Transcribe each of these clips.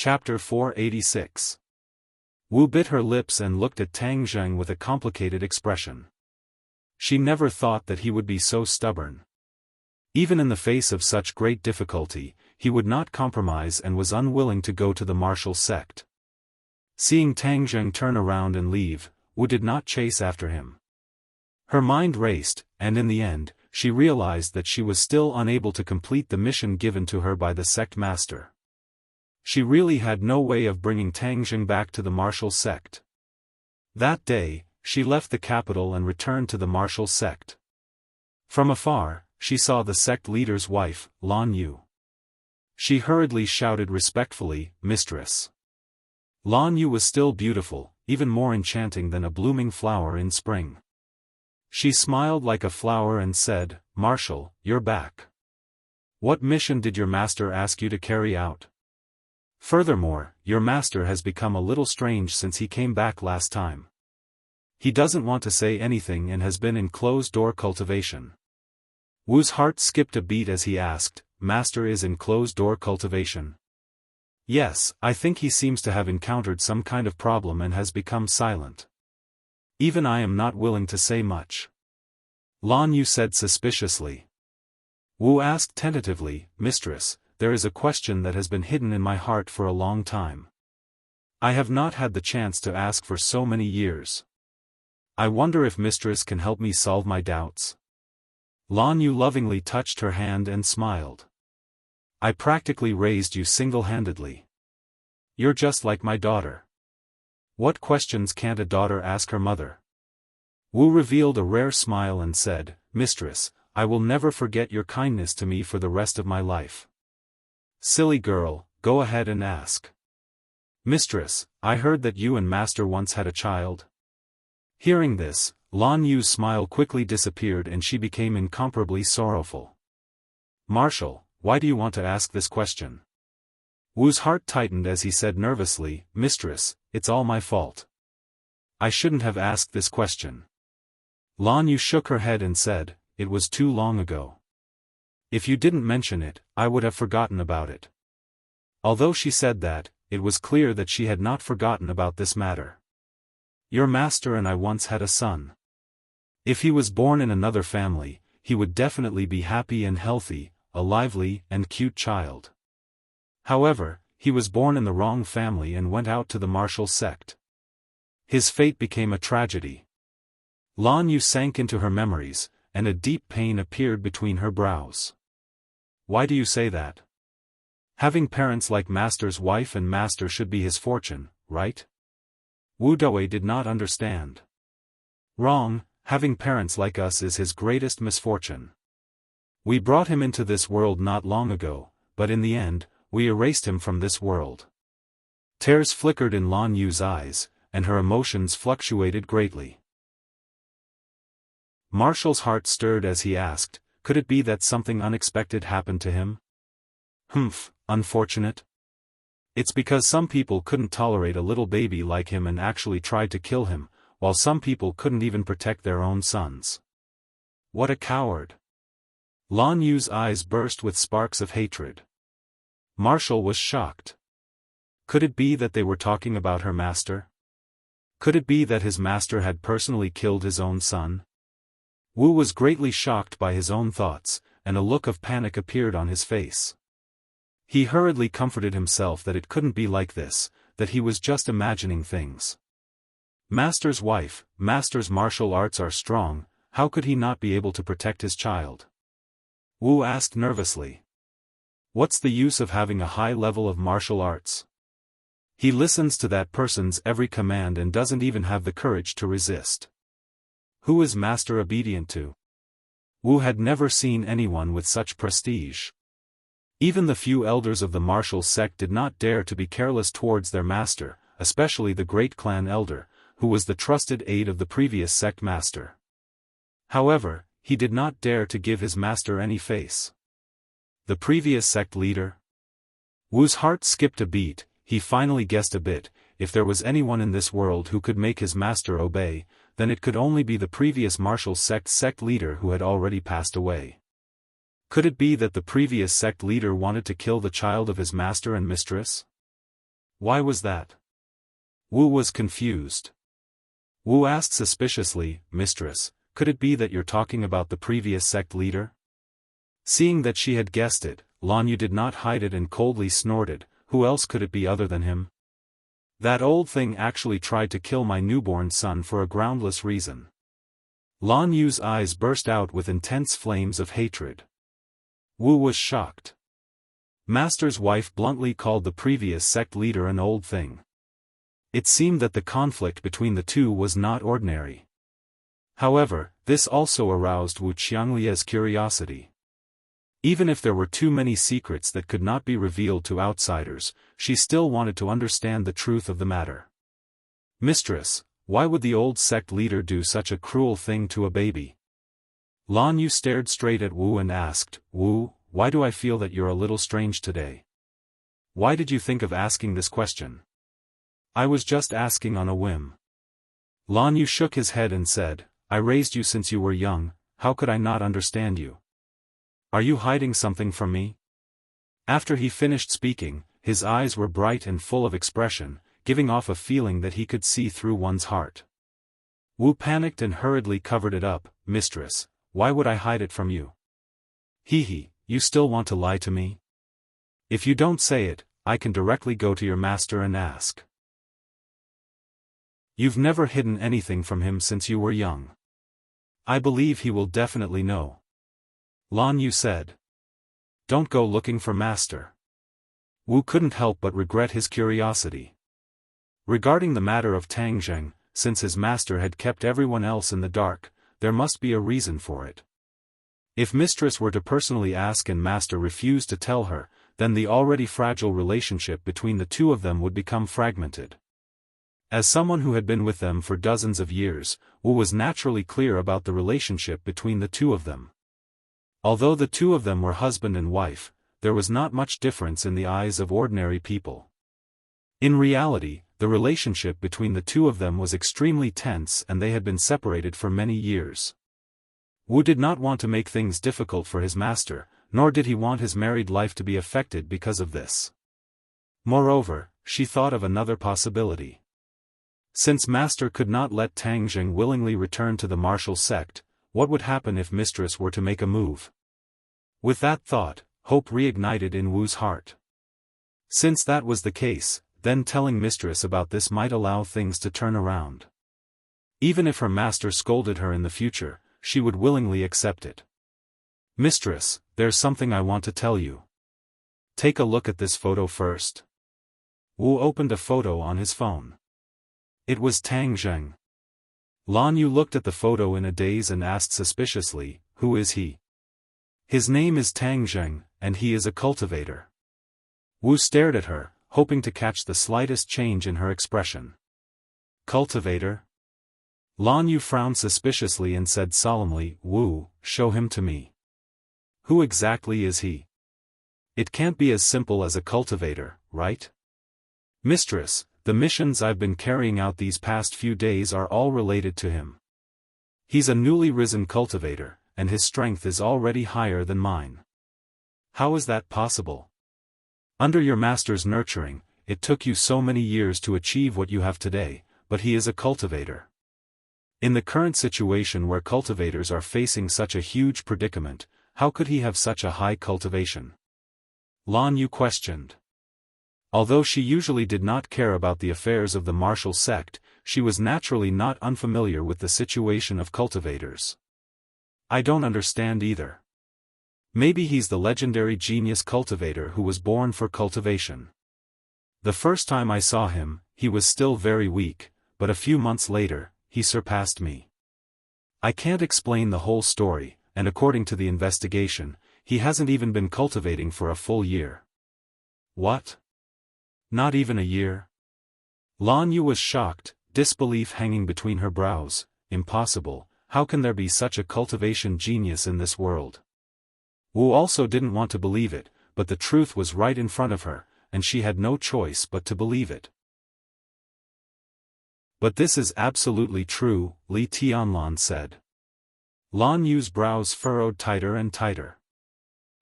Chapter 486. Wu bit her lips and looked at Tang Zheng with a complicated expression. She never thought that he would be so stubborn. Even in the face of such great difficulty, he would not compromise and was unwilling to go to the martial sect. Seeing Tang Zheng turn around and leave, Wu did not chase after him. Her mind raced, and in the end, she realized that she was still unable to complete the mission given to her by the sect master. She really had no way of bringing Tang Zheng back to the martial sect. That day, she left the capital and returned to the martial sect. From afar, she saw the sect leader's wife, Lan Yu. She hurriedly shouted respectfully, "Mistress." Lan Yu was still beautiful, even more enchanting than a blooming flower in spring. She smiled like a flower and said, "Marshal, you're back. What mission did your master ask you to carry out? Furthermore, your master has become a little strange since he came back last time. He doesn't want to say anything and has been in closed-door cultivation." Wu's heart skipped a beat as he asked, "Master is in closed-door cultivation?" "Yes, I think he seems to have encountered some kind of problem and has become silent. Even I am not willing to say much," Lan Yu said suspiciously. Wu asked tentatively, "Mistress, there is a question that has been hidden in my heart for a long time. I have not had the chance to ask for so many years. I wonder if Mistress can help me solve my doubts." Lan Yu lovingly touched her hand and smiled. "I practically raised you single-handedly. You're just like my daughter. What questions can't a daughter ask her mother?" Wu revealed a rare smile and said, "Mistress, I will never forget your kindness to me for the rest of my life." "Silly girl, go ahead and ask." "Mistress, I heard that you and Master once had a child." Hearing this, Lan Yu's smile quickly disappeared and she became incomparably sorrowful. "Marshal, why do you want to ask this question?" Wu's heart tightened as he said nervously, "Mistress, it's all my fault. I shouldn't have asked this question." Lan Yu shook her head and said, "It was too long ago. If you didn't mention it, I would have forgotten about it." Although she said that, it was clear that she had not forgotten about this matter. "Your master and I once had a son. If he was born in another family, he would definitely be happy and healthy, a lively and cute child. However, he was born in the wrong family and went out to the martial sect. His fate became a tragedy." Lan Yu sank into her memories, and a deep pain appeared between her brows. "Why do you say that? Having parents like Master's wife and Master should be his fortune, right?" Wu Dawei did not understand. "Wrong, having parents like us is his greatest misfortune. We brought him into this world not long ago, but in the end, we erased him from this world." Tears flickered in Lan Yu's eyes, and her emotions fluctuated greatly. Marshall's heart stirred as he asked, "Could it be that something unexpected happened to him?" "Humph, unfortunate. It's because some people couldn't tolerate a little baby like him and actually tried to kill him, while some people couldn't even protect their own sons." "What a coward!" Lan Yu's eyes burst with sparks of hatred. Marshall was shocked. Could it be that they were talking about her master? Could it be that his master had personally killed his own son? Wu was greatly shocked by his own thoughts, and a look of panic appeared on his face. He hurriedly comforted himself that it couldn't be like this, that he was just imagining things. Master's wife, Master's martial arts are strong, how could he not be able to protect his child? Wu asked nervously. What's the use of having a high level of martial arts? He listens to that person's every command and doesn't even have the courage to resist. Who is Master obedient to? Wu had never seen anyone with such prestige. Even the few elders of the martial sect did not dare to be careless towards their master, especially the great clan elder, who was the trusted aide of the previous sect master. However, he did not dare to give his master any face. The previous sect leader? Wu's heart skipped a beat. He finally guessed a bit. If there was anyone in this world who could make his master obey, then it could only be the previous martial sect leader who had already passed away. Could it be that the previous sect leader wanted to kill the child of his master and mistress? Why was that? Wu was confused. Wu asked suspiciously, Mistress, could it be that you're talking about the previous sect leader? Seeing that she had guessed it, Lan Yu did not hide it and coldly snorted, who else could it be other than him? That old thing actually tried to kill my newborn son for a groundless reason. Lan Yu's eyes burst out with intense flames of hatred. Wu was shocked. Master's wife bluntly called the previous sect leader an old thing. It seemed that the conflict between the two was not ordinary. However, this also aroused Wu Qianglie's curiosity. Even if there were too many secrets that could not be revealed to outsiders, she still wanted to understand the truth of the matter. Mistress, why would the old sect leader do such a cruel thing to a baby? Lan Yu stared straight at Wu and asked, Wu, why do I feel that you're a little strange today? Why did you think of asking this question? I was just asking on a whim. Lan Yu shook his head and said, I raised you since you were young, how could I not understand you? Are you hiding something from me? After he finished speaking, his eyes were bright and full of expression, giving off a feeling that he could see through one's heart. Wu panicked and hurriedly covered it up. Mistress, why would I hide it from you? You still want to lie to me? If you don't say it, I can directly go to your master and ask. You've never hidden anything from him since you were young. I believe he will definitely know. Lan Yu said. Don't go looking for master. Wu couldn't help but regret his curiosity. Regarding the matter of Tang Zheng, since his master had kept everyone else in the dark, there must be a reason for it. If mistress were to personally ask and master refused to tell her, then the already fragile relationship between the two of them would become fragmented. As someone who had been with them for dozens of years, Wu was naturally clear about the relationship between the two of them. Although the two of them were husband and wife, there was not much difference in the eyes of ordinary people. In reality, the relationship between the two of them was extremely tense and they had been separated for many years. Wu did not want to make things difficult for his master, nor did he want his married life to be affected because of this. Moreover, she thought of another possibility. Since master could not let Tang Zheng willingly return to the martial sect, what would happen if mistress were to make a move? With that thought, hope reignited in Wu's heart. Since that was the case, then telling mistress about this might allow things to turn around. Even if her master scolded her in the future, she would willingly accept it. Mistress, there's something I want to tell you. Take a look at this photo first. Wu opened a photo on his phone. It was Tang Zheng. Lan Yu looked at the photo in a daze and asked suspiciously, who is he? His name is Tang Zheng, and he is a cultivator. Wu stared at her, hoping to catch the slightest change in her expression. Cultivator? Lan Yu frowned suspiciously and said solemnly, Wu, show him to me. Who exactly is he? It can't be as simple as a cultivator, right? Mistress, the missions I've been carrying out these past few days are all related to him. He's a newly risen cultivator, and his strength is already higher than mine. How is that possible? Under your master's nurturing, it took you so many years to achieve what you have today, but he is a cultivator. In the current situation where cultivators are facing such a huge predicament, how could he have such a high cultivation? Lan Yu questioned. Although she usually did not care about the affairs of the martial sect, she was naturally not unfamiliar with the situation of cultivators. I don't understand either. Maybe he's the legendary genius cultivator who was born for cultivation. The first time I saw him, he was still very weak, but a few months later, he surpassed me. I can't explain the whole story, and according to the investigation, he hasn't even been cultivating for a full year. What? Not even a year? Lan Yu was shocked, disbelief hanging between her brows. Impossible, how can there be such a cultivation genius in this world? Wu also didn't want to believe it, but the truth was right in front of her, and she had no choice but to believe it. But this is absolutely true, Li Tianlan said. Lan Yu's brows furrowed tighter and tighter.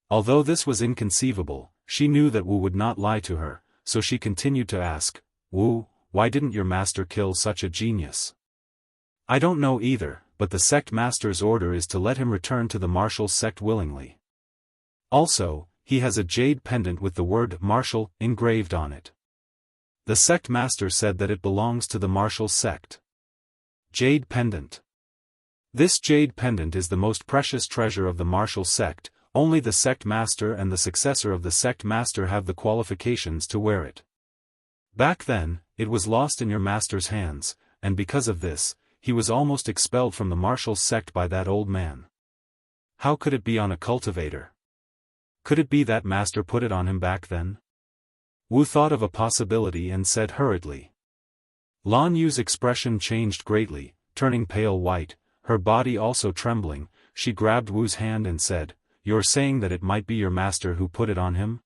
Although this was inconceivable, she knew that Wu would not lie to her, so she continued to ask, Wu, why didn't your master kill such a genius? I don't know either, but the sect master's order is to let him return to the martial sect willingly. Also, he has a jade pendant with the word martial engraved on it. The sect master said that it belongs to the martial sect. Jade pendant. This jade pendant is the most precious treasure of the martial sect. Only the sect master and the successor of the sect master have the qualifications to wear it. Back then, it was lost in your master's hands, and because of this, he was almost expelled from the martial sect by that old man. How could it be on a cultivator? Could it be that master put it on him back then? Wu thought of a possibility and said hurriedly. Lan Yu's expression changed greatly, turning pale white, her body also trembling. She grabbed Wu's hand and said, You're saying that it might be your master who put it on him?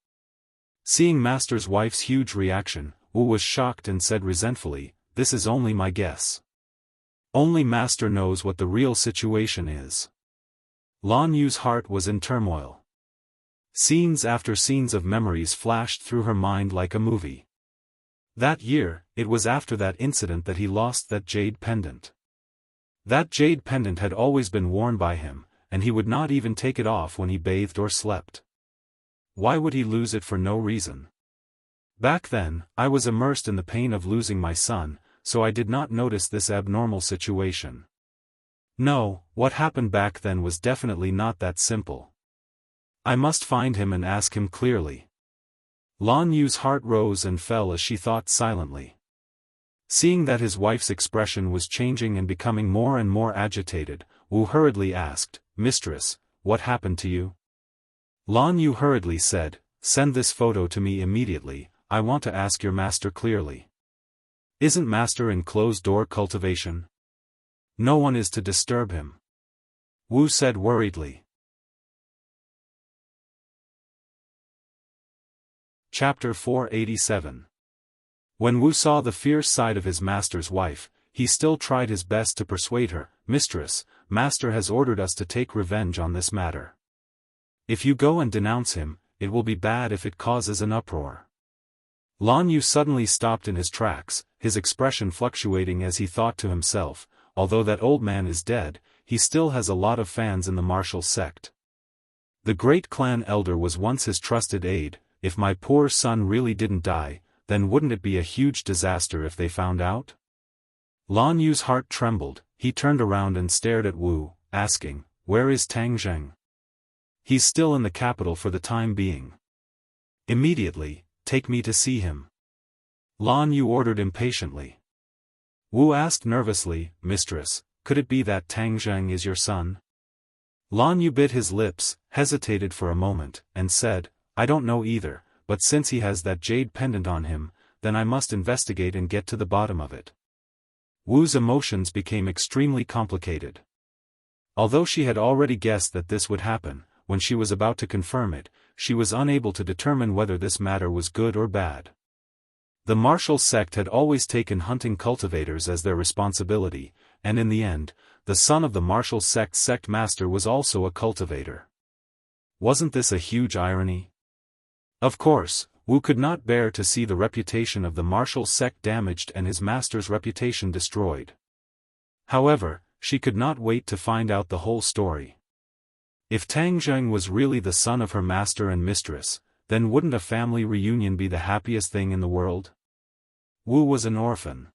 Seeing master's wife's huge reaction, Wu was shocked and said resentfully, This is only my guess. Only master knows what the real situation is. Lan Yu's heart was in turmoil. Scenes after scenes of memories flashed through her mind like a movie. That year, it was after that incident that he lost that jade pendant. That jade pendant had always been worn by him, and he would not even take it off when he bathed or slept. Why would he lose it for no reason? Back then, I was immersed in the pain of losing my son, so I did not notice this abnormal situation. No, what happened back then was definitely not that simple. I must find him and ask him clearly. Lan Yu's heart rose and fell as she thought silently. Seeing that his wife's expression was changing and becoming more and more agitated, Wu hurriedly asked, Mistress, what happened to you? Lan Yu hurriedly said, Send this photo to me immediately, I want to ask your master clearly. Isn't master in closed-door cultivation? No one is to disturb him. Wu said worriedly. Chapter 487. When Wu saw the fierce side of his master's wife, he still tried his best to persuade her, Mistress, master has ordered us to take revenge on this matter. If you go and denounce him, it will be bad if it causes an uproar. Lan Yu suddenly stopped in his tracks, his expression fluctuating as he thought to himself, although that old man is dead, he still has a lot of fans in the martial sect. The great clan elder was once his trusted aide. If my poor son really didn't die, then wouldn't it be a huge disaster if they found out? Lan Yu's heart trembled. He turned around and stared at Wu, asking, Where is Tang Zheng? He's still in the capital for the time being. Immediately, take me to see him. Lan Yu ordered impatiently. Wu asked nervously, Mistress, could it be that Tang Zheng is your son? Lan Yu bit his lips, hesitated for a moment, and said, I don't know either, but since he has that jade pendant on him, then I must investigate and get to the bottom of it. Wu's emotions became extremely complicated. Although she had already guessed that this would happen, when she was about to confirm it, she was unable to determine whether this matter was good or bad. The martial sect had always taken hunting cultivators as their responsibility, and in the end, the son of the martial sect master was also a cultivator. Wasn't this a huge irony? Of course, Wu could not bear to see the reputation of the martial sect damaged and his master's reputation destroyed. However, she could not wait to find out the whole story. If Tang Zheng was really the son of her master and mistress, then wouldn't a family reunion be the happiest thing in the world? Wu was an orphan.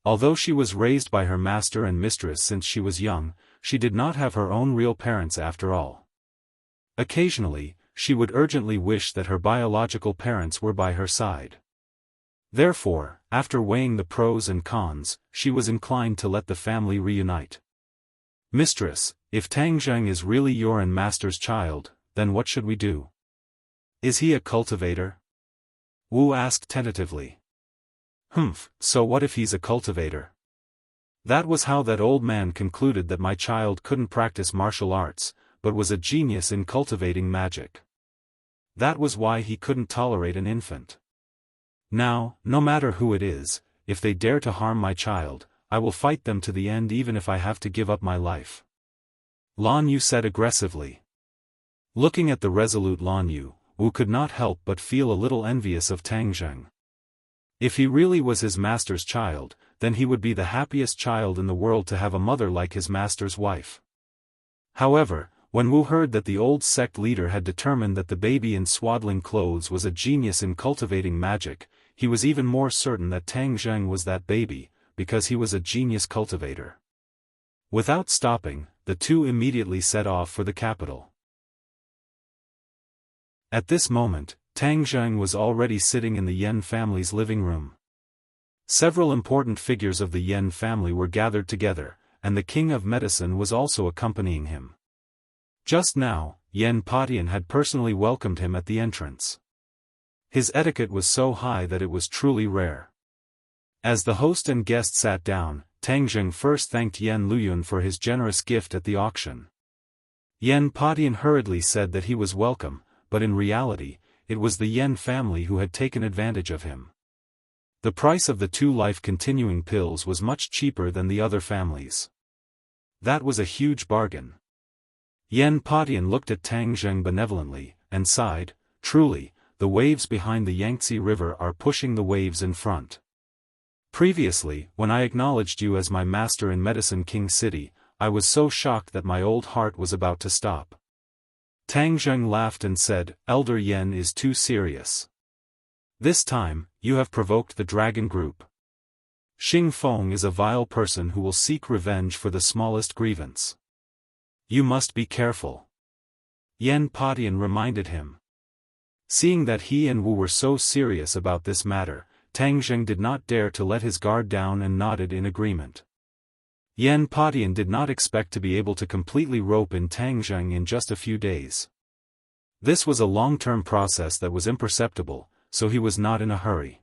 Although she was raised by her master and mistress since she was young, she did not have her own real parents after all. Occasionally, she would urgently wish that her biological parents were by her side. Therefore, after weighing the pros and cons, she was inclined to let the family reunite. Mistress, if Tang Zheng is really your and master's child, then what should we do? Is he a cultivator? Wu asked tentatively. So what if he's a cultivator? That was how that old man concluded that my child couldn't practice martial arts, but was a genius in cultivating magic. That was why he couldn't tolerate an infant. Now, no matter who it is, if they dare to harm my child, I will fight them to the end even if I have to give up my life. Lan Yu said aggressively. Looking at the resolute Lan Yu, Wu could not help but feel a little envious of Tang Zheng. If he really was his master's child, then he would be the happiest child in the world to have a mother like his master's wife. However, when Wu heard that the old sect leader had determined that the baby in swaddling clothes was a genius in cultivating magic, he was even more certain that Tang Zheng was that baby, because he was a genius cultivator. Without stopping, the two immediately set off for the capital. At this moment, Tang Zheng was already sitting in the Yen family's living room. Several important figures of the Yen family were gathered together, and the King of Medicine was also accompanying him. Just now, Yen Patian had personally welcomed him at the entrance. His etiquette was so high that it was truly rare. As the host and guest sat down, Tang Zheng first thanked Yen Luyun for his generous gift at the auction. Yen Patian hurriedly said that he was welcome, but in reality, it was the Yen family who had taken advantage of him. The price of the 2 life-continuing pills was much cheaper than the other families. That was a huge bargain. Yen Patian looked at Tang Zheng benevolently, and sighed, "Truly, the waves behind the Yangtze River are pushing the waves in front. Previously, when I acknowledged you as my master in Medicine King City, I was so shocked that my old heart was about to stop." Tang Zheng laughed and said, "Elder Yen is too serious. This time, you have provoked the dragon group. Xing Feng is a vile person who will seek revenge for the smallest grievance. You must be careful." Yen Patian reminded him. Seeing that he and Wu were so serious about this matter, Tang Zheng did not dare to let his guard down and nodded in agreement. Yen Patian did not expect to be able to completely rope in Tang Zheng in just a few days. This was a long-term process that was imperceptible, so he was not in a hurry.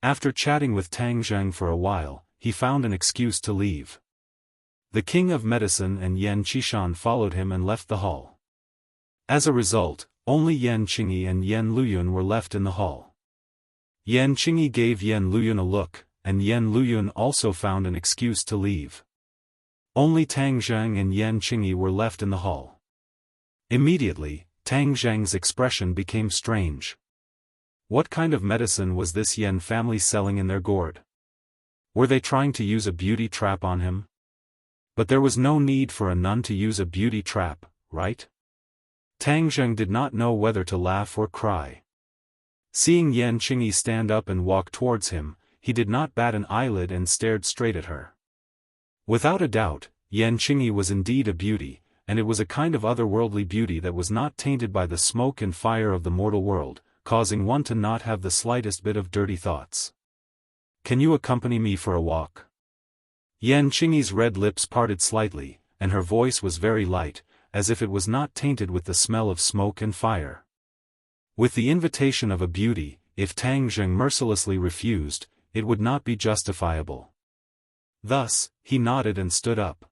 After chatting with Tang Zheng for a while, he found an excuse to leave. The King of Medicine and Yen Qishan followed him and left the hall. As a result, only Yen Qingyi and Yen Luyun were left in the hall. Yen Qingyi gave Yen Luyun a look, and Yen Luyun also found an excuse to leave. Only Tang Zheng and Yen Qingyi were left in the hall. Immediately, Tang Zheng's expression became strange. What kind of medicine was this Yen family selling in their gourd? Were they trying to use a beauty trap on him? But there was no need for a nun to use a beauty trap, right? Tang Zheng did not know whether to laugh or cry. Seeing Yen Qingyi stand up and walk towards him, he did not bat an eyelid and stared straight at her. Without a doubt, Yen Qingyi was indeed a beauty, and it was a kind of otherworldly beauty that was not tainted by the smoke and fire of the mortal world, causing one to not have the slightest bit of dirty thoughts. "Can you accompany me for a walk?" Yen Qingyi's red lips parted slightly, and her voice was very light, as if it was not tainted with the smell of smoke and fire. With the invitation of a beauty, if Tang Zheng mercilessly refused, it would not be justifiable. Thus, he nodded and stood up.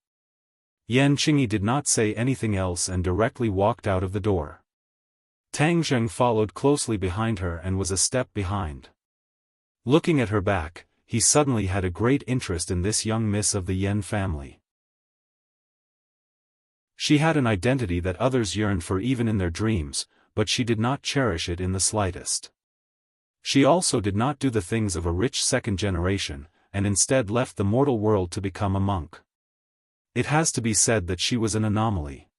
Yen Qingyi did not say anything else and directly walked out of the door. Tang Zheng followed closely behind her and was a step behind. Looking at her back, he suddenly had a great interest in this young miss of the Yen family. She had an identity that others yearned for even in their dreams, but she did not cherish it in the slightest. She also did not do the things of a rich second generation, and instead left the mortal world to become a monk. It has to be said that she was an anomaly.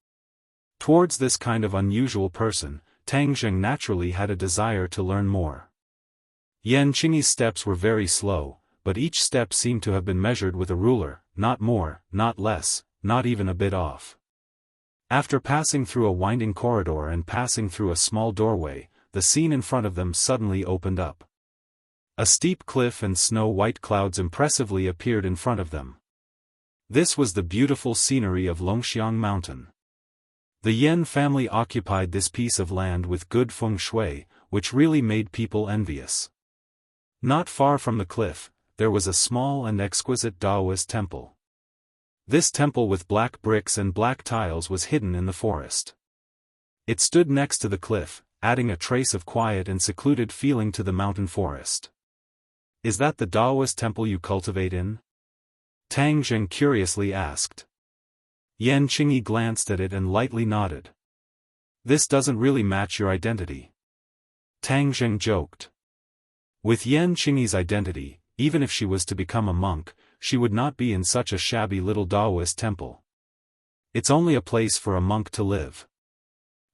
Towards this kind of unusual person, Tang Zheng naturally had a desire to learn more. Yen Qingyi's steps were very slow, but each step seemed to have been measured with a ruler, not more, not less, not even a bit off. After passing through a winding corridor and passing through a small doorway, the scene in front of them suddenly opened up. A steep cliff and snow-white clouds impressively appeared in front of them. This was the beautiful scenery of Longxiang Mountain. The Yen family occupied this piece of land with good feng shui, which really made people envious. Not far from the cliff, there was a small and exquisite Taoist temple. This temple with black bricks and black tiles was hidden in the forest. It stood next to the cliff, adding a trace of quiet and secluded feeling to the mountain forest. "Is that the Taoist temple you cultivate in?" Tang Zheng curiously asked. Yen Qingyi glanced at it and lightly nodded. This doesn't really match your identity. Tang Zheng joked. With Yan Qingyi's identity, even if she was to become a monk, she would not be in such a shabby little Taoist temple. It's only a place for a monk to live.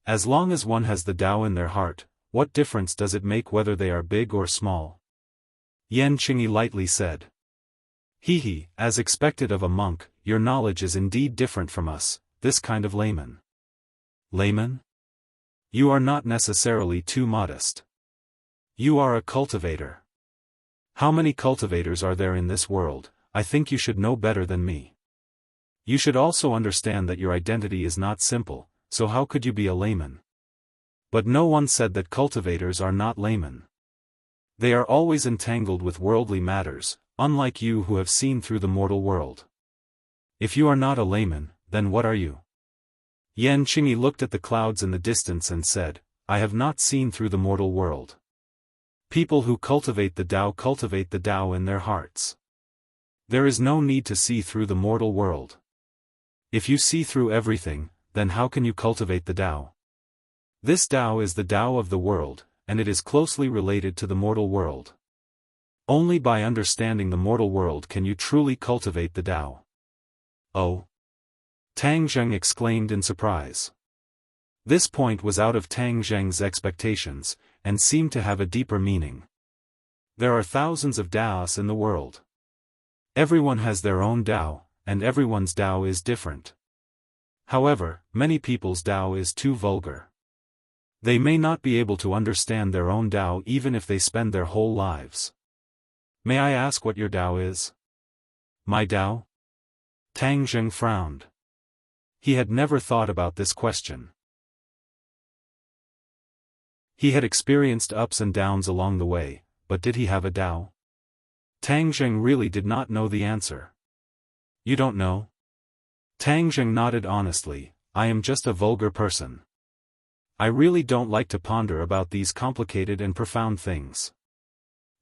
As long as one has the Tao in their heart, what difference does it make whether they are big or small? Yan Qingyi lightly said. He, as expected of a monk, your knowledge is indeed different from us, this kind of layman. Layman? You are not necessarily too modest. You are a cultivator. How many cultivators are there in this world? I think you should know better than me. You should also understand that your identity is not simple, so how could you be a layman? But no one said that cultivators are not laymen. They are always entangled with worldly matters, unlike you who have seen through the mortal world. If you are not a layman, then what are you? Yan Qingyi looked at the clouds in the distance and said, I have not seen through the mortal world. People who cultivate the Tao in their hearts. There is no need to see through the mortal world. If you see through everything, then how can you cultivate the Tao? This Tao is the Tao of the world, and it is closely related to the mortal world. Only by understanding the mortal world can you truly cultivate the Tao. Oh! Tang Zheng exclaimed in surprise. This point was out of Tang Zheng's expectations, and seemed to have a deeper meaning. There are thousands of Taos in the world. Everyone has their own Tao, and everyone's Tao is different. However, many people's Tao is too vulgar. They may not be able to understand their own Tao even if they spend their whole lives. May I ask what your Tao is? My Tao? Tang Zheng frowned. He had never thought about this question. He had experienced ups and downs along the way, but did he have a Tao? Tang Zheng really did not know the answer. You don't know? Tang Zheng nodded honestly, I am just a vulgar person. I really don't like to ponder about these complicated and profound things.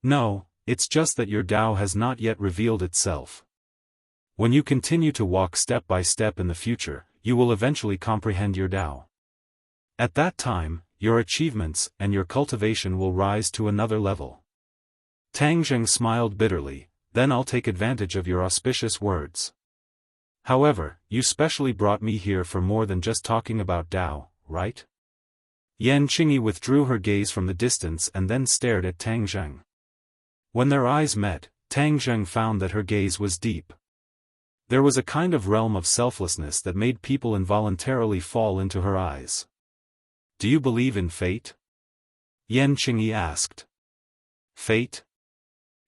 No, it's just that your Tao has not yet revealed itself. When you continue to walk step by step in the future, you will eventually comprehend your Tao. At that time, your achievements and your cultivation will rise to another level. Tang Zheng smiled bitterly, then I'll take advantage of your auspicious words. However, you specially brought me here for more than just talking about Tao, right? Yan Qingyi withdrew her gaze from the distance and then stared at Tang Zheng. When their eyes met, Tang Zheng found that her gaze was deep. There was a kind of realm of selflessness that made people involuntarily fall into her eyes. Do you believe in fate? Yan Qingyi asked. Fate?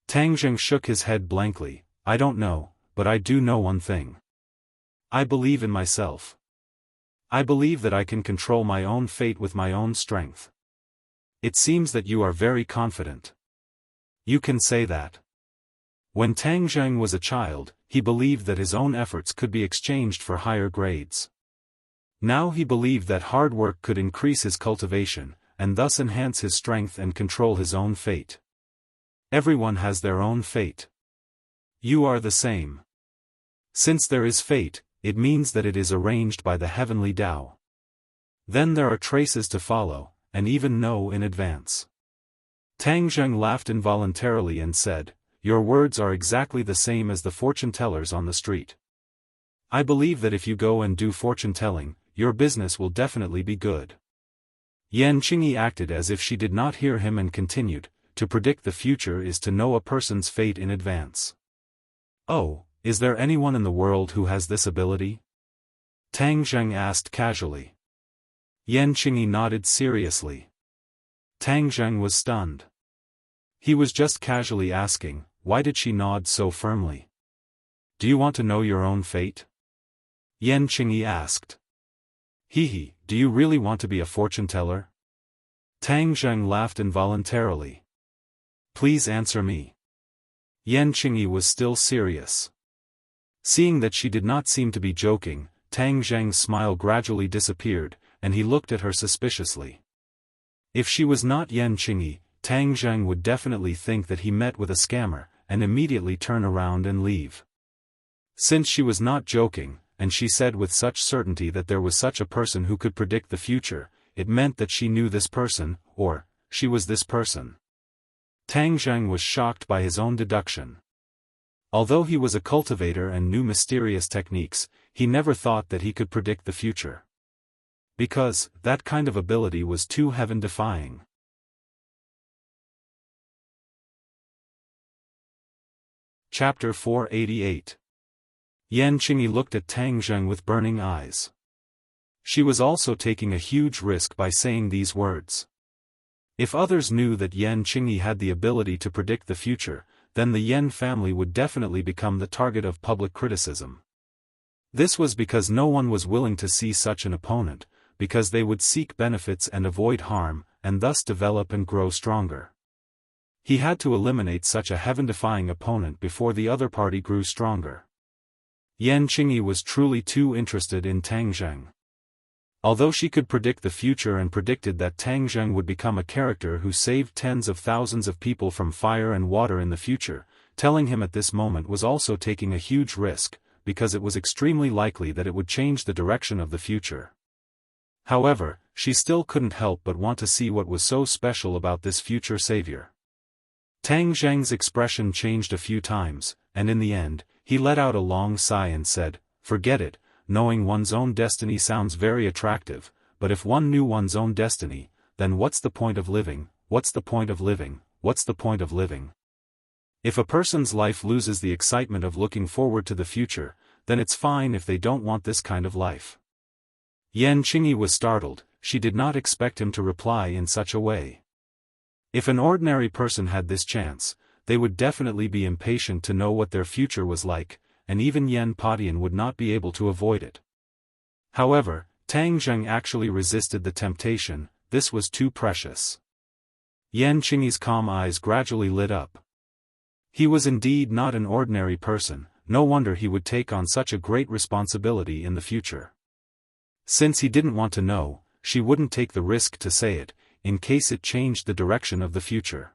Tang Zheng shook his head blankly, I don't know, but I do know one thing. I believe in myself. I believe that I can control my own fate with my own strength. It seems that you are very confident. You can say that. When Tang Zheng was a child, he believed that his own efforts could be exchanged for higher grades. Now he believed that hard work could increase his cultivation, and thus enhance his strength and control his own fate. Everyone has their own fate. You are the same. Since there is fate, it means that it is arranged by the heavenly Tao. Then there are traces to follow, and even know in advance. Tang Zheng laughed involuntarily and said, Your words are exactly the same as the fortune-tellers on the street. I believe that if you go and do fortune-telling, your business will definitely be good. Yan Qingyi acted as if she did not hear him and continued, To predict the future is to know a person's fate in advance. Oh, is there anyone in the world who has this ability? Tang Zheng asked casually. Yan Qingyi nodded seriously. Tang Zheng was stunned. He was just casually asking, why did she nod so firmly? Do you want to know your own fate? Yan Qingyi asked. Do you really want to be a fortune-teller? Tang Zheng laughed involuntarily. Please answer me. Yan Qingyi was still serious. Seeing that she did not seem to be joking, Tang Zheng's smile gradually disappeared, and he looked at her suspiciously. If she was not Yan Qingyi, Tang Zheng would definitely think that he met with a scammer, and immediately turn around and leave. Since she was not joking, and she said with such certainty that there was such a person who could predict the future, it meant that she knew this person, or, she was this person. Tang Zheng was shocked by his own deduction. Although he was a cultivator and knew mysterious techniques, he never thought that he could predict the future. Because, that kind of ability was too heaven-defying. Chapter 488. Yan Qingyi looked at Tang Zheng with burning eyes. She was also taking a huge risk by saying these words. If others knew that Yan Qingyi had the ability to predict the future, then the Yan family would definitely become the target of public criticism. This was because no one was willing to see such an opponent, because they would seek benefits and avoid harm, and thus develop and grow stronger. He had to eliminate such a heaven-defying opponent before the other party grew stronger. Yan Qingyi was truly too interested in Tang Zheng. Although she could predict the future and predicted that Tang Zheng would become a character who saved tens of thousands of people from fire and water in the future, telling him at this moment was also taking a huge risk, because it was extremely likely that it would change the direction of the future. However, she still couldn't help but want to see what was so special about this future savior. Tang Zheng's expression changed a few times, and in the end, he let out a long sigh and said, "Forget it, knowing one's own destiny sounds very attractive, but if one knew one's own destiny, then what's the point of living, what's the point of living, what's the point of living? If a person's life loses the excitement of looking forward to the future, then it's fine if they don't want this kind of life." Yan Qingyi was startled, she did not expect him to reply in such a way. If an ordinary person had this chance, they would definitely be impatient to know what their future was like, and even Yan Padian would not be able to avoid it. However, Tang Zheng actually resisted the temptation, this was too precious. Yan Qingyi's calm eyes gradually lit up. He was indeed not an ordinary person, no wonder he would take on such a great responsibility in the future. Since he didn't want to know, she wouldn't take the risk to say it, in case it changed the direction of the future.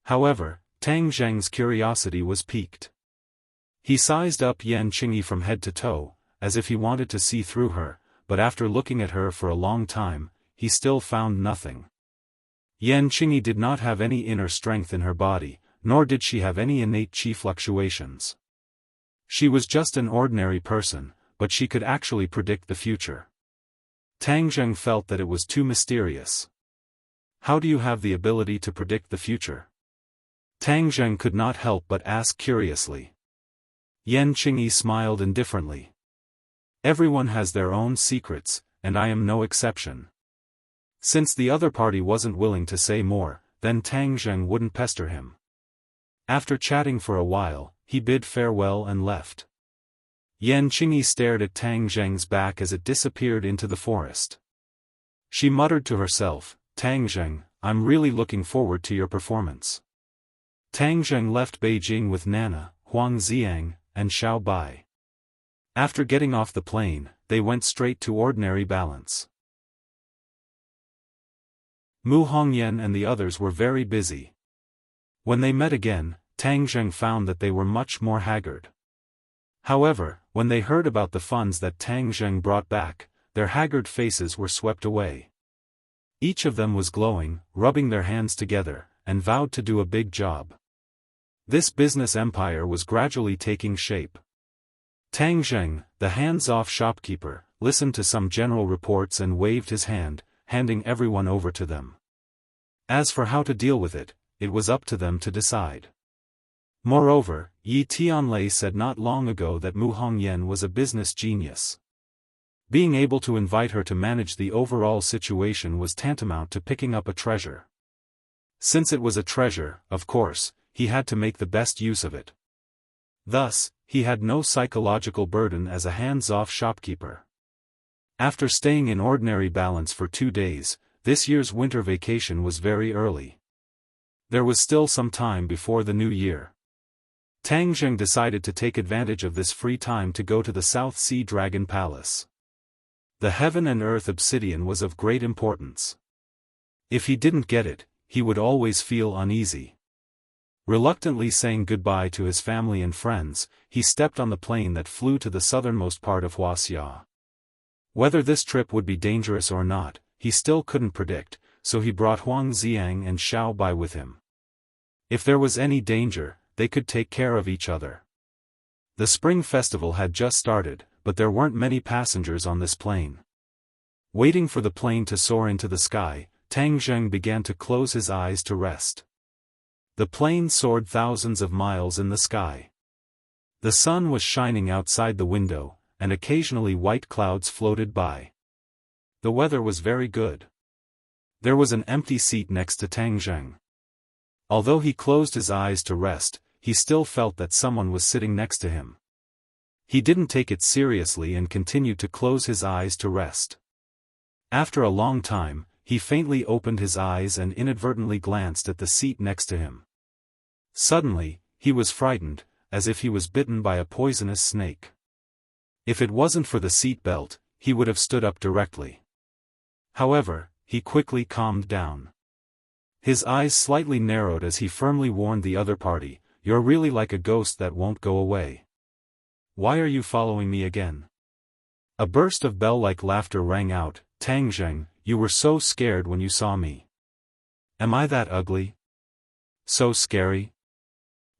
However, Tang Zheng's curiosity was piqued. He sized up Yan Qingyi from head to toe, as if he wanted to see through her, but after looking at her for a long time, he still found nothing. Yan Qingyi did not have any inner strength in her body, nor did she have any innate chi fluctuations. She was just an ordinary person, but she could actually predict the future. Tang Zheng felt that it was too mysterious. How do you have the ability to predict the future? Tang Zheng could not help but ask curiously. Yan Qingyi smiled indifferently. Everyone has their own secrets, and I am no exception. Since the other party wasn't willing to say more, then Tang Zheng wouldn't pester him. After chatting for a while, he bid farewell and left. Yan Qingyi stared at Tang Zheng's back as it disappeared into the forest. She muttered to herself, "Tang Zheng, I'm really looking forward to your performance." Tang Zheng left Beijing with Nana, Huang Xiang, and Xiao Bai. After getting off the plane, they went straight to ordinary balance. Mu Hongyan and the others were very busy. When they met again, Tang Zheng found that they were much more haggard. However, when they heard about the funds that Tang Zheng brought back, their haggard faces were swept away. Each of them was glowing, rubbing their hands together, and vowed to do a big job. This business empire was gradually taking shape. Tang Zheng, the hands-off shopkeeper, listened to some general reports and waved his hand, handing everyone over to them. As for how to deal with it, it was up to them to decide. Moreover, Yi Tianlei said not long ago that Mu Hongyan was a business genius. Being able to invite her to manage the overall situation was tantamount to picking up a treasure. Since it was a treasure, of course, he had to make the best use of it. Thus, he had no psychological burden as a hands-off shopkeeper. After staying in ordinary balance for 2 days, this year's winter vacation was very early. There was still some time before the new year. Tang Zheng decided to take advantage of this free time to go to the South Sea Dragon Palace. The heaven and earth obsidian was of great importance. If he didn't get it, he would always feel uneasy. Reluctantly saying goodbye to his family and friends, he stepped on the plane that flew to the southernmost part of Huaxia. Whether this trip would be dangerous or not, he still couldn't predict, so he brought Huang Xiang and Xiao Bai with him. If there was any danger, they could take care of each other. The spring festival had just started, but there weren't many passengers on this plane. Waiting for the plane to soar into the sky, Tang Zheng began to close his eyes to rest. The plane soared thousands of miles in the sky. The sun was shining outside the window, and occasionally white clouds floated by. The weather was very good. There was an empty seat next to Tang Zheng. Although he closed his eyes to rest, he still felt that someone was sitting next to him. He didn't take it seriously and continued to close his eyes to rest. After a long time, he faintly opened his eyes and inadvertently glanced at the seat next to him. Suddenly, he was frightened, as if he was bitten by a poisonous snake. If it wasn't for the seat belt, he would have stood up directly. However, he quickly calmed down. His eyes slightly narrowed as he firmly warned the other party, "You're really like a ghost that won't go away. Why are you following me again?" A burst of bell-like laughter rang out. "Tang Zheng, you were so scared when you saw me. Am I that ugly? So scary?"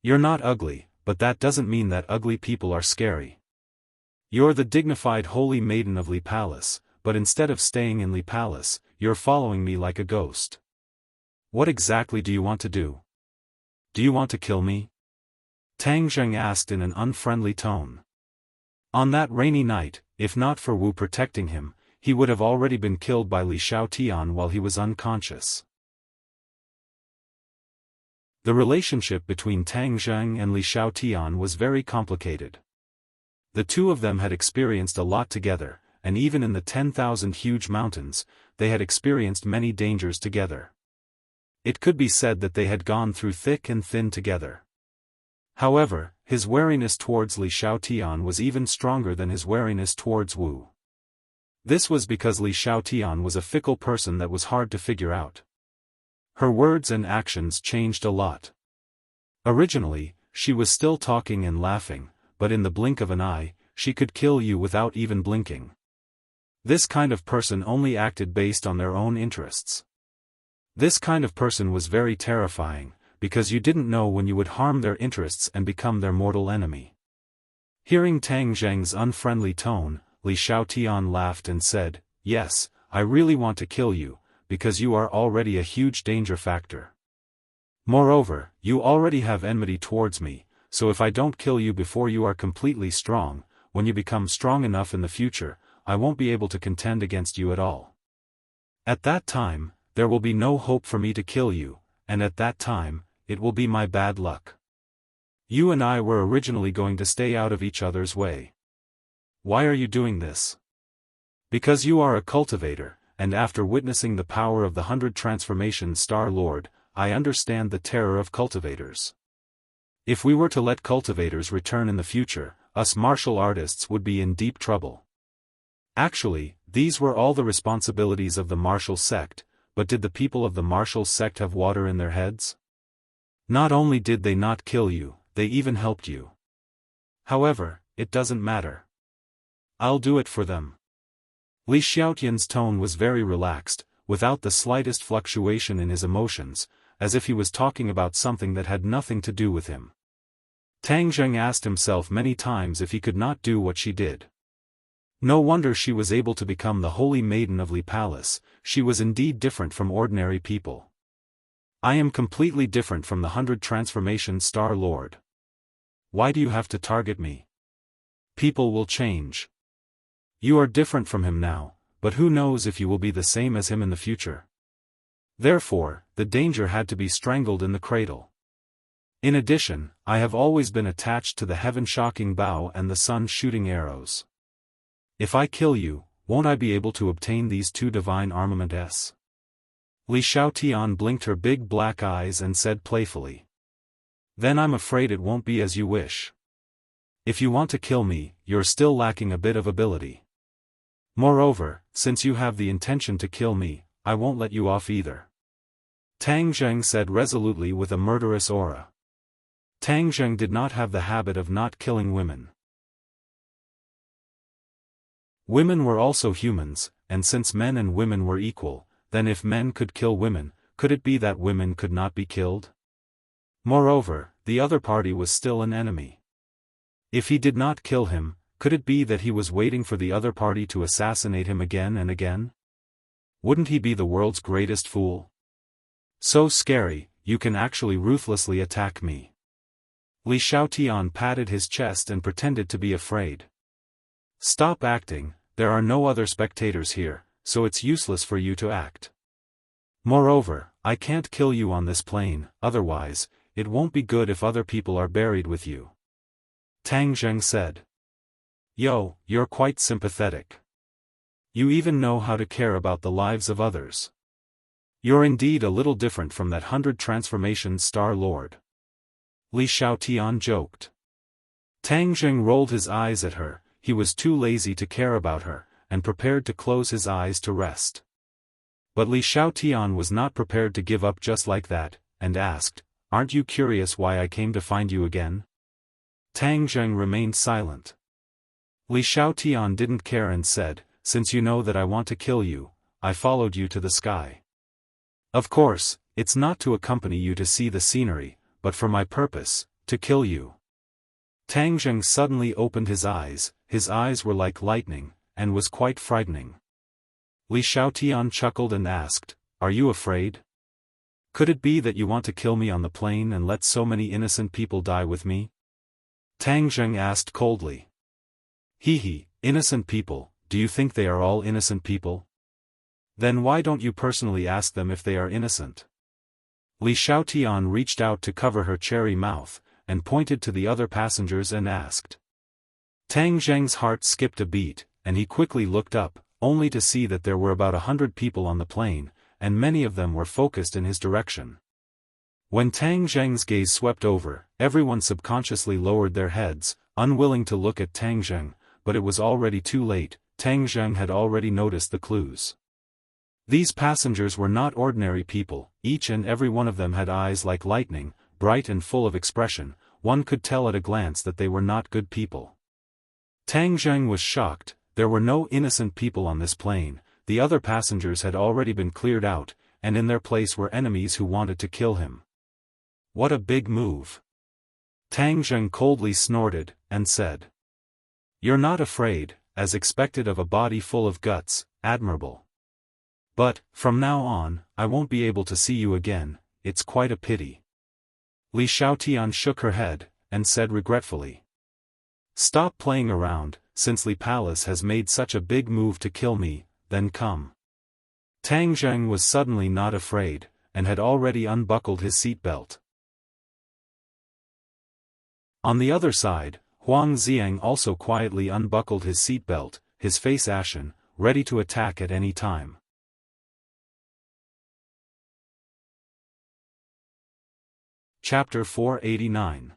"You're not ugly, but that doesn't mean that ugly people are scary. You're the dignified holy maiden of Li Palace, but instead of staying in Li Palace, you're following me like a ghost. What exactly do you want to do? Do you want to kill me?" Tang Zheng asked in an unfriendly tone. On that rainy night, if not for Wu protecting him, he would have already been killed by Li Xiaotian while he was unconscious. The relationship between Tang Zheng and Li Xiaotian was very complicated. The two of them had experienced a lot together, and even in the 10,000 huge mountains, they had experienced many dangers together. It could be said that they had gone through thick and thin together. However, his wariness towards Li Xiaotian was even stronger than his wariness towards Wu. This was because Li Xiaotian was a fickle person that was hard to figure out. Her words and actions changed a lot. Originally, she was still talking and laughing, but in the blink of an eye, she could kill you without even blinking. This kind of person only acted based on their own interests. This kind of person was very terrifying, because you didn't know when you would harm their interests and become their mortal enemy. Hearing Tang Zheng's unfriendly tone, Li Xiaotian laughed and said, "Yes, I really want to kill you, because you are already a huge danger factor. Moreover, you already have enmity towards me, so if I don't kill you before you are completely strong, when you become strong enough in the future, I won't be able to contend against you at all. At that time, there will be no hope for me to kill you, and at that time, it will be my bad luck. You and I were originally going to stay out of each other's way. Why are you doing this? Because you are a cultivator, and after witnessing the power of the 100 transformations Star Lord, I understand the terror of cultivators. If we were to let cultivators return in the future, us martial artists would be in deep trouble. Actually, these were all the responsibilities of the martial sect, but did the people of the martial sect have water in their heads? Not only did they not kill you, they even helped you. However, it doesn't matter. I'll do it for them." Li Xiaotian's tone was very relaxed, without the slightest fluctuation in his emotions, as if he was talking about something that had nothing to do with him. Tang Zheng asked himself many times if he could not do what she did. No wonder she was able to become the holy maiden of Li Palace. She was indeed different from ordinary people. "I am completely different from the 100 transformation Star Lord. Why do you have to target me? People will change. You are different from him now, but who knows if you will be the same as him in the future." Therefore, the danger had to be strangled in the cradle. In addition, I have always been attached to the heaven-shocking bow and the sun shooting arrows. If I kill you, won't I be able to obtain these two divine armaments? Li Xiaotian blinked her big black eyes and said playfully. "Then I'm afraid it won't be as you wish. If you want to kill me, you're still lacking a bit of ability. Moreover, since you have the intention to kill me, I won't let you off either." Tang Zheng said resolutely with a murderous aura. Tang Zheng did not have the habit of not killing women. Women were also humans, and since men and women were equal, then if men could kill women, could it be that women could not be killed? Moreover, the other party was still an enemy. If he did not kill him, could it be that he was waiting for the other party to assassinate him again and again? Wouldn't he be the world's greatest fool? So scary, you can actually ruthlessly attack me. Li Xiaotian patted his chest and pretended to be afraid. Stop acting, there are no other spectators here, so it's useless for you to act. Moreover, I can't kill you on this plane, otherwise, it won't be good if other people are buried with you. Tang Zheng said. Yo, you're quite sympathetic. You even know how to care about the lives of others. You're indeed a little different from that 100 transformations Star Lord. Li Xiaotian joked. Tang Zheng rolled his eyes at her, he was too lazy to care about her, and prepared to close his eyes to rest. But Li Xiaotian was not prepared to give up just like that, and asked, "Aren't you curious why I came to find you again?" Tang Zheng remained silent. Li Xiaotian didn't care and said, "Since you know that I want to kill you, I followed you to the sky. Of course, it's not to accompany you to see the scenery, but for my purpose, to kill you." Tang Zheng suddenly opened his eyes were like lightning, and was quite frightening. Li Xiaotian chuckled and asked, "Are you afraid? Could it be that you want to kill me on the plane and let so many innocent people die with me?" Tang Zheng asked coldly. Hee, innocent people, do you think they are all innocent people? Then why don't you personally ask them if they are innocent? Li Xiaotian reached out to cover her cherry mouth, and pointed to the other passengers and asked. Tang Zheng's heart skipped a beat, and he quickly looked up, only to see that there were about 100 people on the plane, and many of them were focused in his direction. When Tang Zheng's gaze swept over, everyone subconsciously lowered their heads, unwilling to look at Tang Zheng, but it was already too late. Tang Zheng had already noticed the clues. These passengers were not ordinary people, each and every one of them had eyes like lightning, bright and full of expression. One could tell at a glance that they were not good people. Tang Zheng was shocked, there were no innocent people on this plane, the other passengers had already been cleared out, and in their place were enemies who wanted to kill him. What a big move! Tang Zheng coldly snorted, and said. You're not afraid, as expected of a body full of guts, admirable. But, from now on, I won't be able to see you again, it's quite a pity. Li Xiaotian shook her head, and said regretfully. Stop playing around, since Li Palace has made such a big move to kill me, then come. Tang Zheng was suddenly not afraid, and had already unbuckled his seatbelt. On the other side, Huang Xiang also quietly unbuckled his seatbelt, his face ashen, ready to attack at any time. Chapter 489.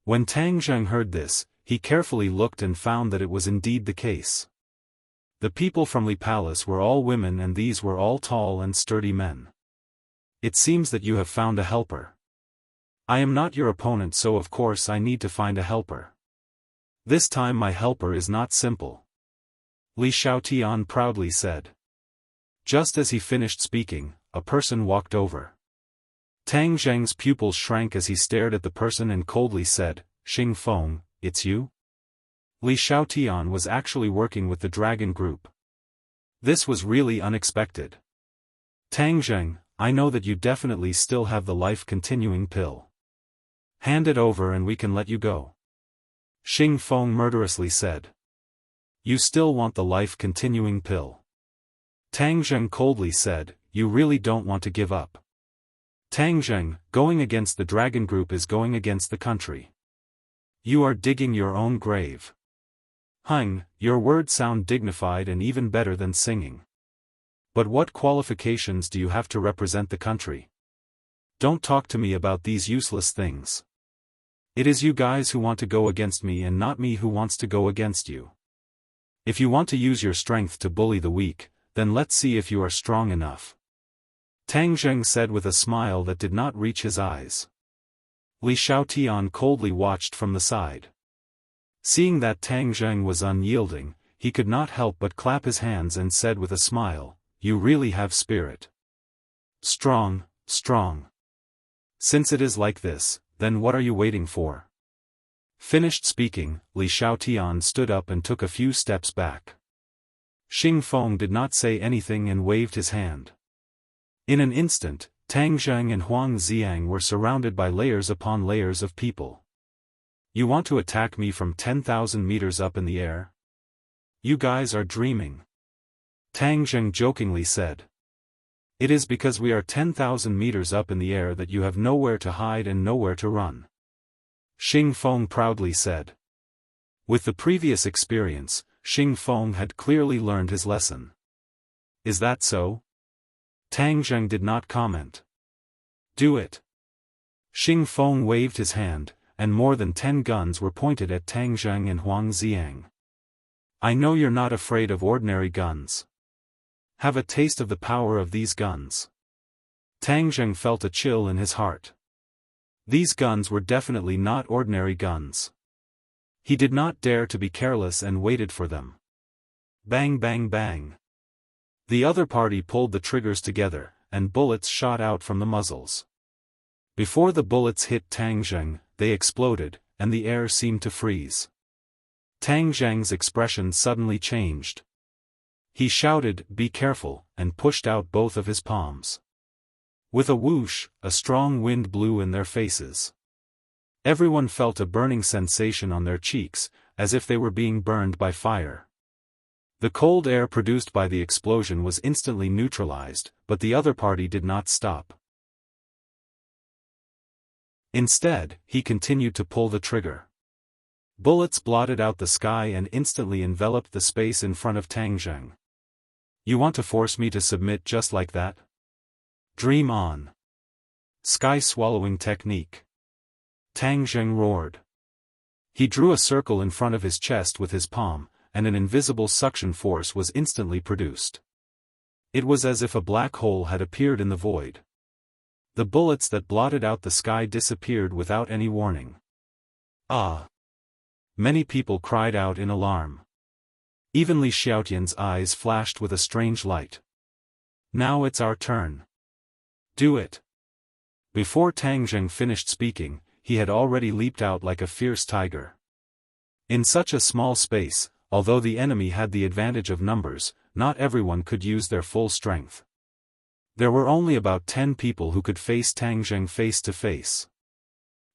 When Tang Zheng heard this, he carefully looked and found that it was indeed the case. The people from Li Palace were all women, and these were all tall and sturdy men. It seems that you have found a helper. I am not your opponent, so of course I need to find a helper. This time my helper is not simple. Li Xiaotian proudly said. Just as he finished speaking, a person walked over. Tang Zheng's pupils shrank as he stared at the person and coldly said, Xing Feng, it's you? Li Xiaotian was actually working with the dragon group. This was really unexpected. Tang Zheng, I know that you definitely still have the life-continuing pill. Hand it over and we can let you go. Xing Feng murderously said. You still want the life-continuing pill? Tang Zheng coldly said, you really don't want to give up. Tang Zheng, going against the dragon group is going against the country. You are digging your own grave. Hung, your words sound dignified and even better than singing. But what qualifications do you have to represent the country? Don't talk to me about these useless things. It is you guys who want to go against me and not me who wants to go against you. If you want to use your strength to bully the weak, then let's see if you are strong enough. Tang Zheng said with a smile that did not reach his eyes. Li Xiaotian coldly watched from the side. Seeing that Tang Zheng was unyielding, he could not help but clap his hands and said with a smile, "You really have spirit. Strong, strong. Since it is like this, then what are you waiting for?" Finished speaking, Li Xiaotian stood up and took a few steps back. Xing Feng did not say anything and waved his hand. In an instant, Tang Zheng and Huang Xiang were surrounded by layers upon layers of people. "You want to attack me from 10,000 meters up in the air? You guys are dreaming," Tang Zheng jokingly said. "It is because we are 10,000 meters up in the air that you have nowhere to hide and nowhere to run," Xing Feng proudly said. With the previous experience, Xing Feng had clearly learned his lesson. "Is that so?" Tang Zheng did not comment. "Do it." Xing Feng waved his hand, and more than 10 guns were pointed at Tang Zheng and Huang Xiang. "I know you're not afraid of ordinary guns. Have a taste of the power of these guns." Tang Zheng felt a chill in his heart. These guns were definitely not ordinary guns. He did not dare to be careless and waited for them. Bang bang bang. The other party pulled the triggers together, and bullets shot out from the muzzles. Before the bullets hit Tang Zheng, they exploded, and the air seemed to freeze. Tang Zheng's expression suddenly changed. He shouted, "Be careful," and pushed out both of his palms. With a whoosh, a strong wind blew in their faces. Everyone felt a burning sensation on their cheeks, as if they were being burned by fire. The cold air produced by the explosion was instantly neutralized, but the other party did not stop. Instead, he continued to pull the trigger. Bullets blotted out the sky and instantly enveloped the space in front of Tang Zheng. "You want to force me to submit just like that? Dream on." Sky-swallowing technique. Tang Zheng roared. He drew a circle in front of his chest with his palm, and an invisible suction force was instantly produced. It was as if a black hole had appeared in the void. The bullets that blotted out the sky disappeared without any warning. "Ah!" Many people cried out in alarm. Even Li Xiaotian's eyes flashed with a strange light. "Now it's our turn. Do it." Before Tang Zheng finished speaking, he had already leaped out like a fierce tiger. In such a small space, although the enemy had the advantage of numbers, not everyone could use their full strength. There were only about 10 people who could face Tang Zheng face to face.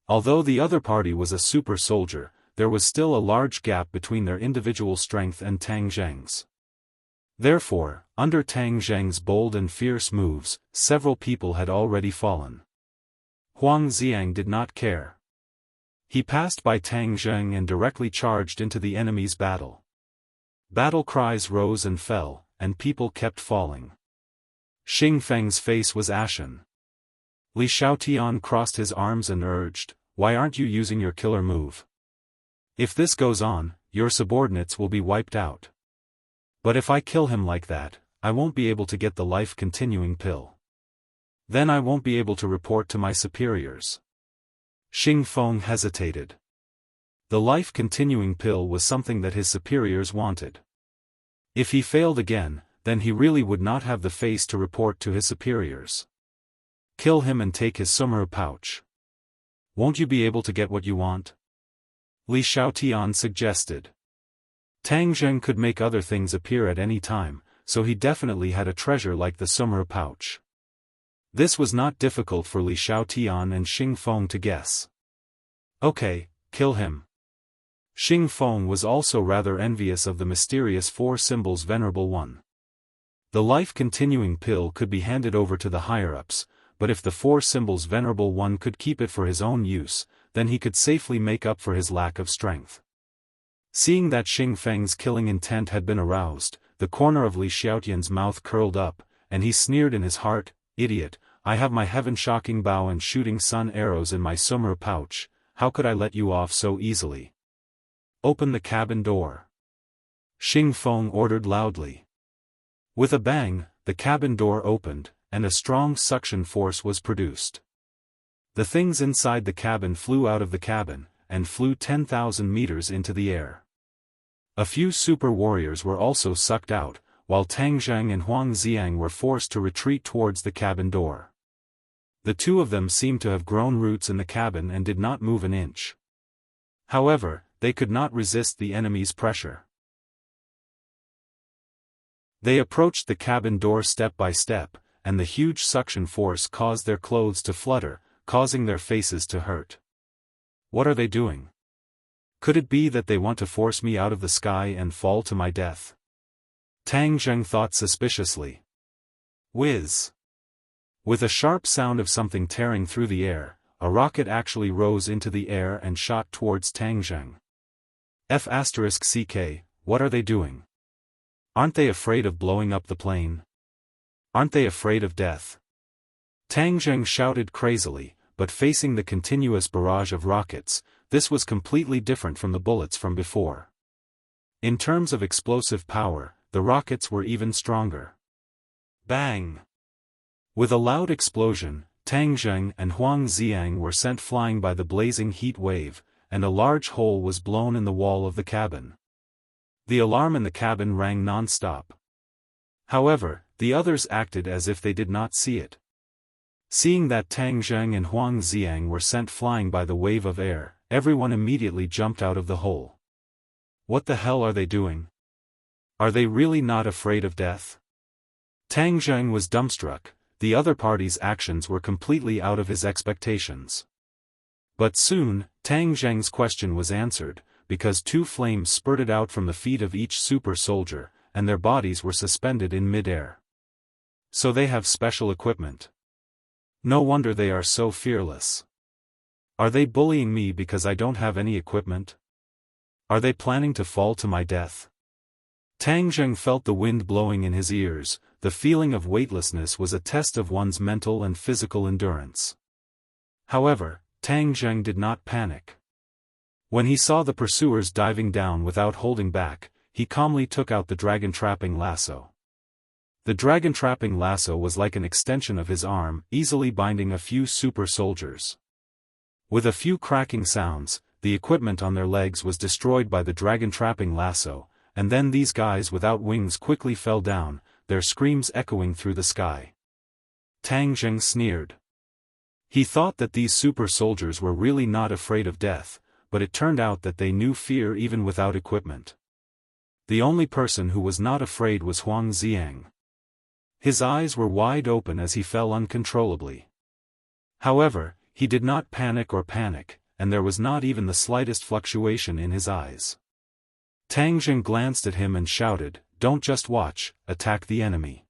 Although the other party was a super soldier, there was still a large gap between their individual strength and Tang Zheng's. Therefore, under Tang Zheng's bold and fierce moves, several people had already fallen. Huang Xiang did not care. He passed by Tang Zheng and directly charged into the enemy's battle. Battle cries rose and fell, and people kept falling. Xing Feng's face was ashen. Li Xiaotian crossed his arms and urged, "Why aren't you using your killer move? If this goes on, your subordinates will be wiped out. But if I kill him like that, I won't be able to get the life-continuing pill. Then I won't be able to report to my superiors." Xing Feng hesitated. The life-continuing pill was something that his superiors wanted. If he failed again, then he really would not have the face to report to his superiors. Kill him and take his sumeru pouch. Won't you be able to get what you want? Li Xiaotian suggested. Tang Zheng could make other things appear at any time, so he definitely had a treasure like the sumeru pouch. This was not difficult for Li Xiaotian and Xing Feng to guess. Okay, kill him. Xing Feng was also rather envious of the mysterious four symbols Venerable One. The life-continuing pill could be handed over to the higher-ups, but if the four symbols Venerable One could keep it for his own use, then he could safely make up for his lack of strength. Seeing that Xing Feng's killing intent had been aroused, the corner of Li Xiaotian's mouth curled up, and he sneered in his heart, "Idiot, I have my heaven-shocking bow and shooting sun arrows in my sumeru pouch, how could I let you off so easily? Open the cabin door." Xing Feng ordered loudly. With a bang, the cabin door opened, and a strong suction force was produced. The things inside the cabin flew out of the cabin, and flew 10,000 meters into the air. A few super warriors were also sucked out, while Tang Zheng and Huang Xiang were forced to retreat towards the cabin door. The two of them seemed to have grown roots in the cabin and did not move an inch. However, they could not resist the enemy's pressure. They approached the cabin door step by step, and the huge suction force caused their clothes to flutter, causing their faces to hurt. What are they doing? Could it be that they want to force me out of the sky and fall to my death? Tang Zheng thought suspiciously. Whiz! With a sharp sound of something tearing through the air, a rocket actually rose into the air and shot towards Tang Zheng. F***CK, what are they doing? Aren't they afraid of blowing up the plane? Aren't they afraid of death? Tang Zheng shouted crazily, but facing the continuous barrage of rockets, this was completely different from the bullets from before. In terms of explosive power, the rockets were even stronger. Bang! With a loud explosion, Tang Zheng and Huang Xiang were sent flying by the blazing heat wave, and a large hole was blown in the wall of the cabin. The alarm in the cabin rang non-stop. However, the others acted as if they did not see it. Seeing that Tang Zheng and Huang Xiang were sent flying by the wave of air, everyone immediately jumped out of the hole. What the hell are they doing? Are they really not afraid of death? Tang Zheng was dumbstruck. The other party's actions were completely out of his expectations. But soon, Tang Zheng's question was answered, because two flames spurted out from the feet of each super soldier, and their bodies were suspended in mid-air. So they have special equipment. No wonder they are so fearless. Are they bullying me because I don't have any equipment? Are they planning to fall to my death? Tang Zheng felt the wind blowing in his ears. The feeling of weightlessness was a test of one's mental and physical endurance. However, Tang Zheng did not panic. When he saw the pursuers diving down without holding back, he calmly took out the dragon-trapping lasso. The dragon-trapping lasso was like an extension of his arm, easily binding a few super soldiers. With a few cracking sounds, the equipment on their legs was destroyed by the dragon-trapping lasso, and then these guys without wings quickly fell down, their screams echoing through the sky. Tang Zheng sneered. He thought that these super soldiers were really not afraid of death, but it turned out that they knew fear even without equipment. The only person who was not afraid was Huang Xiang. His eyes were wide open as he fell uncontrollably. However, he did not panic, and there was not even the slightest fluctuation in his eyes. Tang Zheng glanced at him and shouted, "Don't just watch, attack the enemy."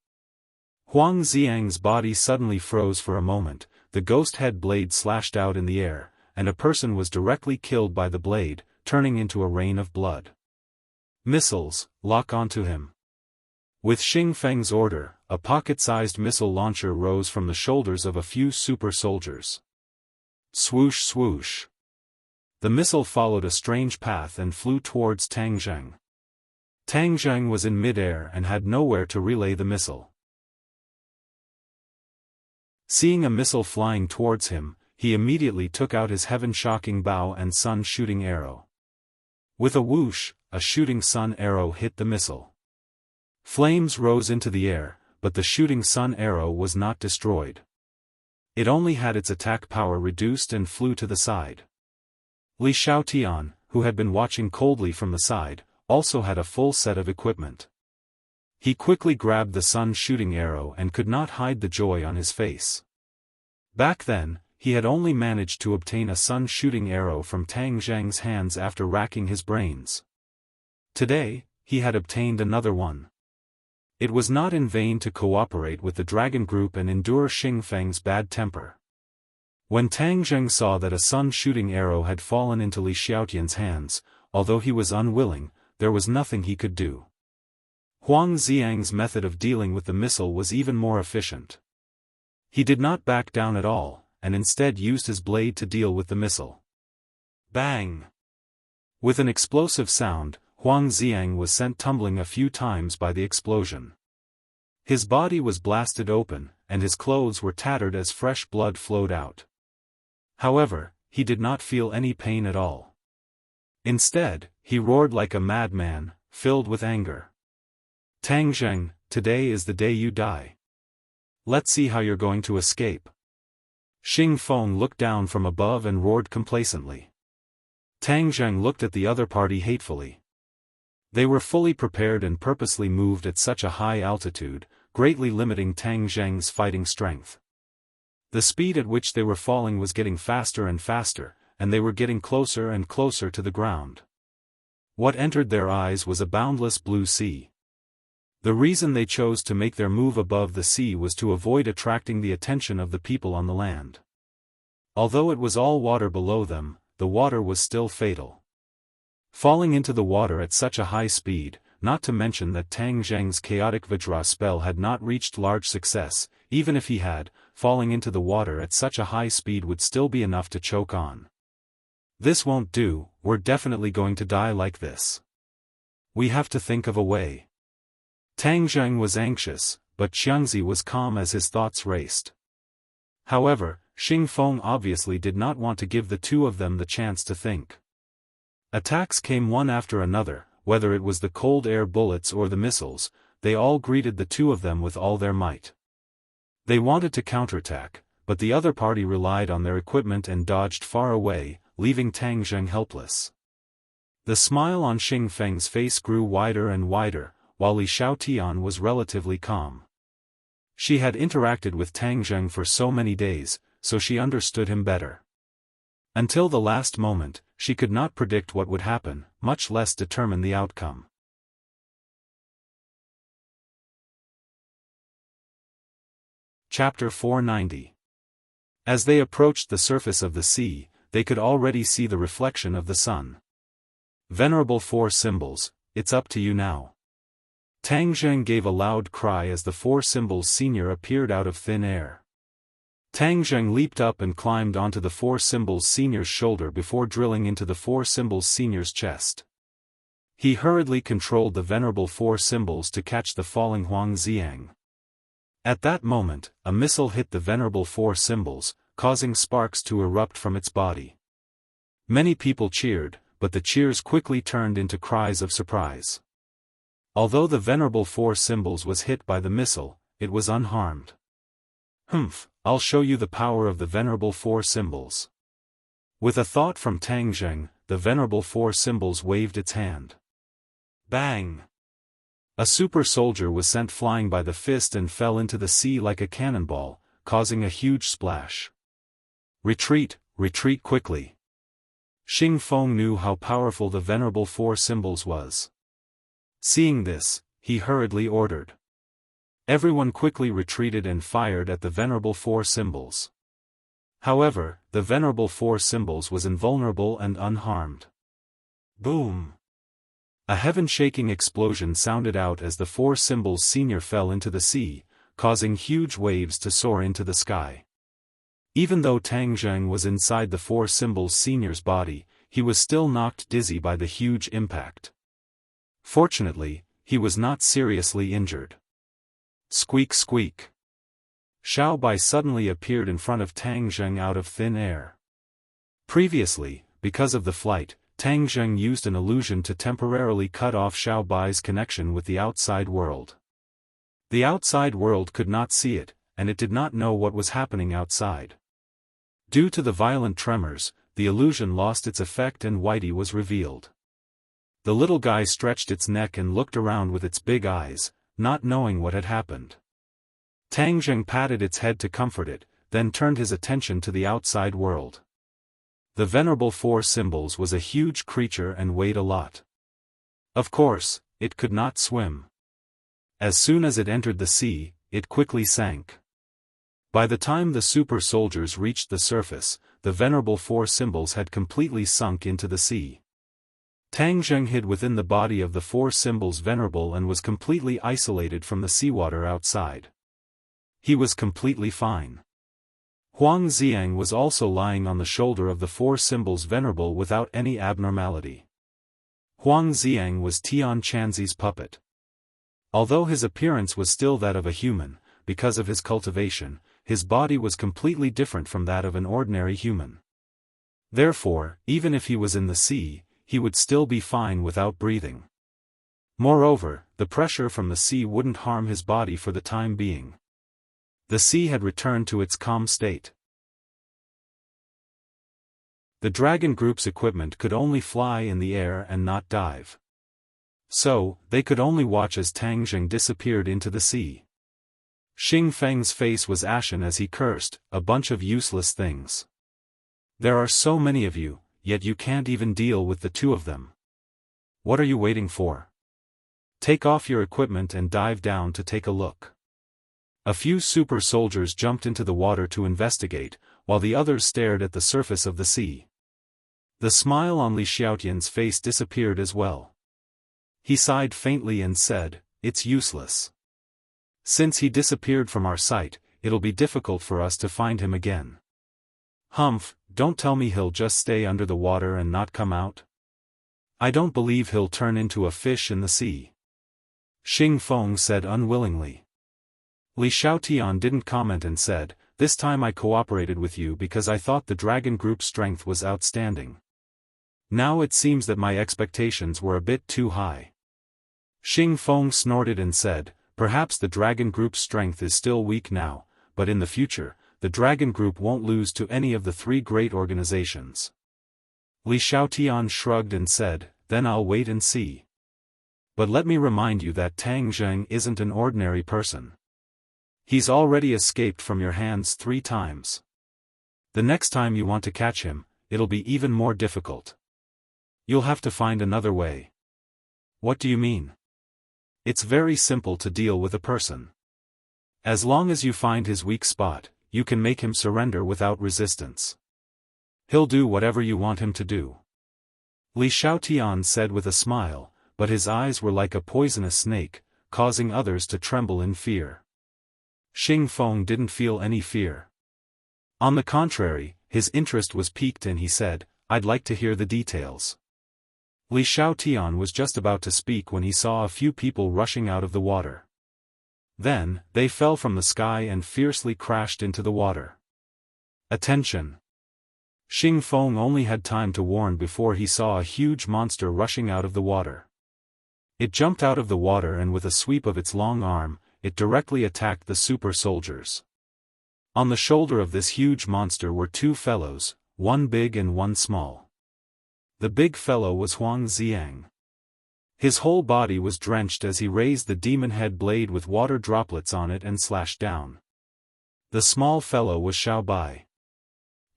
Huang Xiang's body suddenly froze for a moment, the ghost head blade slashed out in the air, and a person was directly killed by the blade, turning into a rain of blood. Missiles, lock onto him. With Xing Feng's order, a pocket-sized missile launcher rose from the shoulders of a few super soldiers. Swoosh swoosh. The missile followed a strange path and flew towards Tang Zheng. Tang Zheng was in mid-air and had nowhere to relay the missile. Seeing a missile flying towards him, he immediately took out his heaven-shocking bow and sun-shooting arrow. With a whoosh, a shooting sun arrow hit the missile. Flames rose into the air, but the shooting sun arrow was not destroyed. It only had its attack power reduced and flew to the side. Li Xiaotian, who had been watching coldly from the side, also had a full set of equipment. He quickly grabbed the sun-shooting arrow and could not hide the joy on his face. Back then, he had only managed to obtain a sun-shooting arrow from Tang Zheng's hands after racking his brains. Today, he had obtained another one. It was not in vain to cooperate with the dragon group and endure Xing Feng's bad temper. When Tang Zheng saw that a sun-shooting arrow had fallen into Li Xiaotian's hands, although he was unwilling, there was nothing he could do. Huang Xiang's method of dealing with the missile was even more efficient. He did not back down at all, and instead used his blade to deal with the missile. Bang! With an explosive sound, Huang Xiang was sent tumbling a few times by the explosion. His body was blasted open, and his clothes were tattered as fresh blood flowed out. However, he did not feel any pain at all. Instead, he roared like a madman, filled with anger. Tang Zheng, today is the day you die. Let's see how you're going to escape. Xing Feng looked down from above and roared complacently. Tang Zheng looked at the other party hatefully. They were fully prepared and purposely moved at such a high altitude, greatly limiting Tang Zheng's fighting strength. The speed at which they were falling was getting faster and faster, and they were getting closer and closer to the ground. What entered their eyes was a boundless blue sea. The reason they chose to make their move above the sea was to avoid attracting the attention of the people on the land. Although it was all water below them, the water was still fatal. Falling into the water at such a high speed, not to mention that Tang Zheng's chaotic Vajra spell had not reached large success, even if he had, falling into the water at such a high speed would still be enough to choke on. This won't do, we're definitely going to die like this. We have to think of a way. Tang Zheng was anxious, but Xiangzi was calm as his thoughts raced. However, Xing Feng obviously did not want to give the two of them the chance to think. Attacks came one after another, whether it was the cold air bullets or the missiles, they all greeted the two of them with all their might. They wanted to counterattack, but the other party relied on their equipment and dodged far away, leaving Tang Zheng helpless. The smile on Xing Feng's face grew wider and wider, while Li Xiaotian was relatively calm. She had interacted with Tang Zheng for so many days, so she understood him better. Until the last moment, she could not predict what would happen, much less determine the outcome. Chapter 490. As they approached the surface of the sea, they could already see the reflection of the sun. Venerable Four Symbols, it's up to you now. Tang Zheng gave a loud cry as the Four Symbols Senior appeared out of thin air. Tang Zheng leaped up and climbed onto the Four Symbols Senior's shoulder before drilling into the Four Symbols Senior's chest. He hurriedly controlled the Venerable Four Symbols to catch the falling Huang Xiang. At that moment, a missile hit the Venerable Four Symbols, causing sparks to erupt from its body. Many people cheered, but the cheers quickly turned into cries of surprise. Although the Venerable Four Symbols was hit by the missile, it was unharmed. Humph, I'll show you the power of the Venerable Four Symbols. With a thought from Tang Zheng, the Venerable Four Symbols waved its hand. Bang! A super soldier was sent flying by the fist and fell into the sea like a cannonball, causing a huge splash. Retreat, retreat quickly. Xing Feng knew how powerful the Venerable Four Symbols was. Seeing this, he hurriedly ordered. Everyone quickly retreated and fired at the Venerable Four Symbols. However, the Venerable Four Symbols was invulnerable and unharmed. Boom! A heaven-shaking explosion sounded out as the Four Symbols Senior fell into the sea, causing huge waves to soar into the sky. Even though Tang Zheng was inside the Four Symbols Senior's body, he was still knocked dizzy by the huge impact. Fortunately, he was not seriously injured. Squeak squeak. Xiao Bai suddenly appeared in front of Tang Zheng out of thin air. Previously, because of the flight, Tang Zheng used an illusion to temporarily cut off Xiao Bai's connection with the outside world. The outside world could not see it, and it did not know what was happening outside. Due to the violent tremors, the illusion lost its effect and Whitey was revealed. The little guy stretched its neck and looked around with its big eyes, not knowing what had happened. Tang Zheng patted its head to comfort it, then turned his attention to the outside world. The Venerable Four Symbols was a huge creature and weighed a lot. Of course, it could not swim. As soon as it entered the sea, it quickly sank. By the time the super soldiers reached the surface, the Venerable Four Symbols had completely sunk into the sea. Tang Zheng hid within the body of the Four Symbols Venerable and was completely isolated from the seawater outside. He was completely fine. Huang Xiang was also lying on the shoulder of the Four Symbols Venerable without any abnormality. Huang Xiang was Tian Chanzi's puppet. Although his appearance was still that of a human, because of his cultivation, his body was completely different from that of an ordinary human. Therefore, even if he was in the sea, he would still be fine without breathing. Moreover, the pressure from the sea wouldn't harm his body for the time being. The sea had returned to its calm state. The dragon group's equipment could only fly in the air and not dive. So, they could only watch as Tang Zheng disappeared into the sea. Xing Feng's face was ashen as he cursed, "A bunch of useless things. There are so many of you, yet you can't even deal with the two of them. What are you waiting for? Take off your equipment and dive down to take a look." A few super soldiers jumped into the water to investigate, while the others stared at the surface of the sea. The smile on Li Xiaotian's face disappeared as well. He sighed faintly and said, "It's useless. Since he disappeared from our sight, it'll be difficult for us to find him again." "Humph, don't tell me he'll just stay under the water and not come out. I don't believe he'll turn into a fish in the sea," Xing Feng said unwillingly. Li Xiaotian didn't comment and said, "This time I cooperated with you because I thought the dragon group's strength was outstanding. Now it seems that my expectations were a bit too high." Xing Feng snorted and said, "Perhaps the dragon group's strength is still weak now, but in the future, the dragon group won't lose to any of the three great organizations." Li Xiaotian shrugged and said, "Then I'll wait and see. But let me remind you that Tang Zheng isn't an ordinary person. He's already escaped from your hands 3 times. The next time you want to catch him, it'll be even more difficult. You'll have to find another way." "What do you mean?" "It's very simple to deal with a person. As long as you find his weak spot, you can make him surrender without resistance. He'll do whatever you want him to do," Li Xiaotian said with a smile, but his eyes were like a poisonous snake, causing others to tremble in fear. Xing Feng didn't feel any fear. On the contrary, his interest was piqued and he said, "I'd like to hear the details." Li Xiaotian was just about to speak when he saw a few people rushing out of the water. Then, they fell from the sky and fiercely crashed into the water. "Attention!" Xing Feng only had time to warn before he saw a huge monster rushing out of the water. It jumped out of the water and with a sweep of its long arm, it directly attacked the super soldiers. On the shoulder of this huge monster were 2 fellows, one big and one small. The big fellow was Huang Xiang. His whole body was drenched as he raised the demon head blade with water droplets on it and slashed down. The small fellow was Xiao Bai.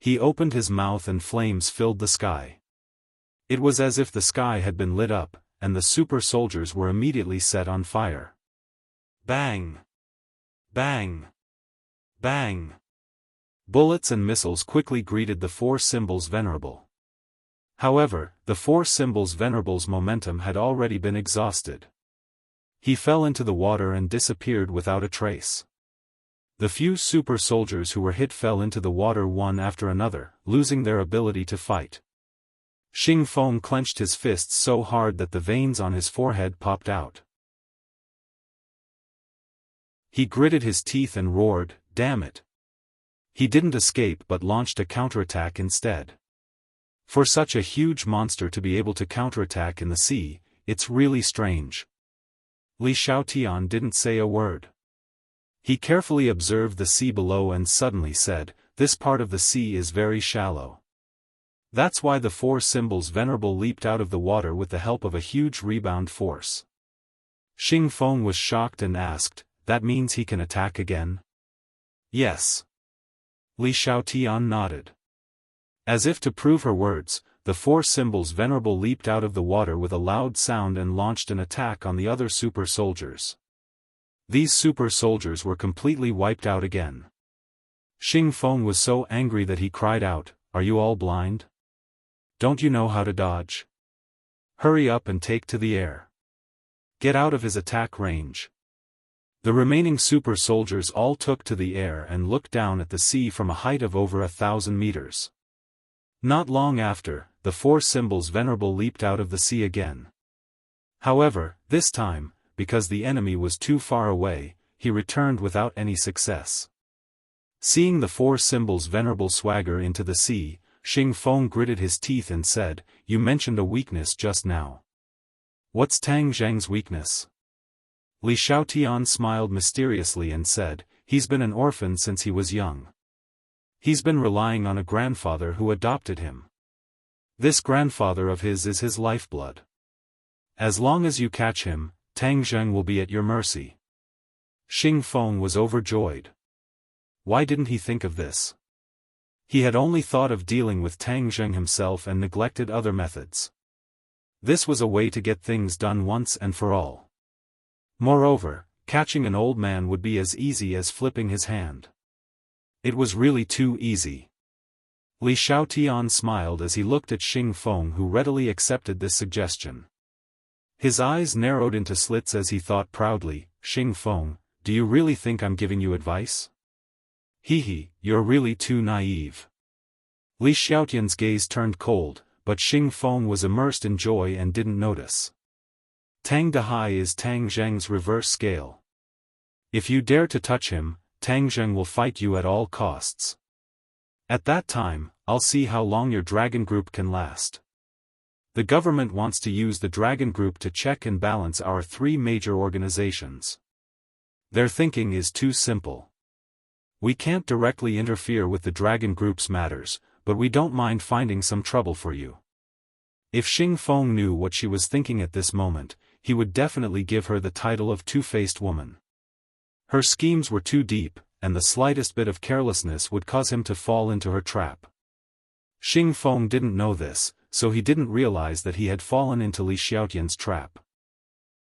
He opened his mouth and flames filled the sky. It was as if the sky had been lit up, and the super soldiers were immediately set on fire. Bang! Bang! Bang! Bullets and missiles quickly greeted the 4 symbols venerable. However, the 4 symbols venerable's momentum had already been exhausted. He fell into the water and disappeared without a trace. The few super soldiers who were hit fell into the water one after another, losing their ability to fight. Xing Feng clenched his fists so hard that the veins on his forehead popped out. He gritted his teeth and roared, "Damn it!" He didn't escape but launched a counterattack instead. For such a huge monster to be able to counterattack in the sea, it's really strange. Li Xiaotian didn't say a word. He carefully observed the sea below and suddenly said, "This part of the sea is very shallow. That's why the 4 symbols venerable leaped out of the water with the help of a huge rebound force." Xing Feng was shocked and asked, "That means he can attack again?" "Yes." Li Xiaotian nodded. As if to prove her words, the 4 symbols venerable leaped out of the water with a loud sound and launched an attack on the other super soldiers. These super soldiers were completely wiped out again. Xing Feng was so angry that he cried out, "Are you all blind? Don't you know how to dodge? Hurry up and take to the air. Get out of his attack range." The remaining super soldiers all took to the air and looked down at the sea from a height of over 1,000 meters. Not long after, the 4 symbols venerable leaped out of the sea again. However, this time, because the enemy was too far away, he returned without any success. Seeing the 4 symbols venerable swagger into the sea, Xing Feng gritted his teeth and said, you mentioned a weakness just now. What's Tang Zheng's weakness? Li Xiaotian smiled mysteriously and said, he's been an orphan since he was young. He's been relying on a grandfather who adopted him. This grandfather of his is his lifeblood. As long as you catch him, Tang Zheng will be at your mercy. Xing Feng was overjoyed. Why didn't he think of this? He had only thought of dealing with Tang Zheng himself and neglected other methods. This was a way to get things done once and for all. Moreover, catching an old man would be as easy as flipping his hand. It was really too easy. Li Xiaotian smiled as he looked at Xing Feng, who readily accepted this suggestion. His eyes narrowed into slits as he thought proudly, Xing Feng, do you really think I'm giving you advice? Hee, you're really too naive. Li Xiaotian's gaze turned cold, but Xing Feng was immersed in joy and didn't notice. Tang Dehai is Tang Zheng's reverse scale. If you dare to touch him, Tang Zheng will fight you at all costs. At that time, I'll see how long your dragon group can last. The government wants to use the dragon group to check and balance our three major organizations. Their thinking is too simple. We can't directly interfere with the dragon group's matters, but we don't mind finding some trouble for you. If Xing Feng knew what she was thinking at this moment, he would definitely give her the title of two-faced woman. Her schemes were too deep, and the slightest bit of carelessness would cause him to fall into her trap. Xing Feng didn't know this, so he didn't realize that he had fallen into Li Xiaotian's trap.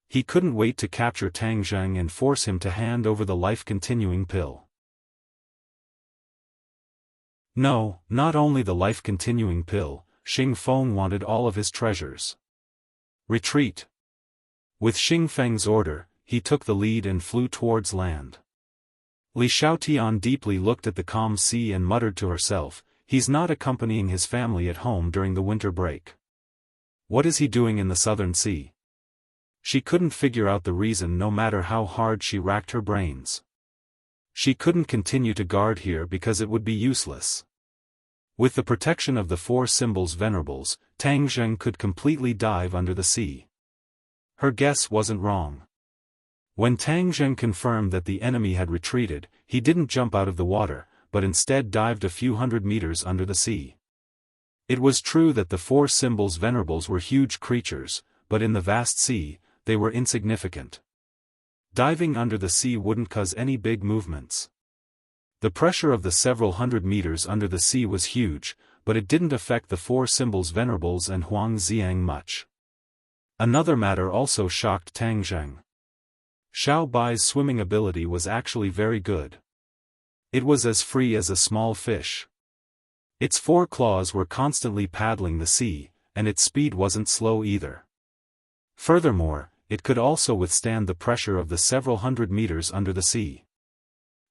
He couldn't wait to capture Tang Zheng and force him to hand over the life-continuing pill. No, not only the life-continuing pill, Xing Feng wanted all of his treasures. Retreat. With Xing Feng's order, he took the lead and flew towards land. Li Xiaotian deeply looked at the calm sea and muttered to herself, he's not accompanying his family at home during the winter break. What is he doing in the southern sea? She couldn't figure out the reason no matter how hard she racked her brains. She couldn't continue to guard here because it would be useless. With the protection of the four symbols venerables, Tang Zheng could completely dive under the sea. Her guess wasn't wrong. When Tang Zheng confirmed that the enemy had retreated, he didn't jump out of the water, but instead dived a few hundred meters under the sea. It was true that the four symbols venerables were huge creatures, but in the vast sea, they were insignificant. Diving under the sea wouldn't cause any big movements. The pressure of the several hundred meters under the sea was huge, but it didn't affect the four symbols venerables and Huang Xiang much. Another matter also shocked Tang Zheng. Xiao Bai's swimming ability was actually very good. It was as free as a small fish. Its four claws were constantly paddling the sea, and its speed wasn't slow either. Furthermore, it could also withstand the pressure of the several hundred meters under the sea.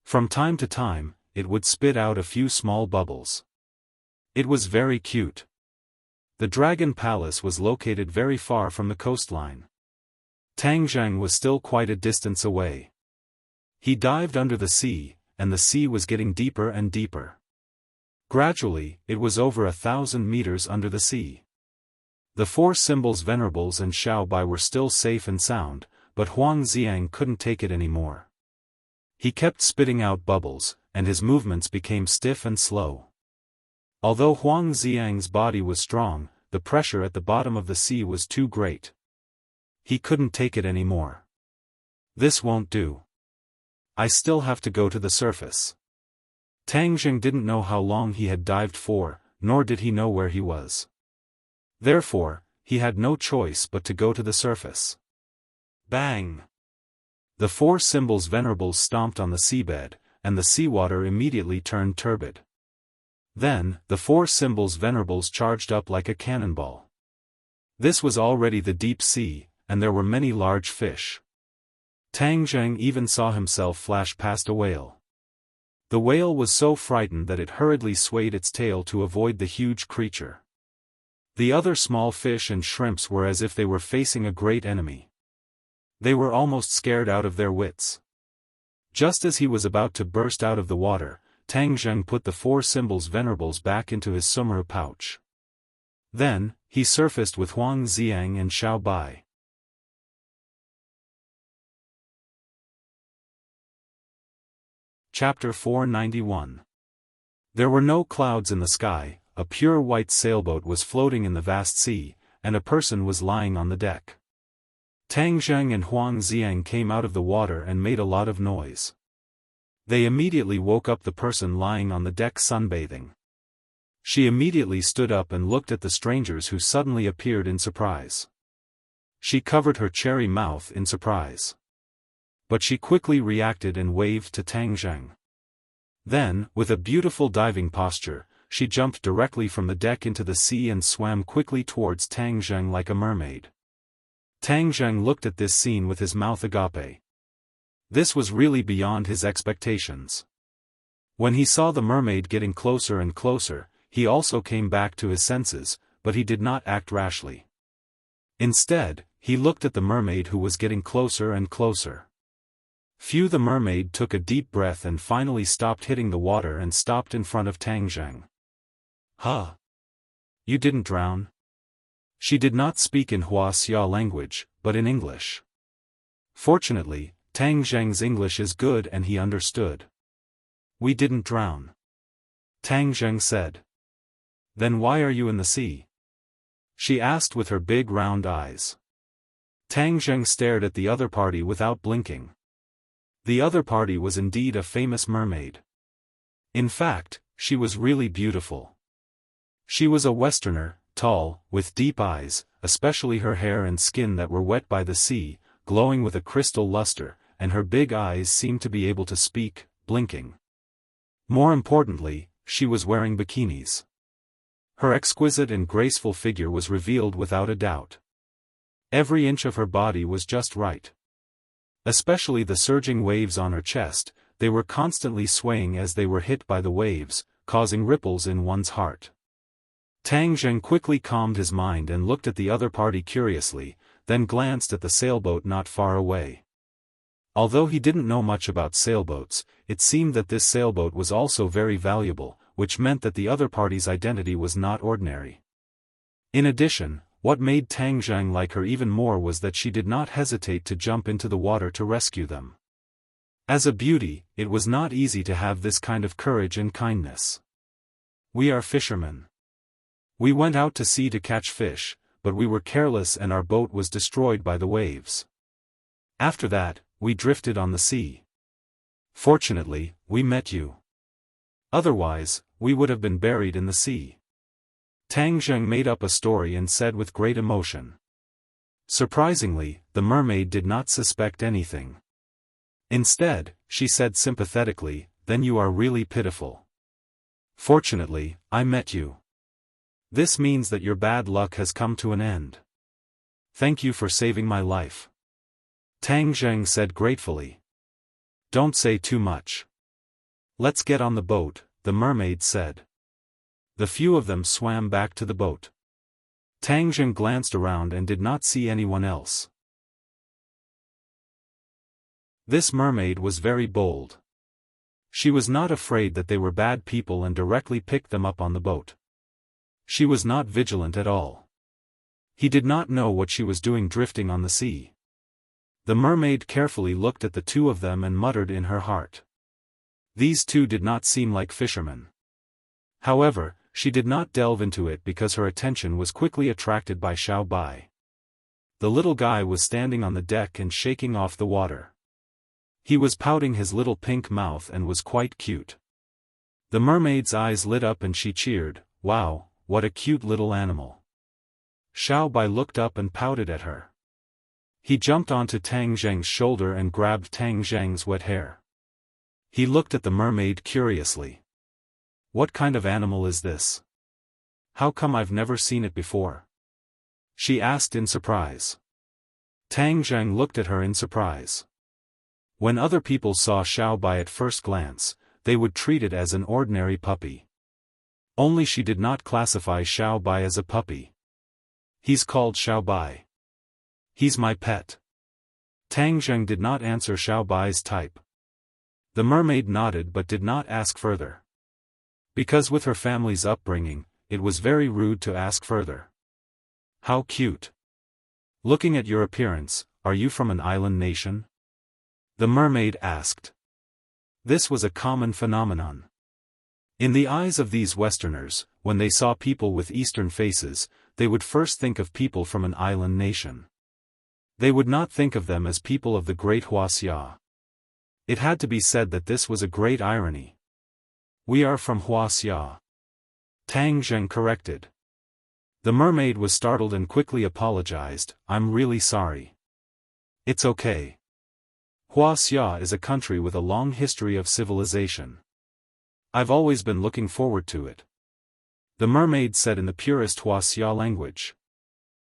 From time to time, it would spit out a few small bubbles. It was very cute. The Dragon Palace was located very far from the coastline. Tang Zheng was still quite a distance away. He dived under the sea, and the sea was getting deeper and deeper. Gradually, it was over 1,000 meters under the sea. The four symbols venerables and Xiao Bai were still safe and sound, but Huang Xiang couldn't take it anymore. He kept spitting out bubbles, and his movements became stiff and slow. Although Huang Xiang's body was strong, the pressure at the bottom of the sea was too great. He couldn't take it anymore. This won't do. I still have to go to the surface. Tang Zheng didn't know how long he had dived for, nor did he know where he was. Therefore, he had no choice but to go to the surface. Bang! The four symbols venerables stomped on the seabed, and the seawater immediately turned turbid. Then, the four symbols venerables charged up like a cannonball. This was already the deep sea, and there were many large fish. Tang Zheng even saw himself flash past a whale. The whale was so frightened that it hurriedly swayed its tail to avoid the huge creature. The other small fish and shrimps were as if they were facing a great enemy. They were almost scared out of their wits. Just as he was about to burst out of the water, Tang Zheng put the four symbols venerables back into his summer pouch. Then, he surfaced with Huang Xiang and Xiao Bai. Chapter 491. There were no clouds in the sky, a pure white sailboat was floating in the vast sea, and a person was lying on the deck. Tang Zheng and Huang Xiang came out of the water and made a lot of noise. They immediately woke up the person lying on the deck sunbathing. She immediately stood up and looked at the strangers who suddenly appeared in surprise. She covered her cherry mouth in surprise. But she quickly reacted and waved to Tang Zheng. Then, with a beautiful diving posture, she jumped directly from the deck into the sea and swam quickly towards Tang Zheng like a mermaid. Tang Zheng looked at this scene with his mouth agape. This was really beyond his expectations. When he saw the mermaid getting closer and closer, he also came back to his senses, but he did not act rashly. Instead, he looked at the mermaid who was getting closer and closer. The mermaid took a deep breath and finally stopped hitting the water and stopped in front of Tang Zheng. Huh? You didn't drown? She did not speak in Hua-Xia language, but in English. Fortunately, Tang Zheng's English is good and he understood. We didn't drown. Tang Zheng said. Then why are you in the sea? She asked with her big round eyes. Tang Zheng stared at the other party without blinking. The other party was indeed a famous mermaid. In fact, she was really beautiful. She was a Westerner, tall, with deep eyes, especially her hair and skin that were wet by the sea, glowing with a crystal luster, and her big eyes seemed to be able to speak, blinking. More importantly, she was wearing bikinis. Her exquisite and graceful figure was revealed without a doubt. Every inch of her body was just right. Especially the surging waves on her chest, they were constantly swaying as they were hit by the waves, causing ripples in one's heart. Tang Zheng quickly calmed his mind and looked at the other party curiously, then glanced at the sailboat not far away. Although he didn't know much about sailboats, it seemed that this sailboat was also very valuable, which meant that the other party's identity was not ordinary. In addition, what made Tang Zheng like her even more was that she did not hesitate to jump into the water to rescue them. As a beauty, it was not easy to have this kind of courage and kindness. We are fishermen. We went out to sea to catch fish, but we were careless and our boat was destroyed by the waves. After that, we drifted on the sea. Fortunately, we met you. Otherwise, we would have been buried in the sea. Tang Zheng made up a story and said with great emotion. Surprisingly, the mermaid did not suspect anything. Instead, she said sympathetically, "Then you are really pitiful. Fortunately, I met you. This means that your bad luck has come to an end. Thank you for saving my life." Tang Zheng said gratefully. "Don't say too much. Let's get on the boat," the mermaid said. The few of them swam back to the boat. Tang Zheng glanced around and did not see anyone else. This mermaid was very bold. She was not afraid that they were bad people and directly picked them up on the boat. She was not vigilant at all. He did not know what she was doing drifting on the sea. The mermaid carefully looked at the two of them and muttered in her heart. These two did not seem like fishermen. However, she did not delve into it because her attention was quickly attracted by Xiao Bai. The little guy was standing on the deck and shaking off the water. He was pouting his little pink mouth and was quite cute. The mermaid's eyes lit up and she cheered, "Wow, what a cute little animal." Xiao Bai looked up and pouted at her. He jumped onto Tang Zheng's shoulder and grabbed Tang Zheng's wet hair. He looked at the mermaid curiously. "What kind of animal is this? How come I've never seen it before?" she asked in surprise. Tang Zheng looked at her in surprise. When other people saw Xiao Bai at first glance, they would treat it as an ordinary puppy. Only she did not classify Xiao Bai as a puppy. "He's called Xiao Bai. He's my pet." Tang Zheng did not answer Xiao Bai's type. The mermaid nodded but did not ask further. Because with her family's upbringing, it was very rude to ask further. How cute. Looking at your appearance, are you from an island nation? The mermaid asked. This was a common phenomenon. In the eyes of these Westerners, when they saw people with Eastern faces, they would first think of people from an island nation. They would not think of them as people of the Great Huaxia. It had to be said that this was a great irony. We are from Huaxia. Tang Zheng corrected. The mermaid was startled and quickly apologized. I'm really sorry. It's okay. Huaxia is a country with a long history of civilization. I've always been looking forward to it. The mermaid said in the purest Huaxia language.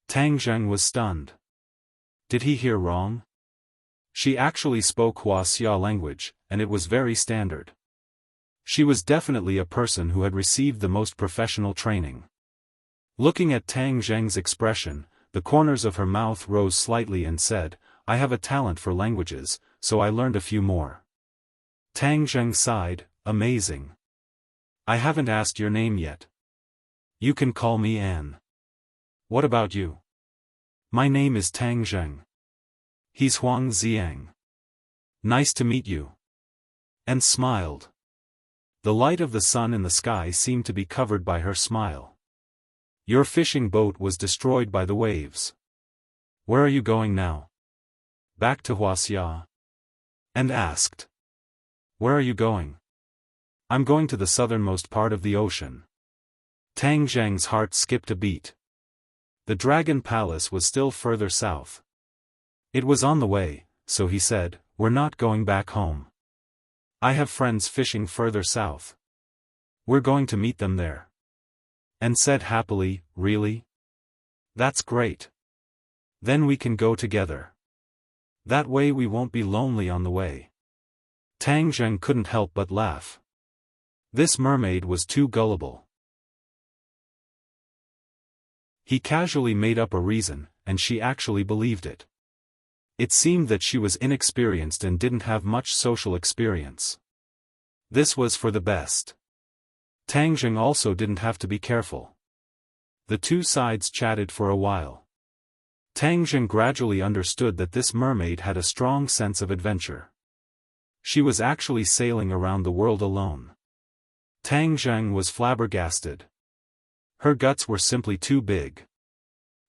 Tang Zheng was stunned. Did he hear wrong? She actually spoke Huaxia language, and it was very standard. She was definitely a person who had received the most professional training. Looking at Tang Zheng's expression, the corners of her mouth rose slightly and said, I have a talent for languages, so I learned a few more. Tang Zheng sighed, amazing. I haven't asked your name yet. You can call me Anne. What about you? My name is Tang Zheng. He's Huang Xiang. Nice to meet you. And smiled. The light of the sun in the sky seemed to be covered by her smile. Your fishing boat was destroyed by the waves. Where are you going now? Back to Huaxia. And asked. Where are you going? I'm going to the southernmost part of the ocean. Tang Zheng's heart skipped a beat. The Dragon Palace was still further south. It was on the way, so he said, we're not going back home. I have friends fishing further south. We're going to meet them there. And said happily, really? That's great. Then we can go together. That way we won't be lonely on the way. Tang Zheng couldn't help but laugh. This mermaid was too gullible. He casually made up a reason, and she actually believed it. It seemed that she was inexperienced and didn't have much social experience. This was for the best. Tang Zheng also didn't have to be careful. The two sides chatted for a while. Tang Zheng gradually understood that this mermaid had a strong sense of adventure. She was actually sailing around the world alone. Tang Zheng was flabbergasted. Her guts were simply too big.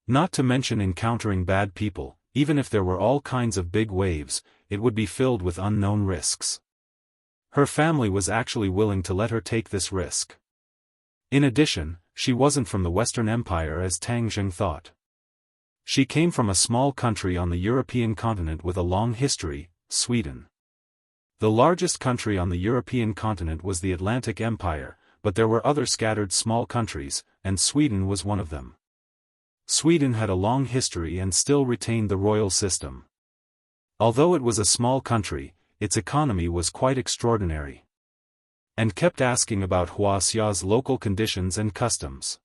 Not to mention encountering bad people, even if there were all kinds of big waves, it would be filled with unknown risks. Her family was actually willing to let her take this risk. In addition, she wasn't from the Western Empire as Tang Zheng thought. She came from a small country on the European continent with a long history, Sweden. The largest country on the European continent was the Atlantic Empire, but there were other scattered small countries, and Sweden was one of them. Sweden had a long history and still retained the royal system. Although it was a small country, its economy was quite extraordinary. And kept asking about Huaxia's local conditions and customs.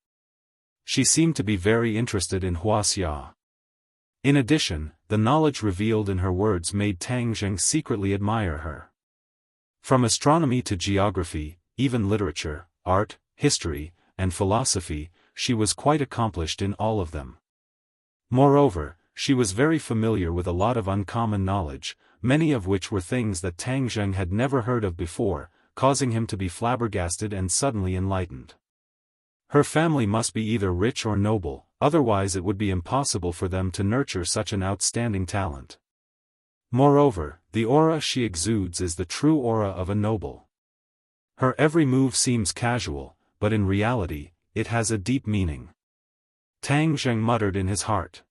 She seemed to be very interested in Huaxia. In addition, the knowledge revealed in her words made Tang Zheng secretly admire her. From astronomy to geography, even literature, art, history, and philosophy, she was quite accomplished in all of them. Moreover, she was very familiar with a lot of uncommon knowledge, many of which were things that Tang Zheng had never heard of before, causing him to be flabbergasted and suddenly enlightened. Her family must be either rich or noble, otherwise it would be impossible for them to nurture such an outstanding talent. Moreover, the aura she exudes is the true aura of a noble. Her every move seems casual, but in reality, it has a deep meaning. Tang Zheng muttered in his heart.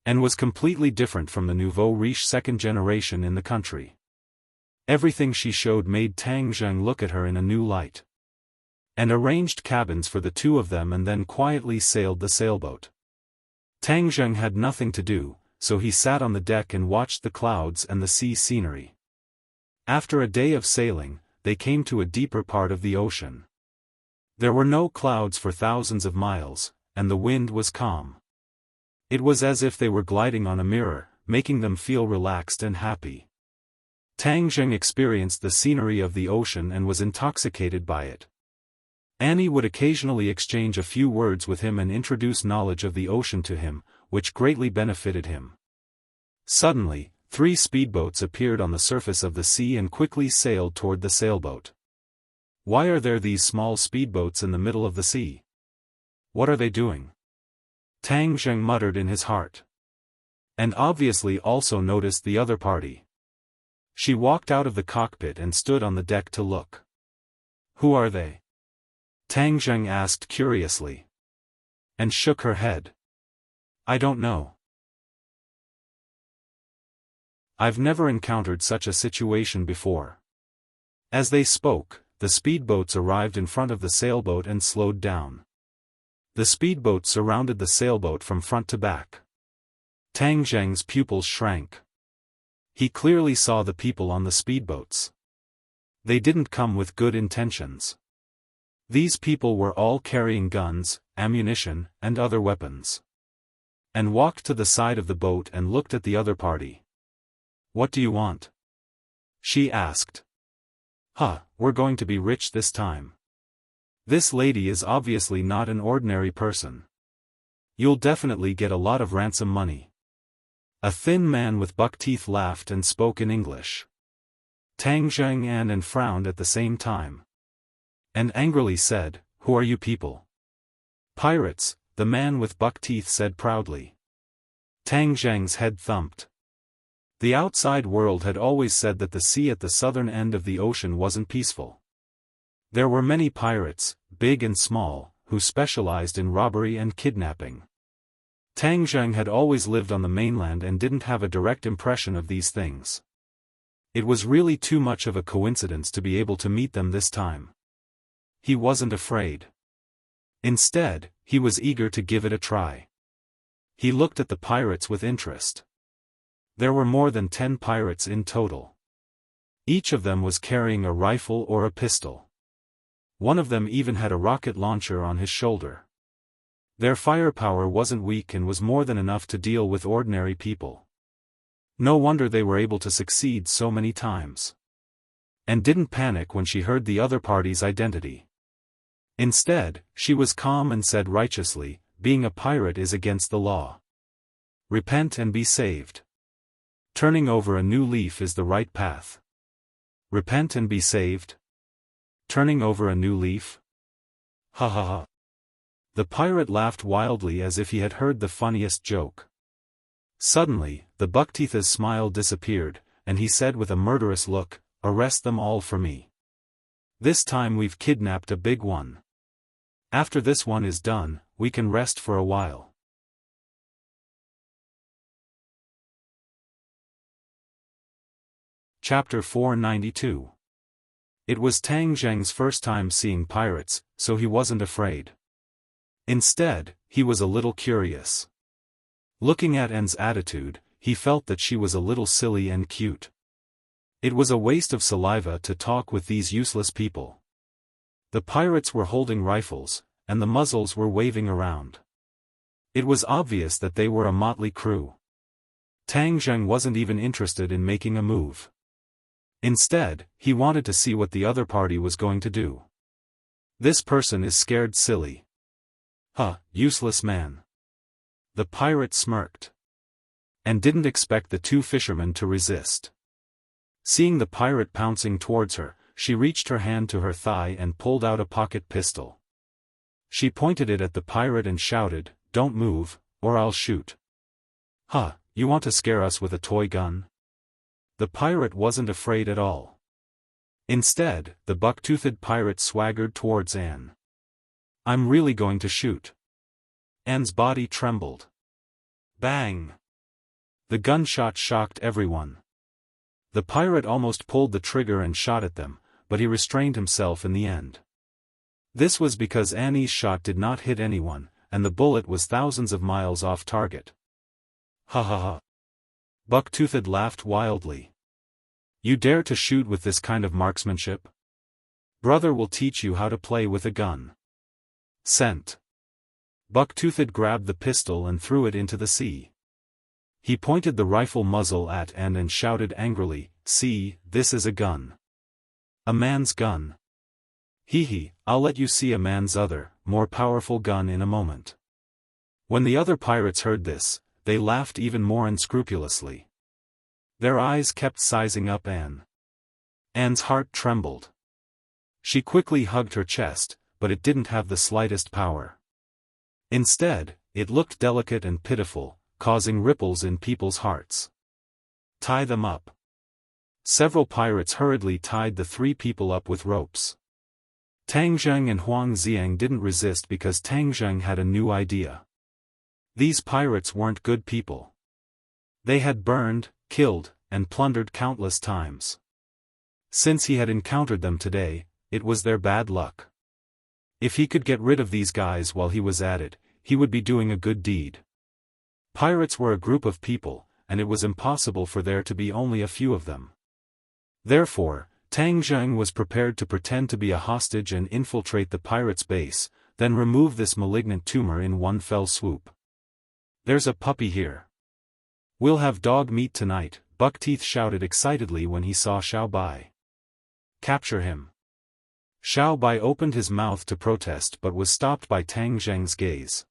And was completely different from the nouveau riche second generation in the country. Everything she showed made Tang Zheng look at her in a new light. And arranged cabins for the two of them and then quietly sailed the sailboat. Tang Zheng had nothing to do, so he sat on the deck and watched the clouds and the sea scenery. After a day of sailing, they came to a deeper part of the ocean. There were no clouds for thousands of miles, and the wind was calm. It was as if they were gliding on a mirror, making them feel relaxed and happy. Tang Zheng experienced the scenery of the ocean and was intoxicated by it. Annie would occasionally exchange a few words with him and introduce knowledge of the ocean to him, which greatly benefited him. Suddenly, 3 speedboats appeared on the surface of the sea and quickly sailed toward the sailboat. Why are there these small speedboats in the middle of the sea? What are they doing? Tang Zheng muttered in his heart. And obviously also noticed the other party. She walked out of the cockpit and stood on the deck to look. Who are they? Tang Zheng asked curiously. And shook her head. I don't know. I've never encountered such a situation before. As they spoke, the speedboats arrived in front of the sailboat and slowed down. The speedboat surrounded the sailboat from front to back. Tang Zheng's pupils shrank. He clearly saw the people on the speedboats. They didn't come with good intentions. These people were all carrying guns, ammunition, and other weapons. And walked to the side of the boat and looked at the other party. What do you want? She asked. We're going to be rich this time. This lady is obviously not an ordinary person. You'll definitely get a lot of ransom money. A thin man with buck teeth laughed and spoke in English. Tang Zheng and frowned at the same time. And angrily said, Who are you people? Pirates, the man with buck teeth said proudly. Tang Zheng's head thumped. The outside world had always said that the sea at the southern end of the ocean wasn't peaceful. There were many pirates, big and small, who specialized in robbery and kidnapping. Tang Zheng had always lived on the mainland and didn't have a direct impression of these things. It was really too much of a coincidence to be able to meet them this time. He wasn't afraid. Instead, he was eager to give it a try. He looked at the pirates with interest. There were more than 10 pirates in total. Each of them was carrying a rifle or a pistol. One of them even had a rocket launcher on his shoulder. Their firepower wasn't weak and was more than enough to deal with ordinary people. No wonder they were able to succeed so many times. And didn't panic when she heard the other party's identity. Instead, she was calm and said righteously, being a pirate is against the law. Repent and be saved. Turning over a new leaf is the right path. Repent and be saved? Turning over a new leaf? Ha ha ha. The pirate laughed wildly as if he had heard the funniest joke. Suddenly, the buckteeth's smile disappeared, and he said with a murderous look, Arrest them all for me. This time we've kidnapped a big one. After this one is done, we can rest for a while. Chapter 492. It was Tang Zheng's first time seeing pirates, so he wasn't afraid. Instead, he was a little curious. Looking at Anne's attitude, he felt that she was a little silly and cute. It was a waste of saliva to talk with these useless people. The pirates were holding rifles, and the muzzles were waving around. It was obvious that they were a motley crew. Tang Zheng wasn't even interested in making a move. Instead, he wanted to see what the other party was going to do. This person is scared silly. Useless man. The pirate smirked. And didn't expect the 2 fishermen to resist. Seeing the pirate pouncing towards her, she reached her hand to her thigh and pulled out a pocket pistol. She pointed it at the pirate and shouted, Don't move, or I'll shoot. You want to scare us with a toy gun? The pirate wasn't afraid at all. Instead, the buck-toothed pirate swaggered towards Anne. I'm really going to shoot. Anne's body trembled. Bang! The gunshot shocked everyone. The pirate almost pulled the trigger and shot at them, but he restrained himself in the end. This was because Annie's shot did not hit anyone, and the bullet was thousands of miles off target. Ha ha ha. Buck-toothed laughed wildly. You dare to shoot with this kind of marksmanship? Brother will teach you how to play with a gun. Scent. Buck-toothed grabbed the pistol and threw it into the sea. He pointed the rifle muzzle at Anne and shouted angrily, See, this is a gun. A man's gun. Hee, I'll let you see a man's other, more powerful gun in a moment. When the other pirates heard this, they laughed even more unscrupulously. Their eyes kept sizing up Anne. Anne's heart trembled. She quickly hugged her chest, but it didn't have the slightest power. Instead, it looked delicate and pitiful, causing ripples in people's hearts. Tie them up. Several pirates hurriedly tied the three people up with ropes. Tang Zheng and Huang Xiang didn't resist because Tang Zheng had a new idea. These pirates weren't good people. They had burned, killed, and plundered countless times. Since he had encountered them today, it was their bad luck. If he could get rid of these guys while he was at it, he would be doing a good deed. Pirates were a group of people, and it was impossible for there to be only a few of them. Therefore, Tang Zheng was prepared to pretend to be a hostage and infiltrate the pirates' base, then remove this malignant tumor in one fell swoop. There's a puppy here. We'll have dog meat tonight, Buckteeth shouted excitedly when he saw Xiao Bai. Capture him. Xiao Bai opened his mouth to protest but was stopped by Tang Zheng's gaze.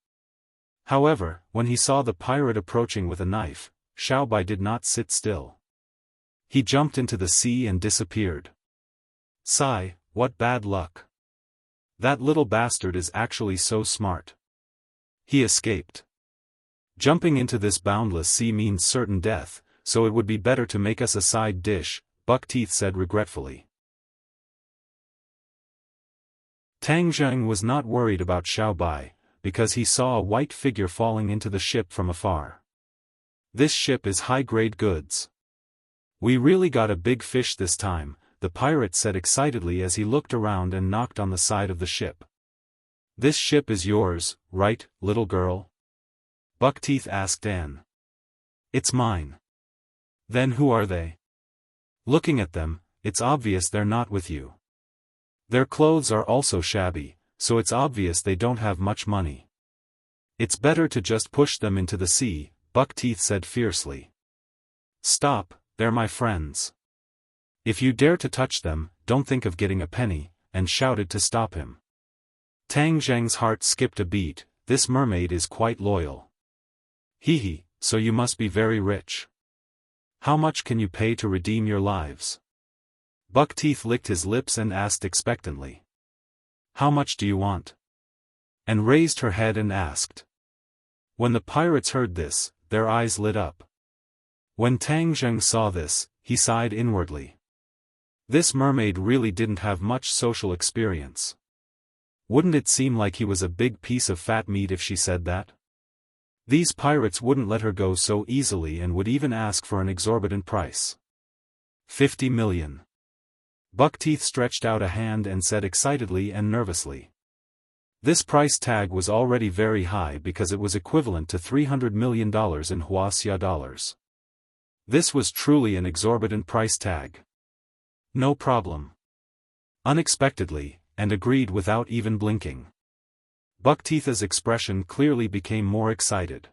However, when he saw the pirate approaching with a knife, Xiao Bai did not sit still. He jumped into the sea and disappeared. Sigh, what bad luck. That little bastard is actually so smart. He escaped. Jumping into this boundless sea means certain death, so it would be better to make us a side dish, Buckteeth said regretfully. Tang Zheng was not worried about Xiao Bai, because he saw a white figure falling into the ship from afar. This ship is high-grade goods. We really got a big fish this time, the pirate said excitedly as he looked around and knocked on the side of the ship. This ship is yours, right, little girl? Buckteeth asked Anne. It's mine. Then who are they? Looking at them, it's obvious they're not with you. Their clothes are also shabby, so it's obvious they don't have much money. It's better to just push them into the sea, Buckteeth said fiercely. Stop, they're my friends. If you dare to touch them, don't think of getting a penny, and shouted to stop him. Tang Zheng's heart skipped a beat, this mermaid is quite loyal. Hee, so you must be very rich. How much can you pay to redeem your lives? Buckteeth licked his lips and asked expectantly. How much do you want? Anne raised her head and asked. When the pirates heard this, their eyes lit up. When Tang Zheng saw this, he sighed inwardly. This mermaid really didn't have much social experience. Wouldn't it seem like he was a big piece of fat meat if she said that? These pirates wouldn't let her go so easily and would even ask for an exorbitant price. 50 million. Buckteeth stretched out a hand and said excitedly and nervously. This price tag was already very high because it was equivalent to $300 million in Huaxia dollars. This was truly an exorbitant price tag. No problem. Unexpectedly, and agreed without even blinking. Buckteeth's expression clearly became more excited.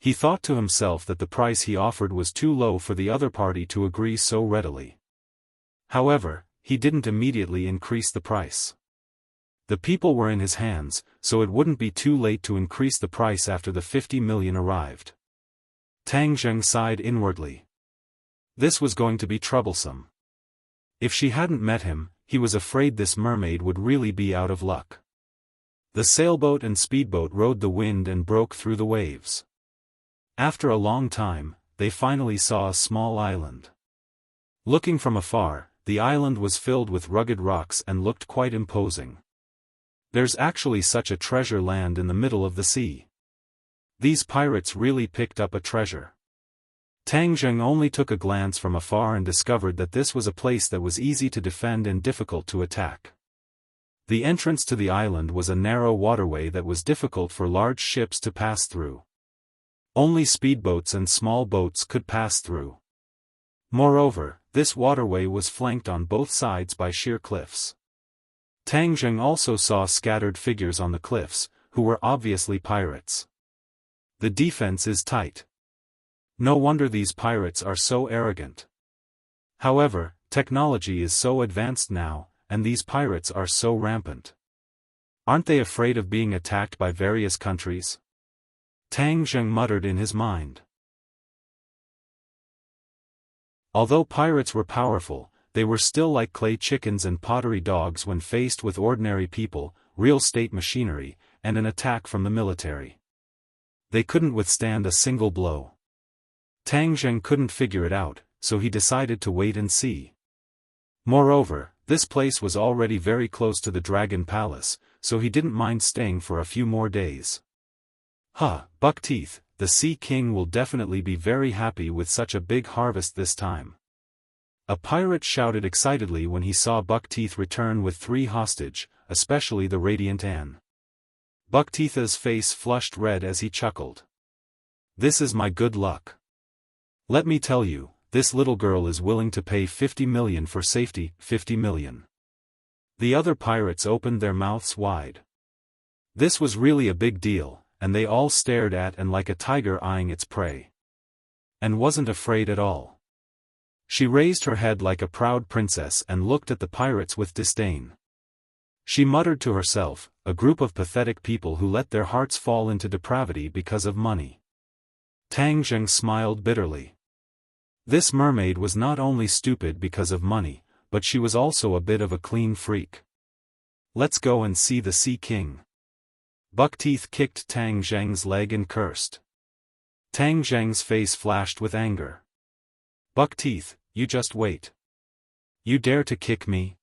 He thought to himself that the price he offered was too low for the other party to agree so readily. However, he didn't immediately increase the price. The people were in his hands, so it wouldn't be too late to increase the price after the 50 million arrived. Tang Zheng sighed inwardly. This was going to be troublesome. If she hadn't met him, he was afraid this mermaid would really be out of luck. The sailboat and speedboat rode the wind and broke through the waves. After a long time, they finally saw a small island. Looking from afar, the island was filled with rugged rocks and looked quite imposing. There's actually such a treasure land in the middle of the sea. These pirates really picked up a treasure. Tang Zheng only took a glance from afar and discovered that this was a place that was easy to defend and difficult to attack. The entrance to the island was a narrow waterway that was difficult for large ships to pass through. Only speedboats and small boats could pass through. Moreover, this waterway was flanked on both sides by sheer cliffs. Tang Zheng also saw scattered figures on the cliffs, who were obviously pirates. The defense is tight. No wonder these pirates are so arrogant. However, technology is so advanced now, and these pirates are so rampant. Aren't they afraid of being attacked by various countries? Tang Zheng muttered in his mind. Although pirates were powerful, they were still like clay chickens and pottery dogs when faced with ordinary people, real state machinery, and an attack from the military. They couldn't withstand a single blow. Tang Zheng couldn't figure it out, so he decided to wait and see. Moreover, this place was already very close to the Dragon Palace, so he didn't mind staying for a few more days. Buckteeth, the Sea King will definitely be very happy with such a big harvest this time. A pirate shouted excitedly when he saw Buckteeth return with 3 hostage, especially the radiant Anne. Buckteeth's face flushed red as he chuckled. This is my good luck. Let me tell you, this little girl is willing to pay 50 million for safety, 50 million. The other pirates opened their mouths wide. This was really a big deal, and they all stared at and like a tiger eyeing its prey. And wasn't afraid at all. She raised her head like a proud princess and looked at the pirates with disdain. She muttered to herself, a group of pathetic people who let their hearts fall into depravity because of money. Tang Zheng smiled bitterly. This mermaid was not only stupid because of money, but she was also a bit of a clean freak. Let's go and see the Sea King. Buckteeth kicked Tang Zheng's leg and cursed. Tang Zheng's face flashed with anger. Buckteeth, you just wait. You dare to kick me?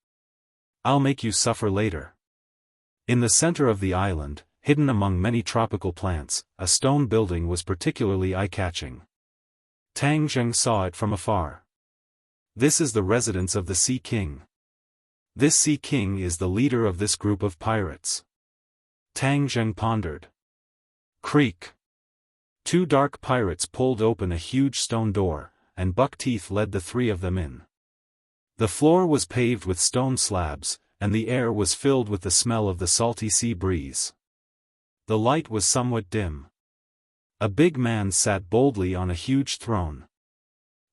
I'll make you suffer later. In the center of the island, hidden among many tropical plants, a stone building was particularly eye-catching. Tang Zheng saw it from afar. This is the residence of the Sea King. This Sea King is the leader of this group of pirates. Tang Zheng pondered. Creak. 2 dark pirates pulled open a huge stone door, and Buckteeth led the 3 of them in. The floor was paved with stone slabs, and the air was filled with the smell of the salty sea breeze. The light was somewhat dim. A big man sat boldly on a huge throne.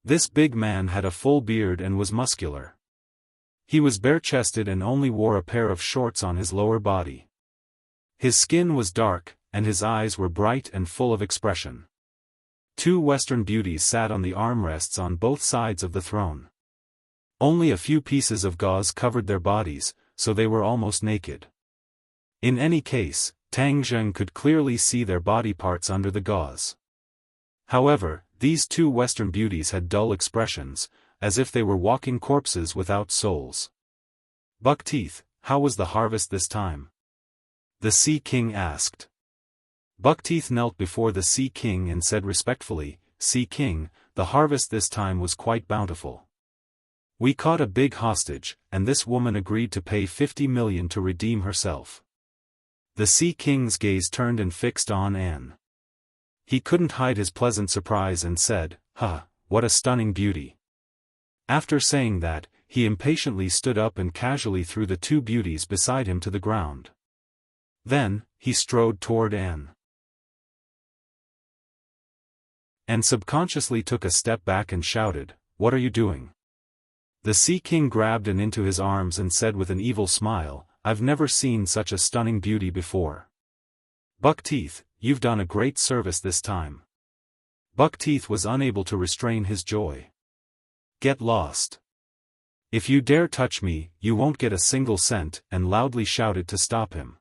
This big man had a full beard and was muscular. He was bare-chested and only wore a pair of shorts on his lower body. His skin was dark, and his eyes were bright and full of expression. 2 Western beauties sat on the armrests on both sides of the throne. Only a few pieces of gauze covered their bodies, so they were almost naked. In any case, Tang Zheng could clearly see their body parts under the gauze. However, these 2 Western beauties had dull expressions, as if they were walking corpses without souls. Buckteeth, how was the harvest this time? The Sea King asked. Buckteeth knelt before the Sea King and said respectfully, Sea King, the harvest this time was quite bountiful. We caught a big hostage, and this woman agreed to pay 50 million to redeem herself. The Sea King's gaze turned and fixed on Anne. He couldn't hide his pleasant surprise and said, what a stunning beauty. After saying that, he impatiently stood up and casually threw the 2 beauties beside him to the ground. Then, he strode toward Anne. And subconsciously took a step back and shouted, What are you doing? The Sea King grabbed Anne into his arms and said with an evil smile, I've never seen such a stunning beauty before. Buckteeth, you've done a great service this time. Buckteeth was unable to restrain his joy. Get lost. If you dare touch me, you won't get a single cent, and loudly shouted to stop him.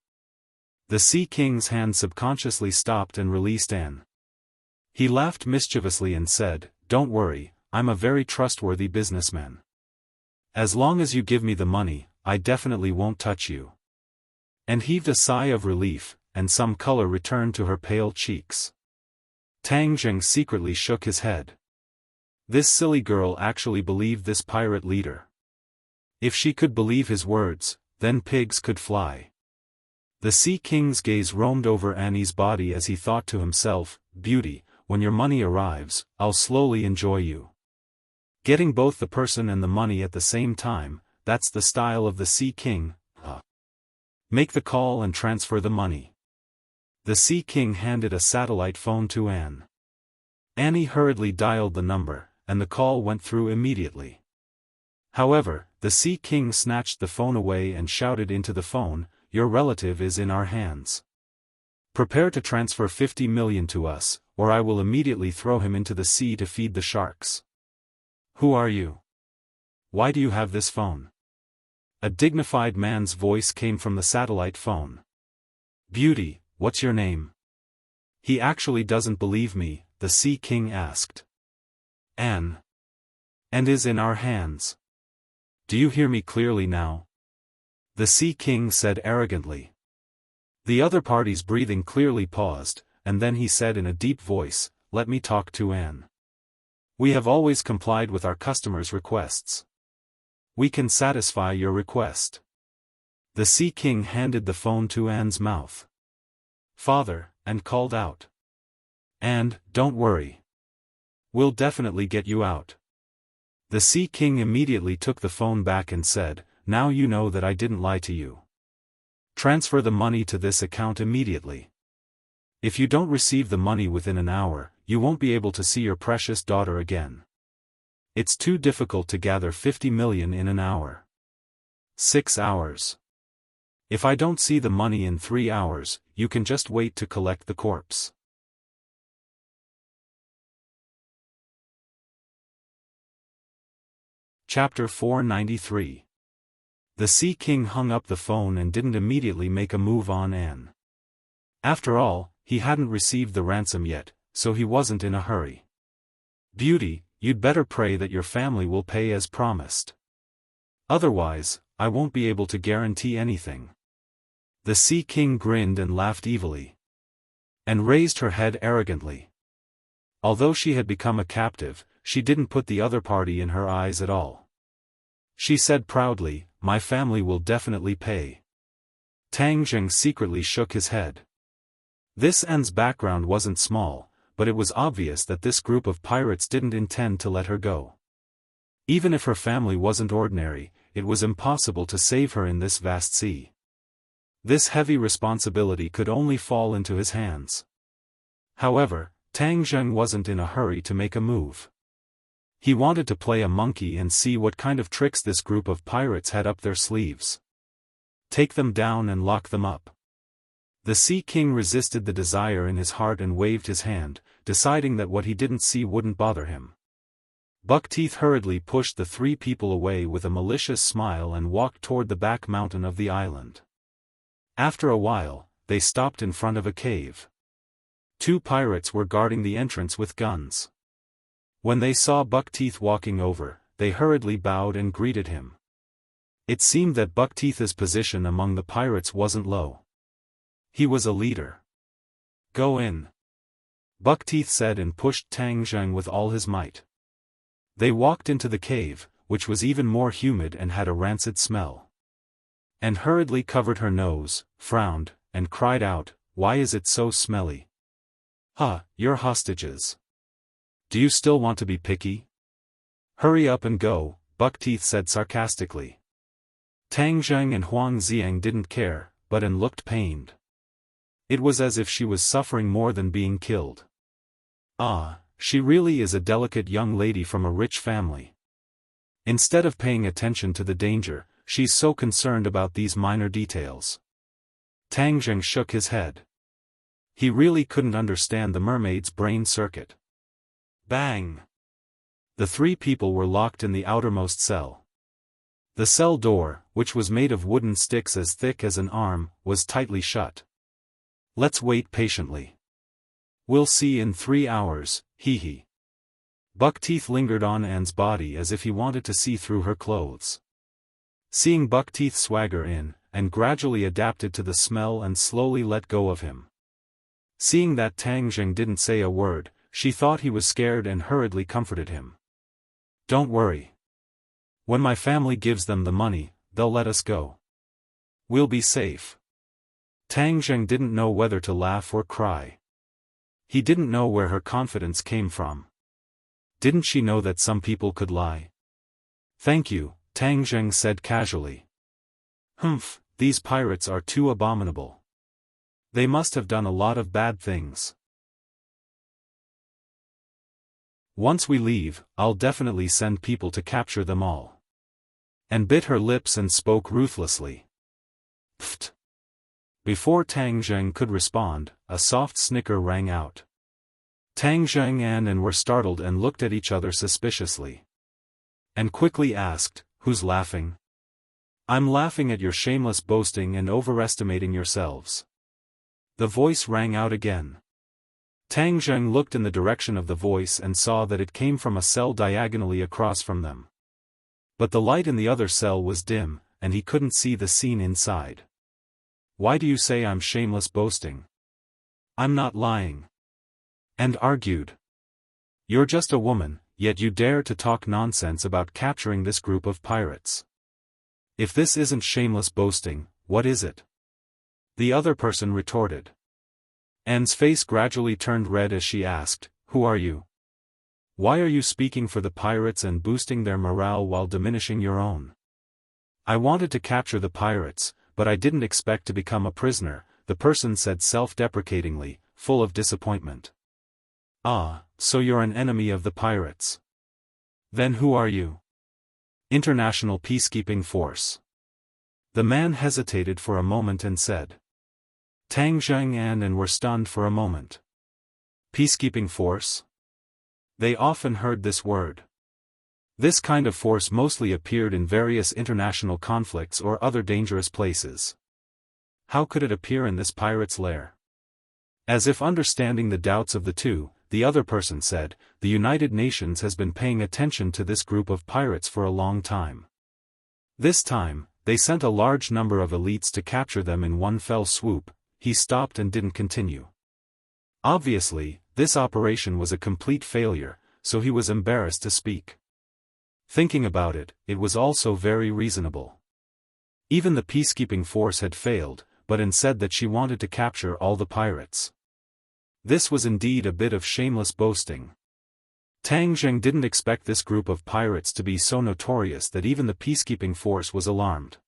The Sea King's hand subconsciously stopped and released Anne. He laughed mischievously and said, Don't worry, I'm a very trustworthy businessman. As long as you give me the money, I definitely won't touch you. And heaved a sigh of relief, and some color returned to her pale cheeks. Tang Zheng secretly shook his head. This silly girl actually believed this pirate leader. If she could believe his words, then pigs could fly. The Sea King's gaze roamed over Annie's body as he thought to himself, Beauty, when your money arrives, I'll slowly enjoy you. Getting both the person and the money at the same time, that's the style of the Sea King. Make the call and transfer the money. The Sea King handed a satellite phone to Anne. Annie hurriedly dialed the number, and the call went through immediately. However, the Sea King snatched the phone away and shouted into the phone, "Your relative is in our hands. Prepare to transfer 50 million to us, or I will immediately throw him into the sea to feed the sharks." "Who are you? Why do you have this phone?" A dignified man's voice came from the satellite phone. "Beauty, what's your name?" "He actually doesn't believe me," the Sea King asked. "Anne. And is in our hands. Do you hear me clearly now?" The Sea King said arrogantly. The other party's breathing clearly paused, and then he said in a deep voice, "Let me talk to Anne. We have always complied with our customers' requests. We can satisfy your request." The Sea King handed the phone to Anne's mouth. "Father," and called out. "And, don't worry. We'll definitely get you out." The Sea King immediately took the phone back and said, "Now you know that I didn't lie to you. Transfer the money to this account immediately. If you don't receive the money within an hour, you won't be able to see your precious daughter again. It's too difficult to gather 50 million in an hour. 6 hours. If I don't see the money in 3 hours, you can just wait to collect the corpse." Chapter 493. The Sea King hung up the phone and didn't immediately make a move on Anne. After all, he hadn't received the ransom yet, so he wasn't in a hurry. "Beauty, you'd better pray that your family will pay as promised. Otherwise, I won't be able to guarantee anything." The Sea King grinned and laughed evilly. And raised her head arrogantly. Although she had become a captive, she didn't put the other party in her eyes at all. She said proudly, "My family will definitely pay." Tang Zheng secretly shook his head. This Anne's background wasn't small, but it was obvious that this group of pirates didn't intend to let her go. Even if her family wasn't ordinary, it was impossible to save her in this vast sea. This heavy responsibility could only fall into his hands. However, Tang Zheng wasn't in a hurry to make a move. He wanted to play a monkey and see what kind of tricks this group of pirates had up their sleeves. Take them down and lock them up. The Sea King resisted the desire in his heart and waved his hand, deciding that what he didn't see wouldn't bother him. Buckteeth hurriedly pushed the 3 people away with a malicious smile and walked toward the back mountain of the island. After a while, they stopped in front of a cave. 2 pirates were guarding the entrance with guns. When they saw Buckteeth walking over, they hurriedly bowed and greeted him. It seemed that Buckteeth's position among the pirates wasn't low. He was a leader. "Go in," Buckteeth said and pushed Tang Zheng with all his might. They walked into the cave, which was even more humid and had a rancid smell. And hurriedly covered her nose, frowned, and cried out, "Why is it so smelly?" "Huh, you're hostages. Do you still want to be picky?" "Hurry up and go," Buckteeth said sarcastically. Tang Zheng and Huang Xiang didn't care, but Anne looked pained. It was as if she was suffering more than being killed. Ah, she really is a delicate young lady from a rich family. Instead of paying attention to the danger, she's so concerned about these minor details. Tang Zheng shook his head. He really couldn't understand the mermaid's brain circuit. Bang! The 3 people were locked in the outermost cell. The cell door, which was made of wooden sticks as thick as an arm, was tightly shut. "Let's wait patiently. We'll see in 3 hours, hee. Buckteeth lingered on Anne's body as if he wanted to see through her clothes. Seeing Buckteeth swagger in, and gradually adapted to the smell and slowly let go of him. Seeing that Tang Zheng didn't say a word, she thought he was scared and hurriedly comforted him. "Don't worry. When my family gives them the money, they'll let us go. We'll be safe." Tang Zheng didn't know whether to laugh or cry. He didn't know where her confidence came from. Didn't she know that some people could lie? "Thank you," Tang Zheng said casually. "Humph, these pirates are too abominable. They must have done a lot of bad things. Once we leave, I'll definitely send people to capture them all." and bit her lips and spoke ruthlessly. Pfft! Before Tang Zheng could respond, a soft snicker rang out. Tang Zheng and were startled and looked at each other suspiciously. And quickly asked, "Who's laughing?" "I'm laughing at your shameless boasting and overestimating yourselves." The voice rang out again. Tang Zheng looked in the direction of the voice and saw that it came from a cell diagonally across from them. But the light in the other cell was dim, and he couldn't see the scene inside. "Why do you say I'm shameless boasting? I'm not lying." And argued. "You're just a woman, yet you dare to talk nonsense about capturing this group of pirates. If this isn't shameless boasting, what is it?" The other person retorted. Anne's face gradually turned red as she asked, "Who are you? Why are you speaking for the pirates and boosting their morale while diminishing your own?" "I wanted to capture the pirates, but I didn't expect to become a prisoner," the person said self-deprecatingly, full of disappointment. "Ah, so you're an enemy of the pirates. Then who are you?" "International Peacekeeping Force." The man hesitated for a moment and said. Tang Zheng and were stunned for a moment. Peacekeeping Force? They often heard this word. This kind of force mostly appeared in various international conflicts or other dangerous places. How could it appear in this pirate's lair? As if understanding the doubts of the two, the other person said, "The United Nations has been paying attention to this group of pirates for a long time. This time, they sent a large number of elites to capture them in one fell swoop." He stopped and didn't continue. Obviously, this operation was a complete failure, so he was embarrassed to speak. Thinking about it, it was also very reasonable. Even the peacekeeping force had failed, but Anne said that she wanted to capture all the pirates. This was indeed a bit of shameless boasting. Tang Zheng didn't expect this group of pirates to be so notorious that even the peacekeeping force was alarmed.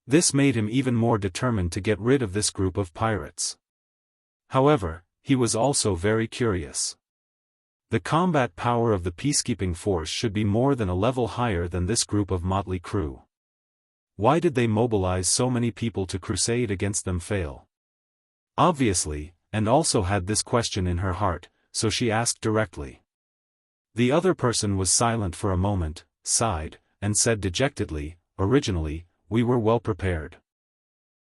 This made him even more determined to get rid of this group of pirates. However, he was also very curious. The combat power of the peacekeeping force should be more than a level higher than this group of motley crew. Why did they mobilize so many people to crusade against them fail? Obviously, and also had this question in her heart, so she asked directly. The other person was silent for a moment, sighed, and said dejectedly, "Originally, we were well prepared.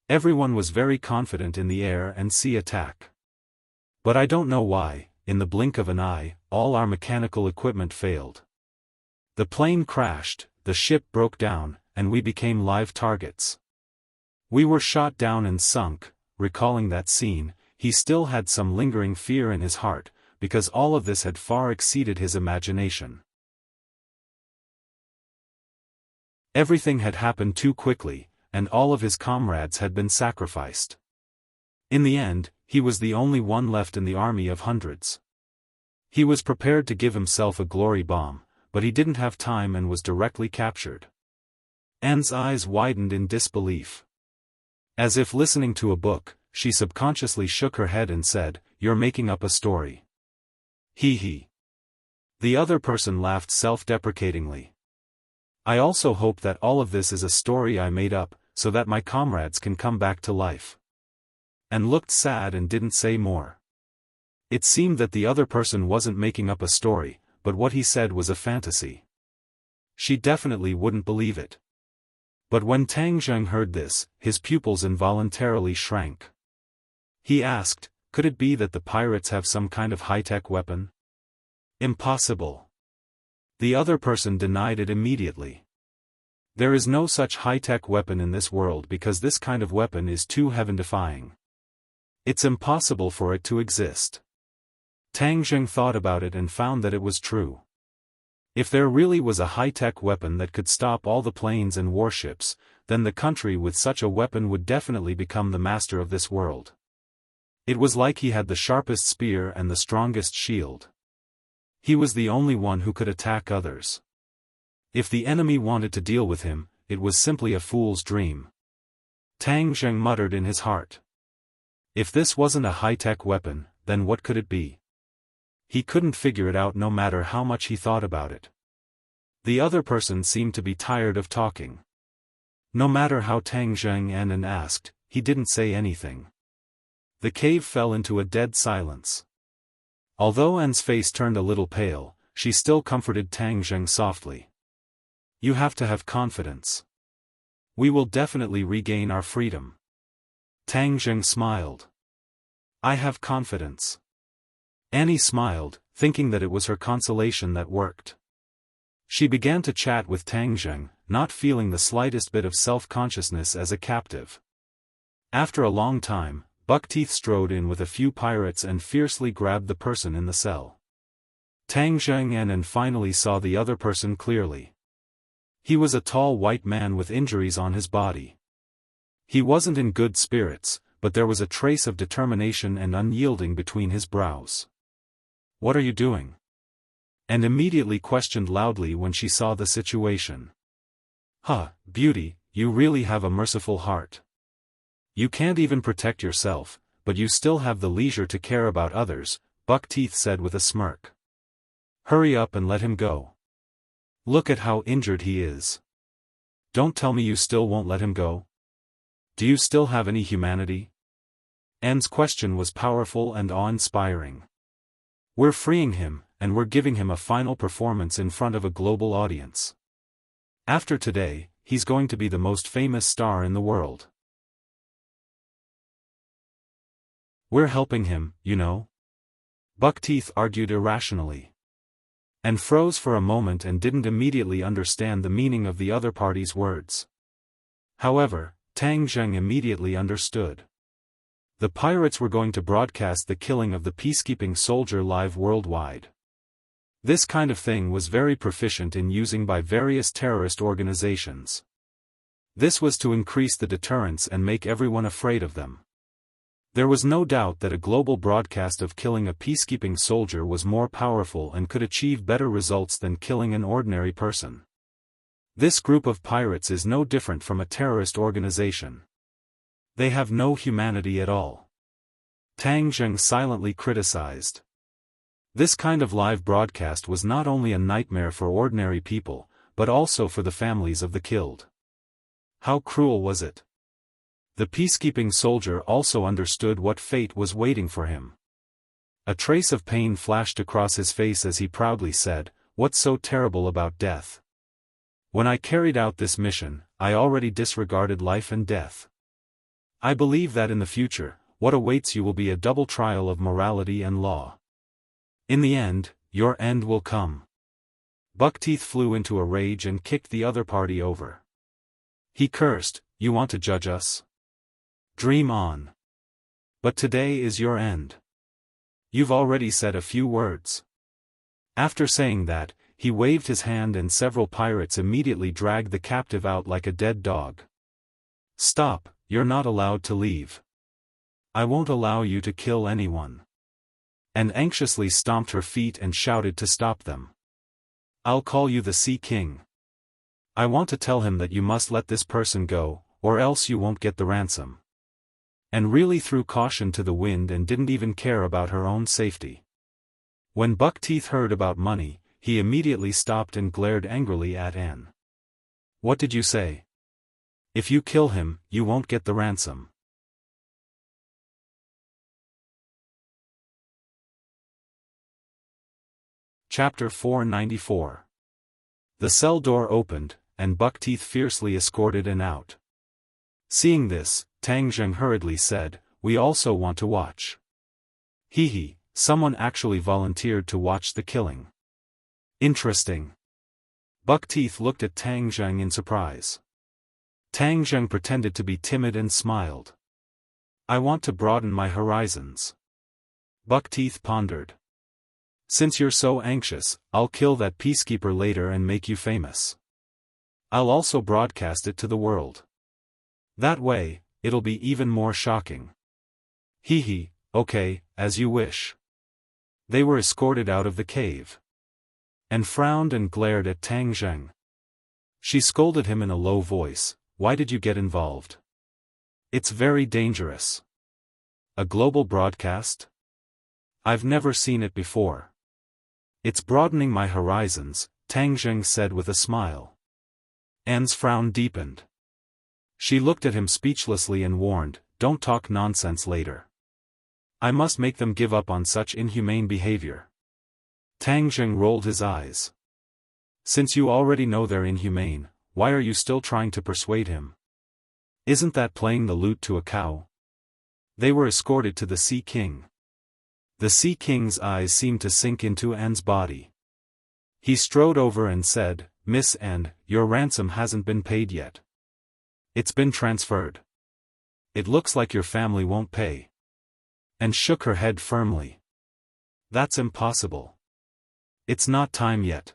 Everyone was very confident in the air and sea attack. But I don't know why, in the blink of an eye, all our mechanical equipment failed. The plane crashed, the ship broke down, and we became live targets. We were shot down and sunk." Recalling that scene, he still had some lingering fear in his heart, because all of this had far exceeded his imagination. Everything had happened too quickly, and all of his comrades had been sacrificed. In the end, he was the only one left in the army of hundreds. He was prepared to give himself a glory bomb, but he didn't have time and was directly captured. Anne's eyes widened in disbelief. As if listening to a book, she subconsciously shook her head and said, "You're making up a story." Hee hee. The other person laughed self-deprecatingly. "I also hope that all of this is a story I made up, so that my comrades can come back to life." And looked sad and didn't say more. It seemed that the other person wasn't making up a story, but what he said was a fantasy. She definitely wouldn't believe it. But when Tang Zheng heard this, his pupils involuntarily shrank. He asked, "Could it be that the pirates have some kind of high-tech weapon?" "Impossible." The other person denied it immediately. "There is no such high-tech weapon in this world because this kind of weapon is too heaven-defying. It's impossible for it to exist." Tang Zheng thought about it and found that it was true. If there really was a high-tech weapon that could stop all the planes and warships, then the country with such a weapon would definitely become the master of this world. It was like he had the sharpest spear and the strongest shield. He was the only one who could attack others. If the enemy wanted to deal with him, it was simply a fool's dream. Tang Zheng muttered in his heart. If this wasn't a high-tech weapon, then what could it be? He couldn't figure it out no matter how much he thought about it. The other person seemed to be tired of talking. No matter how Tang Zheng asked, he didn't say anything. The cave fell into a dead silence. Although An's face turned a little pale, she still comforted Tang Zheng softly. You have to have confidence. We will definitely regain our freedom. Tang Zheng smiled. I have confidence. Annie smiled, thinking that it was her consolation that worked. She began to chat with Tang Zheng, not feeling the slightest bit of self-consciousness as a captive. After a long time, Buckteeth strode in with a few pirates and fiercely grabbed the person in the cell. Tang Zheng finally saw the other person clearly. He was a tall white man with injuries on his body. He wasn't in good spirits, but there was a trace of determination and unyielding between his brows. What are you doing? And immediately questioned loudly when she saw the situation. Beauty, you really have a merciful heart. You can't even protect yourself, but you still have the leisure to care about others, Buckteeth said with a smirk. Hurry up and let him go. Look at how injured he is. Don't tell me you still won't let him go. Do you still have any humanity? Anne's question was powerful and awe-inspiring. We're freeing him, and we're giving him a final performance in front of a global audience. After today, he's going to be the most famous star in the world. We're helping him, you know. Buckteeth argued irrationally. And froze for a moment and didn't immediately understand the meaning of the other party's words. However, Tang Zheng immediately understood. The pirates were going to broadcast the killing of the peacekeeping soldier live worldwide. This kind of thing was very proficient in using by various terrorist organizations. This was to increase the deterrence and make everyone afraid of them. There was no doubt that a global broadcast of killing a peacekeeping soldier was more powerful and could achieve better results than killing an ordinary person. This group of pirates is no different from a terrorist organization. They have no humanity at all. Tang Zheng silently criticized. This kind of live broadcast was not only a nightmare for ordinary people, but also for the families of the killed. How cruel was it? The peacekeeping soldier also understood what fate was waiting for him. A trace of pain flashed across his face as he proudly said, "What's so terrible about death? When I carried out this mission, I already disregarded life and death. I believe that in the future, what awaits you will be a double trial of morality and law. In the end, your end will come." Buckteeth flew into a rage and kicked the other party over. He cursed, "You want to judge us? Dream on. But today is your end. You've already said a few words." After saying that, he waved his hand and several pirates immediately dragged the captive out like a dead dog. "Stop, you're not allowed to leave. I won't allow you to kill anyone." And anxiously stomped her feet and shouted to stop them. "I'll call you the Sea King. I want to tell him that you must let this person go, or else you won't get the ransom." And really threw caution to the wind and didn't even care about her own safety. When Buckteeth heard about money, he immediately stopped and glared angrily at Anne. "What did you say? If you kill him, you won't get the ransom." Chapter 494. The cell door opened, and Buckteeth fiercely escorted Anne out. Seeing this, Tang Zheng hurriedly said, "We also want to watch." Someone actually volunteered to watch the killing. Interesting. Buckteeth looked at Tang Zheng in surprise. Tang Zheng pretended to be timid and smiled. "I want to broaden my horizons." Buckteeth pondered. "Since you're so anxious, I'll kill that peacekeeper later and make you famous. I'll also broadcast it to the world. That way, it'll be even more shocking." Okay, as you wish." They were escorted out of the cave. And frowned and glared at Tang Zheng. She scolded him in a low voice, "Why did you get involved? It's very dangerous. A global broadcast? I've never seen it before. It's broadening my horizons, Tang Zheng said with a smile. Anne's frown deepened. She looked at him speechlessly and warned, "Don't talk nonsense later. I must make them give up on such inhumane behavior." Tang Zheng rolled his eyes. "Since you already know they're inhumane, why are you still trying to persuade him? Isn't that playing the lute to a cow?" They were escorted to the Sea King. The Sea King's eyes seemed to sink into Anne's body. He strode over and said, "Miss Anne, your ransom hasn't been paid yet. It's been transferred. It looks like your family won't pay." Anne shook her head firmly. "That's impossible. It's not time yet.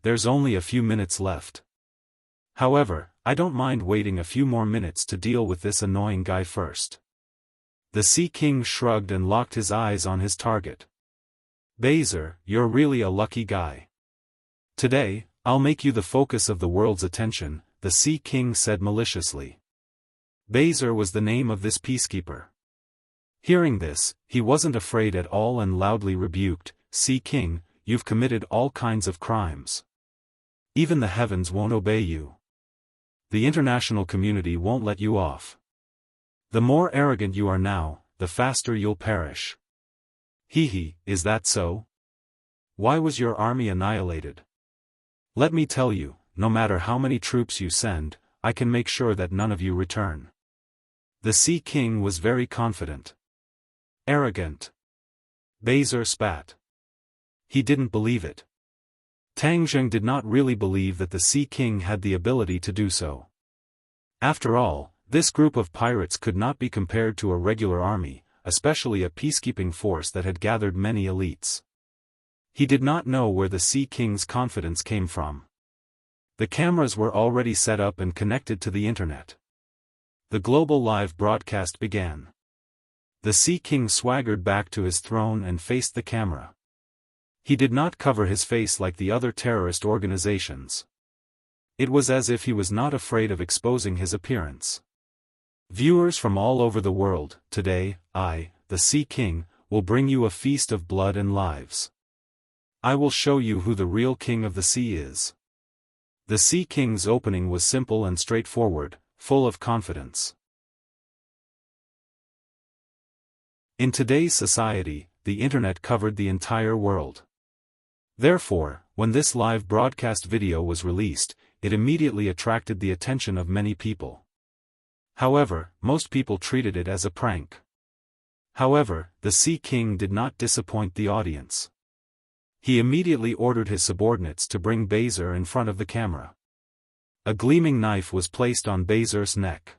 There's only a few minutes left. However, I don't mind waiting a few more minutes to deal with this annoying guy first." The Sea King shrugged and locked his eyes on his target. "Bezer, you're really a lucky guy. Today, I'll make you the focus of the world's attention," the Sea King said maliciously. Bezer was the name of this peacekeeper. Hearing this, he wasn't afraid at all and loudly rebuked, "Sea King, you've committed all kinds of crimes. Even the heavens won't obey you. The international community won't let you off. The more arrogant you are now, the faster you'll perish." Is that so? Why was your army annihilated? Let me tell you, no matter how many troops you send, I can make sure that none of you return." The Sea King was very confident. "Arrogant." Bezer spat. He didn't believe it. Tang Zheng did not really believe that the Sea King had the ability to do so. After all, this group of pirates could not be compared to a regular army, especially a peacekeeping force that had gathered many elites. He did not know where the Sea King's confidence came from. The cameras were already set up and connected to the internet. The global live broadcast began. The Sea King swaggered back to his throne and faced the camera. He did not cover his face like the other terrorist organizations. It was as if he was not afraid of exposing his appearance. "Viewers from all over the world, today, I, the Sea King, will bring you a feast of blood and lives. I will show you who the real king of the sea is." The Sea King's opening was simple and straightforward, full of confidence. In today's society, the internet covered the entire world. Therefore, when this live broadcast video was released, it immediately attracted the attention of many people. However, most people treated it as a prank. However, the Sea King did not disappoint the audience. He immediately ordered his subordinates to bring Bezer in front of the camera. A gleaming knife was placed on Bezer's neck.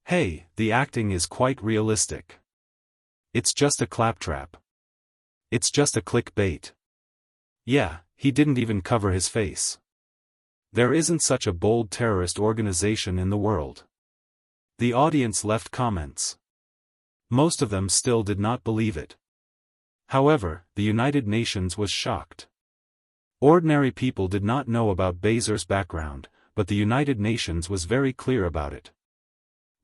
"Hey, the acting is quite realistic. It's just a claptrap. It's just a clickbait. Yeah, he didn't even cover his face. There isn't such a bold terrorist organization in the world." The audience left comments. Most of them still did not believe it. However, the United Nations was shocked. Ordinary people did not know about Bezer's background, but the United Nations was very clear about it.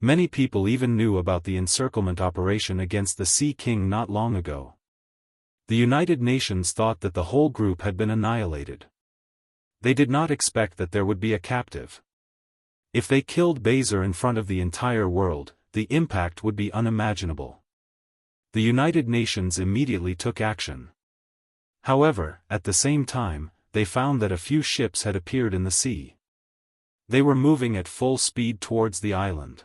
Many people even knew about the encirclement operation against the Sea King not long ago. The United Nations thought that the whole group had been annihilated. They did not expect that there would be a captive. If they killed Bezer in front of the entire world, the impact would be unimaginable. The United Nations immediately took action. However, at the same time, they found that a few ships had appeared in the sea. They were moving at full speed towards the island.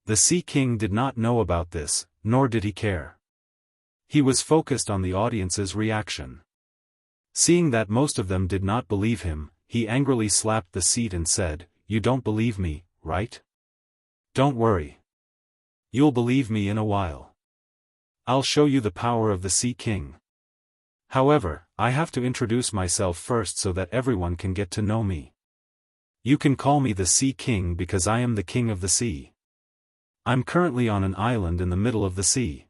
The Sea King did not know about this, nor did he care. He was focused on the audience's reaction. Seeing that most of them did not believe him, he angrily slapped the seat and said, "You don't believe me, right? Don't worry. You'll believe me in a while. I'll show you the power of the Sea King. However, I have to introduce myself first so that everyone can get to know me. You can call me the Sea King because I am the king of the sea. I'm currently on an island in the middle of the sea.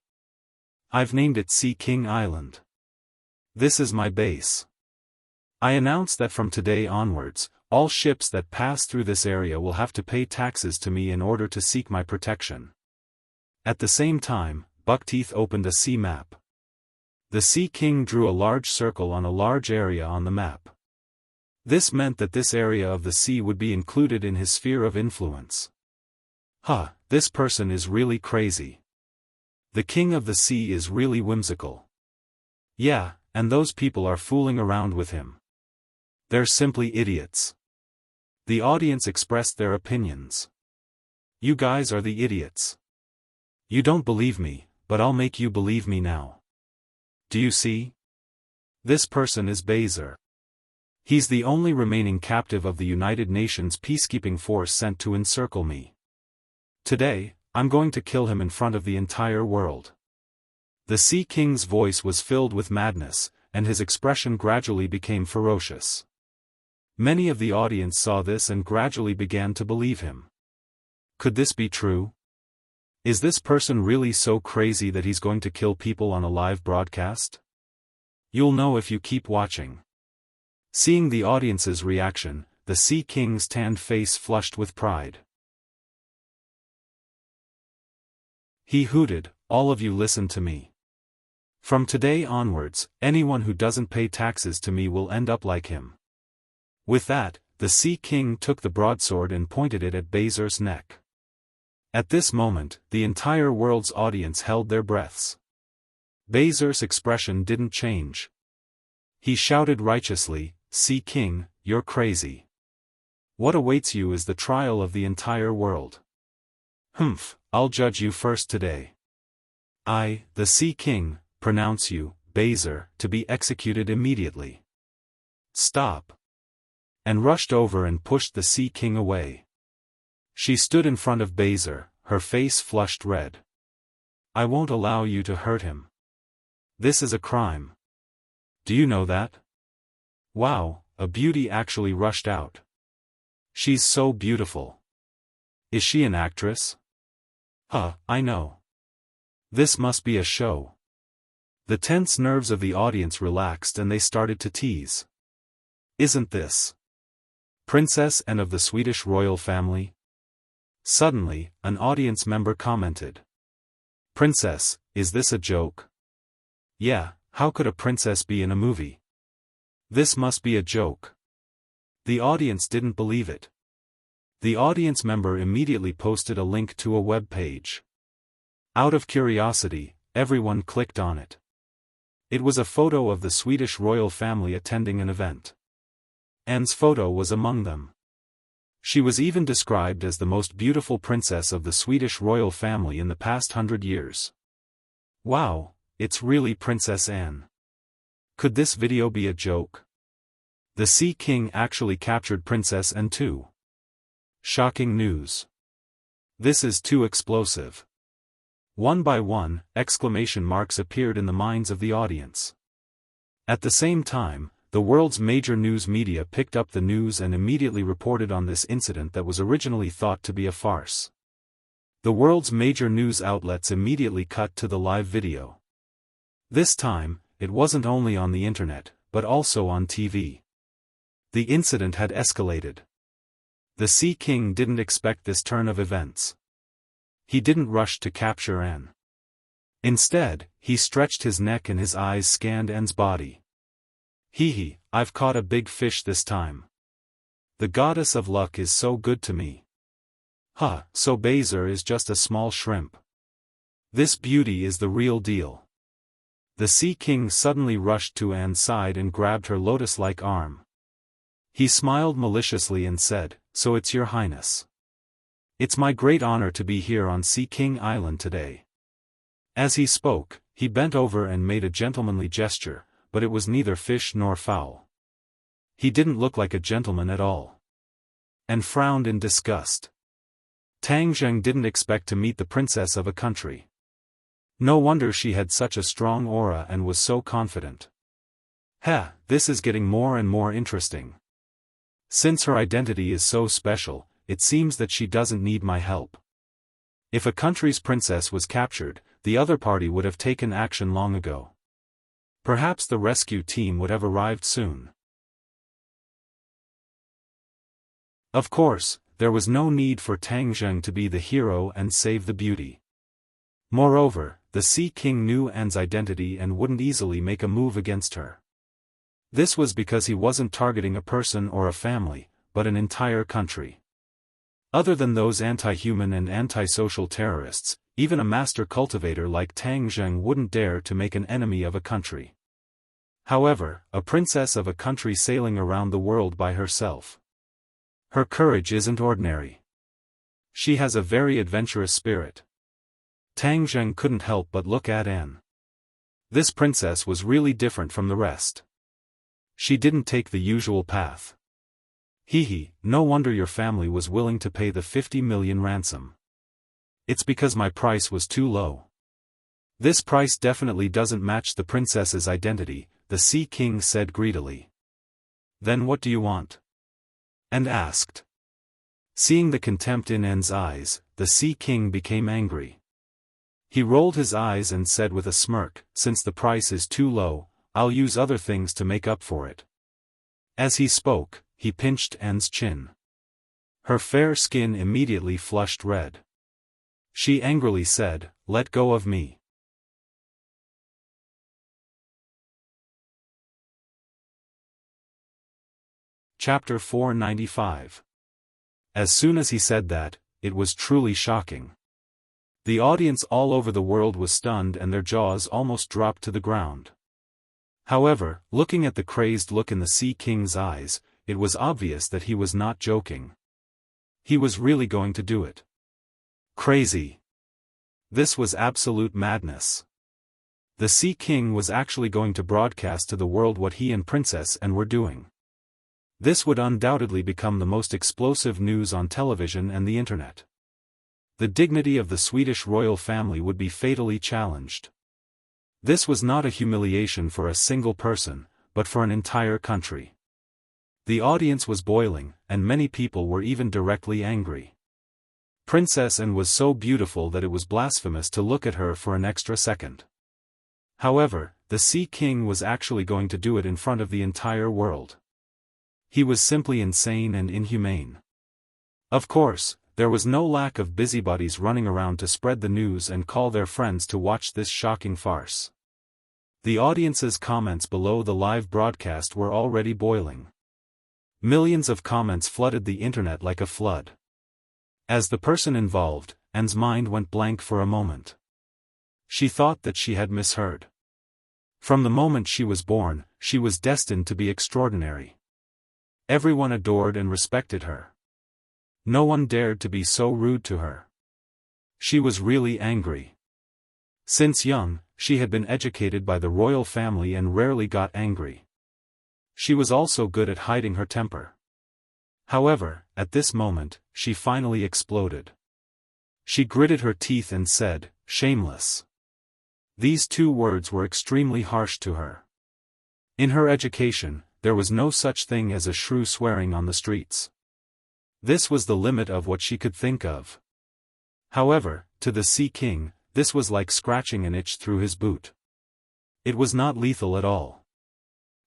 I've named it Sea King Island. This is my base. I announce that from today onwards, all ships that pass through this area will have to pay taxes to me in order to seek my protection." At the same time, Buckteeth opened a sea map. The Sea King drew a large circle on a large area on the map. This meant that this area of the sea would be included in his sphere of influence. This person is really crazy. The King of the Sea is really whimsical. Yeah, and those people are fooling around with him. They're simply idiots. The audience expressed their opinions. You guys are the idiots. You don't believe me, but I'll make you believe me now. Do you see? This person is Bezer. He's the only remaining captive of the United Nations peacekeeping force sent to encircle me. Today, I'm going to kill him in front of the entire world. The Sea King's voice was filled with madness, and his expression gradually became ferocious. Many of the audience saw this and gradually began to believe him. Could this be true? Is this person really so crazy that he's going to kill people on a live broadcast? You'll know if you keep watching. Seeing the audience's reaction, the Sea King's tanned face flushed with pride. He hooted, "All of you listen to me. From today onwards, anyone who doesn't pay taxes to me will end up like him." With that, the Sea King took the broadsword and pointed it at Bezer's neck. At this moment, the entire world's audience held their breaths. Bezer's expression didn't change. He shouted righteously, "Sea King, you're crazy. What awaits you is the trial of the entire world. I'll judge you first today. I, the Sea King, pronounce you, Bezer, to be executed immediately." "Stop!" And rushed over and pushed the Sea King away. She stood in front of Bezer, her face flushed red. "I won't allow you to hurt him. This is a crime. Do you know that?" Wow, a beauty actually rushed out. "She's so beautiful. Is she an actress?" I know. This must be a show." The tense nerves of the audience relaxed and they started to tease. "Isn't this Princess and of the Swedish royal family?" Suddenly, an audience member commented. "Princess, is this a joke?" "Yeah, how could a princess be in a movie? This must be a joke." The audience didn't believe it. The audience member immediately posted a link to a web page. Out of curiosity, everyone clicked on it. It was a photo of the Swedish royal family attending an event. Anne's photo was among them. She was even described as the most beautiful princess of the Swedish royal family in the past 100 years. Wow, it's really Princess Anne. Could this video be a joke? The Sea King actually captured Princess Anne too. Shocking news. This is too explosive. One by one, exclamation marks appeared in the minds of the audience. At the same time, the world's major news media picked up the news and immediately reported on this incident that was originally thought to be a farce. The world's major news outlets immediately cut to the live video. This time, it wasn't only on the internet, but also on TV. The incident had escalated. The Sea King didn't expect this turn of events. He didn't rush to capture Anne. Instead, he stretched his neck and his eyes scanned Anne's body. I've caught a big fish this time. The goddess of luck is so good to me. So Bezer is just a small shrimp. This beauty is the real deal." The Sea King suddenly rushed to Anne's side and grabbed her lotus-like arm. He smiled maliciously and said, "So it's your highness. It's my great honor to be here on Sea King Island today." As he spoke, he bent over and made a gentlemanly gesture, but it was neither fish nor fowl. He didn't look like a gentleman at all. And frowned in disgust. Tang Zheng didn't expect to meet the princess of a country. No wonder she had such a strong aura and was so confident. This is getting more and more interesting. Since her identity is so special, it seems that she doesn't need my help. If a country's princess was captured, the other party would have taken action long ago. Perhaps the rescue team would have arrived soon. Of course, there was no need for Tang Zheng to be the hero and save the beauty. Moreover, the Sea King knew Anne's identity and wouldn't easily make a move against her. This was because he wasn't targeting a person or a family, but an entire country. Other than those anti-human and anti-social terrorists, even a master cultivator like Tang Zheng wouldn't dare to make an enemy of a country. However, a princess of a country sailing around the world by herself. Her courage isn't ordinary. She has a very adventurous spirit. Tang Zheng couldn't help but look at Anne. This princess was really different from the rest. She didn't take the usual path. No wonder your family was willing to pay the 50 million ransom. It's because my price was too low. This price definitely doesn't match the princess's identity, the Sea King said greedily. Then what do you want? Anne asked. Seeing the contempt in Anne's eyes, the Sea King became angry. He rolled his eyes and said with a smirk, since the price is too low, I'll use other things to make up for it. As he spoke, he pinched Anne's chin. Her fair skin immediately flushed red. She angrily said, "Let go of me." Chapter 495. As soon as he said that, it was truly shocking. The audience all over the world was stunned and their jaws almost dropped to the ground. However, looking at the crazed look in the Sea King's eyes, it was obvious that he was not joking. He was really going to do it. Crazy. This was absolute madness. The Sea King was actually going to broadcast to the world what he and Princess Anne were doing. This would undoubtedly become the most explosive news on television and the internet. The dignity of the Swedish royal family would be fatally challenged. This was not a humiliation for a single person, but for an entire country. The audience was boiling, and many people were even directly angry. Princess Anne was so beautiful that it was blasphemous to look at her for an extra second. However, the Sea King was actually going to do it in front of the entire world. He was simply insane and inhumane. Of course, there was no lack of busybodies running around to spread the news and call their friends to watch this shocking farce. The audience's comments below the live broadcast were already boiling. Millions of comments flooded the internet like a flood. As the person involved, Anne's mind went blank for a moment. She thought that she had misheard. From the moment she was born, she was destined to be extraordinary. Everyone adored and respected her. No one dared to be so rude to her. She was really angry. Since young, she had been educated by the royal family and rarely got angry. She was also good at hiding her temper. However, at this moment, she finally exploded. She gritted her teeth and said, "Shameless." These two words were extremely harsh to her. In her education, there was no such thing as a shrew swearing on the streets. This was the limit of what she could think of. However, to the Sea King, this was like scratching an itch through his boot. It was not lethal at all.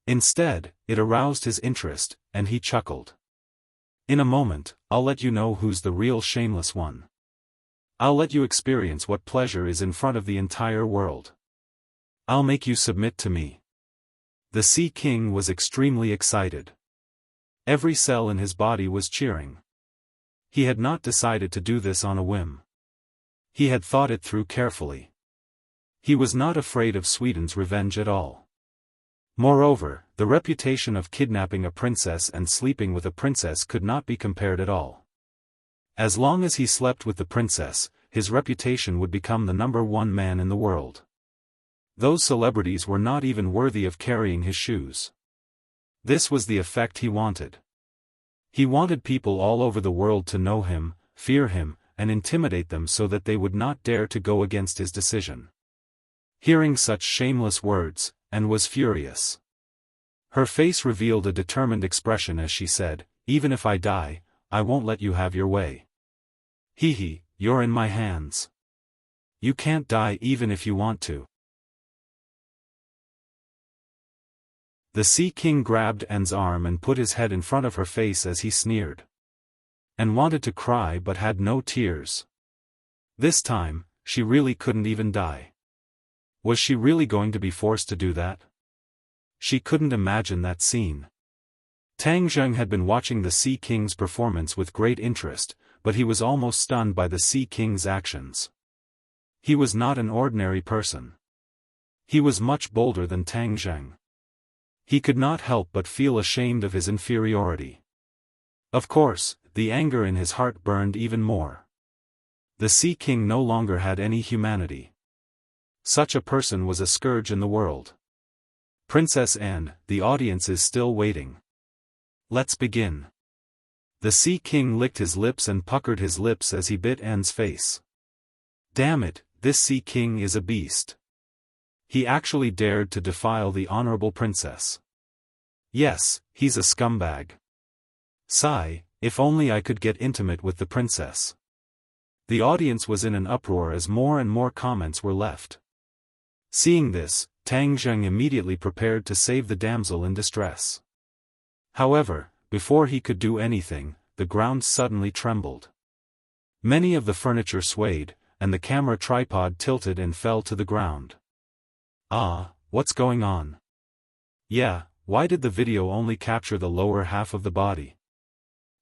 Instead, it aroused his interest, and he chuckled. "In a moment, I'll let you know who's the real shameless one. I'll let you experience what pleasure is in front of the entire world. I'll make you submit to me." The Sea King was extremely excited. Every cell in his body was cheering. He had not decided to do this on a whim. He had thought it through carefully. He was not afraid of Sweden's revenge at all. Moreover, the reputation of kidnapping a princess and sleeping with a princess could not be compared at all. As long as he slept with the princess, his reputation would become the #1 man in the world. Those celebrities were not even worthy of carrying his shoes. This was the effect he wanted. He wanted people all over the world to know him, fear him, and intimidate them so that they would not dare to go against his decision. Hearing such shameless words, Anne was furious. Her face revealed a determined expression as she said, "Even if I die, I won't let you have your way. You're in my hands. You can't die even if you want to." The Sea King grabbed Anne's arm and put his head in front of her face as he sneered. Anne wanted to cry but had no tears. This time, she really couldn't even die. Was she really going to be forced to do that? She couldn't imagine that scene. Tang Zheng had been watching the Sea King's performance with great interest, but he was almost stunned by the Sea King's actions. He was not an ordinary person. He was much bolder than Tang Zheng. He could not help but feel ashamed of his inferiority. Of course, the anger in his heart burned even more. The Sea King no longer had any humanity. Such a person was a scourge in the world. Princess Anne, the audience is still waiting. Let's begin. The Sea King licked his lips and puckered his lips as he bit Anne's face. Damn it, this Sea King is a beast. He actually dared to defile the honorable princess. Yes, he's a scumbag. Sigh, if only I could get intimate with the princess. The audience was in an uproar as more and more comments were left. Seeing this, Tang Zheng immediately prepared to save the damsel in distress. However, before he could do anything, the ground suddenly trembled. Many of the furniture swayed, and the camera tripod tilted and fell to the ground. Ah, what's going on? Yeah, why did the video only capture the lower half of the body?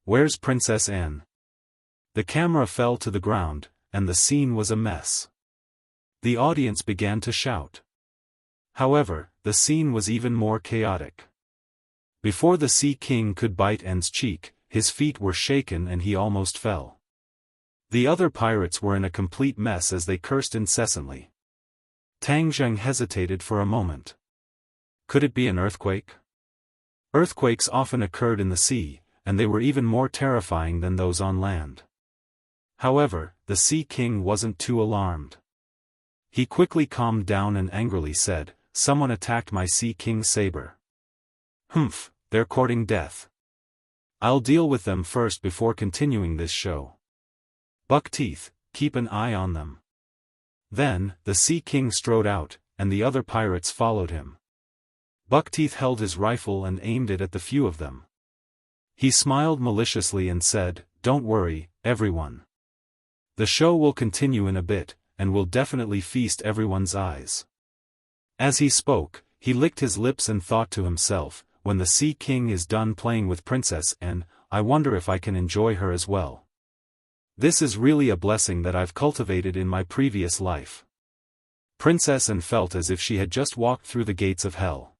Where's Princess Anne? The camera fell to the ground, and the scene was a mess. The audience began to shout. However, the scene was even more chaotic. Before the Sea King could bite Anne's cheek, his feet were shaken and he almost fell. The other pirates were in a complete mess as they cursed incessantly. Tang Zheng hesitated for a moment. Could it be an earthquake? Earthquakes often occurred in the sea, and they were even more terrifying than those on land. However, the Sea King wasn't too alarmed. He quickly calmed down and angrily said, "Someone attacked my Sea King's saber. Humph, they're courting death. I'll deal with them first before continuing this show. Buckteeth, keep an eye on them." Then, the Sea King strode out, and the other pirates followed him. Buckteeth held his rifle and aimed it at the few of them. He smiled maliciously and said, "Don't worry, everyone. The show will continue in a bit, and will definitely feast everyone's eyes." As he spoke, he licked his lips and thought to himself, "When the Sea King is done playing with Princess Anne, I wonder if I can enjoy her as well. This is really a blessing that I've cultivated in my previous life." Princess Anne felt as if she had just walked through the gates of hell.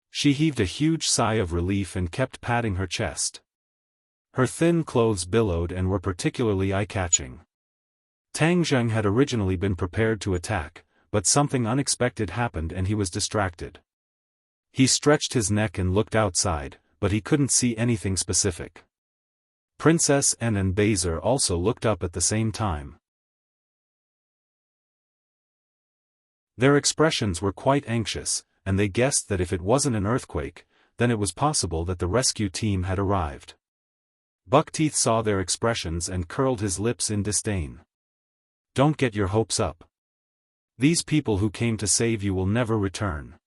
She heaved a huge sigh of relief and kept patting her chest. Her thin clothes billowed and were particularly eye-catching. Tang Zheng had originally been prepared to attack, but something unexpected happened and he was distracted. He stretched his neck and looked outside, but he couldn't see anything specific. Princess Anne and Baser also looked up at the same time. Their expressions were quite anxious, and they guessed that if it wasn't an earthquake, then it was possible that the rescue team had arrived. Buckteeth saw their expressions and curled his lips in disdain. "Don't get your hopes up. These people who came to save you will never return.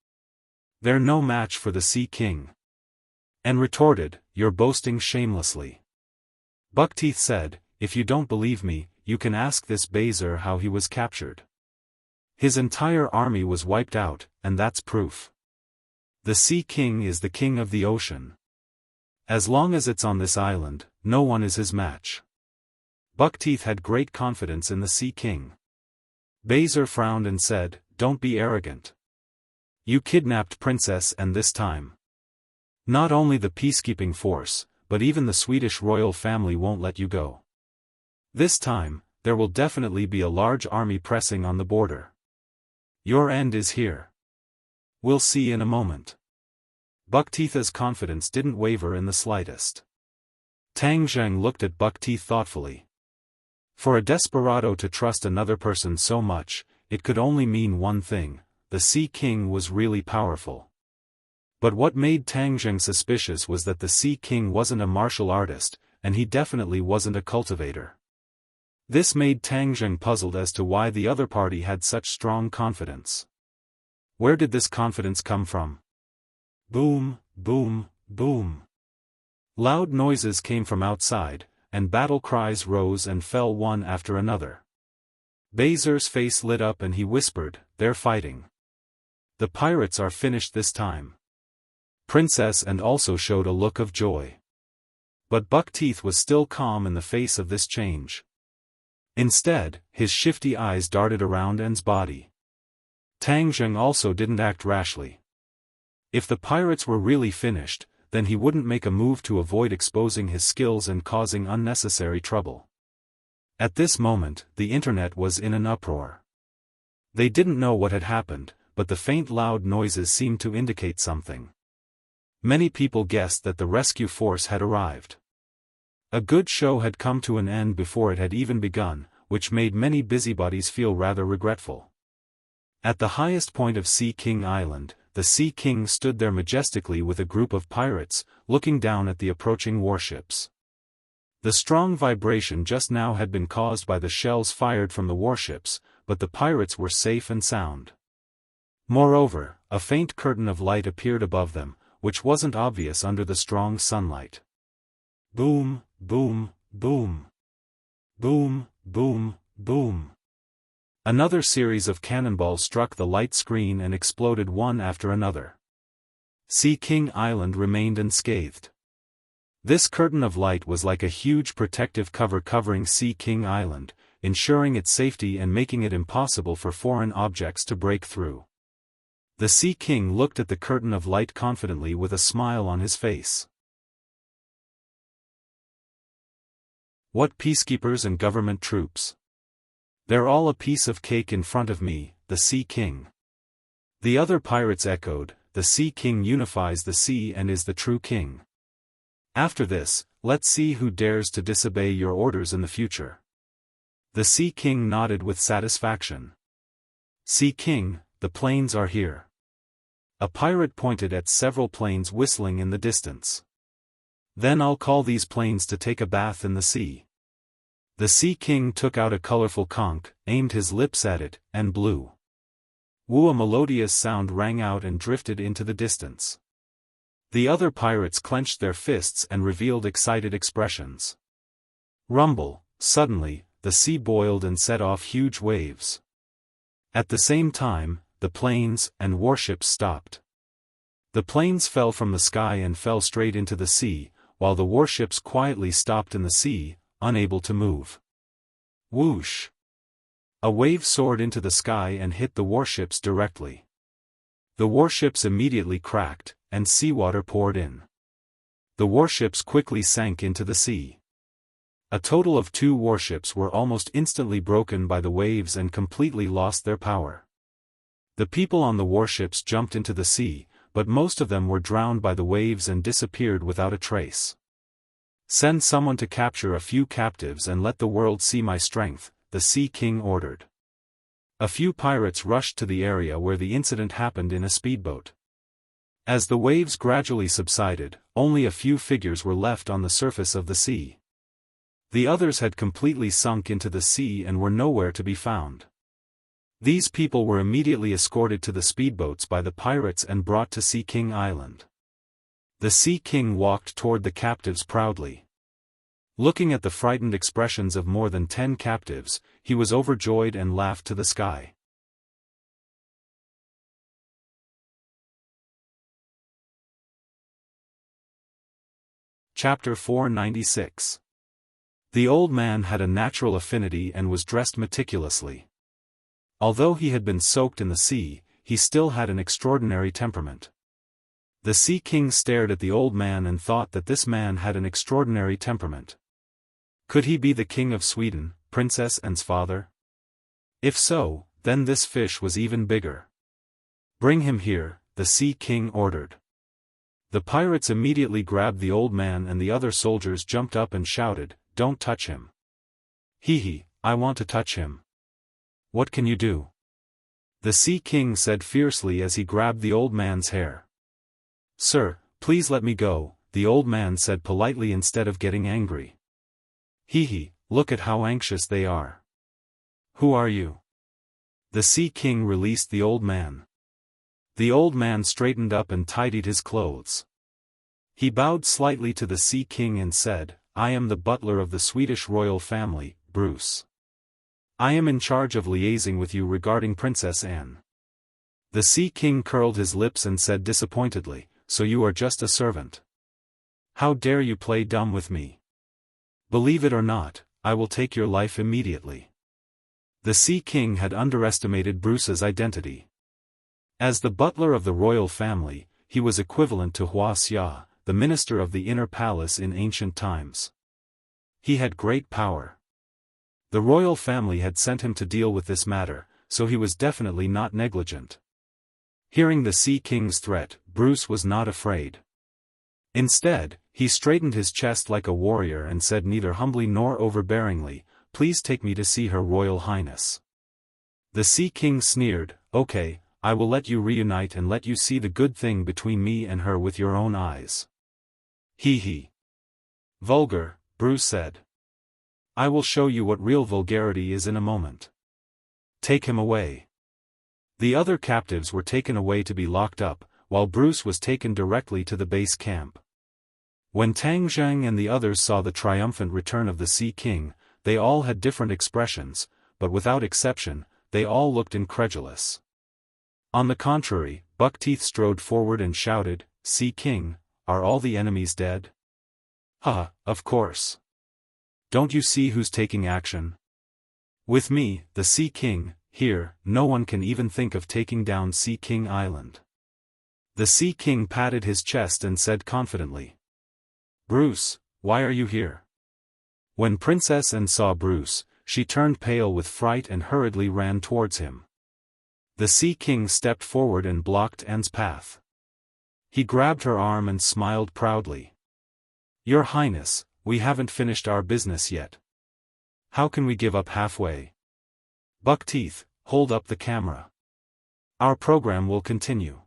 They're no match for the Sea King." Anne retorted, "You're boasting shamelessly." Buckteeth said, "If you don't believe me, you can ask this Baser how he was captured. His entire army was wiped out, and that's proof. The Sea King is the king of the ocean. As long as it's on this island, no one is his match." Buckteeth had great confidence in the Sea King. Baser frowned and said, "Don't be arrogant. You kidnapped Princess Anne this time. Not only the peacekeeping force, but even the Swedish royal family won't let you go. This time, there will definitely be a large army pressing on the border. Your end is here. We'll see in a moment." Buckteeth's confidence didn't waver in the slightest. Tang Zheng looked at Buckteeth thoughtfully. For a desperado to trust another person so much, it could only mean one thing: the Sea King was really powerful. But what made Tang Zheng suspicious was that the Sea King wasn't a martial artist, and he definitely wasn't a cultivator. This made Tang Zheng puzzled as to why the other party had such strong confidence. Where did this confidence come from? Boom, boom, boom. Loud noises came from outside, and battle cries rose and fell one after another. Bazer's face lit up and he whispered, "They're fighting. The pirates are finished this time." Princess and also showed a look of joy. But Buckteeth was still calm in the face of this change. Instead, his shifty eyes darted around En's body. Tang Zheng also didn't act rashly. If the pirates were really finished, then he wouldn't make a move to avoid exposing his skills and causing unnecessary trouble. At this moment, the internet was in an uproar. They didn't know what had happened, but the faint loud noises seemed to indicate something. Many people guessed that the rescue force had arrived. A good show had come to an end before it had even begun, which made many busybodies feel rather regretful. At the highest point of Sea King Island, the Sea King stood there majestically with a group of pirates, looking down at the approaching warships. The strong vibration just now had been caused by the shells fired from the warships, but the pirates were safe and sound. Moreover, a faint curtain of light appeared above them, which wasn't obvious under the strong sunlight. Boom, boom, boom. Boom, boom, boom. Another series of cannonballs struck the light screen and exploded one after another. Sea King Island remained unscathed. This curtain of light was like a huge protective cover covering Sea King Island, ensuring its safety and making it impossible for foreign objects to break through. The Sea King looked at the curtain of light confidently with a smile on his face. What peacekeepers and government troops? They're all a piece of cake in front of me, the Sea King. The other pirates echoed, the Sea King unifies the sea and is the true king. After this, let's see who dares to disobey your orders in the future. The Sea King nodded with satisfaction. Sea King, the planes are here. A pirate pointed at several planes whistling in the distance. Then I'll call these planes to take a bath in the sea. The Sea King took out a colorful conch, aimed his lips at it, and blew. Woo, a melodious sound rang out and drifted into the distance. The other pirates clenched their fists and revealed excited expressions. Rumble, suddenly, the sea boiled and set off huge waves. At the same time, the planes and warships stopped. The planes fell from the sky and fell straight into the sea, while the warships quietly stopped in the sea, unable to move. Whoosh! A wave soared into the sky and hit the warships directly. The warships immediately cracked, and seawater poured in. The warships quickly sank into the sea. A total of 2 warships were almost instantly broken by the waves and completely lost their power. The people on the warships jumped into the sea, but most of them were drowned by the waves and disappeared without a trace. Send someone to capture a few captives and let the world see my strength, the Sea King ordered. A few pirates rushed to the area where the incident happened in a speedboat. As the waves gradually subsided, only a few figures were left on the surface of the sea. The others had completely sunk into the sea and were nowhere to be found. These people were immediately escorted to the speedboats by the pirates and brought to Sea King Island. The Sea King walked toward the captives proudly. Looking at the frightened expressions of more than 10 captives, he was overjoyed and laughed to the sky. Chapter 496. The old man had a natural affinity and was dressed meticulously. Although he had been soaked in the sea, he still had an extraordinary temperament. The Sea King stared at the old man and thought that this man had an extraordinary temperament. Could he be the King of Sweden, Princess Anne's father? If so, then this fish was even bigger. Bring him here, the Sea King ordered. The pirates immediately grabbed the old man and the other soldiers jumped up and shouted, "Don't touch him." "Hee, I want to touch him." "What can you do?" The Sea King said fiercely as he grabbed the old man's hair. "Sir, please let me go," the old man said politely instead of getting angry. "Hee, look at how anxious they are." "Who are you?" The Sea King released the old man. The old man straightened up and tidied his clothes. He bowed slightly to the Sea King and said, "I am the butler of the Swedish royal family, Bruce. I am in charge of liaising with you regarding Princess Anne. The Sea King curled his lips and said disappointedly, so you are just a servant. How dare you play dumb with me? Believe it or not, I will take your life immediately. The Sea King had underestimated Bruce's identity. As the butler of the royal family, he was equivalent to Hua Xia, the minister of the inner palace in ancient times. He had great power. The royal family had sent him to deal with this matter, so he was definitely not negligent. Hearing the Sea King's threat, Bruce was not afraid. Instead, he straightened his chest like a warrior and said neither humbly nor overbearingly, "Please take me to see Her Royal Highness." The Sea King sneered, "Okay, I will let you reunite and let you see the good thing between me and her with your own eyes." He. Vulgar, Bruce said. "I will show you what real vulgarity is in a moment. Take him away." The other captives were taken away to be locked up, while Bruce was taken directly to the base camp. When Tang Zheng and the others saw the triumphant return of the Sea King, they all had different expressions, but without exception, they all looked incredulous. On the contrary, Buckteeth strode forward and shouted, "Sea King, are all the enemies dead?" Of course. Don't you see who's taking action? With me, the Sea King, here, no one can even think of taking down Sea King Island. The Sea King patted his chest and said confidently, "Bruce, why are you here?" When Princess Anne saw Bruce, she turned pale with fright and hurriedly ran towards him. The Sea King stepped forward and blocked Anne's path. He grabbed her arm and smiled proudly. "Your Highness, we haven't finished our business yet. How can we give up halfway? Buckteeth, hold up the camera. Our program will continue."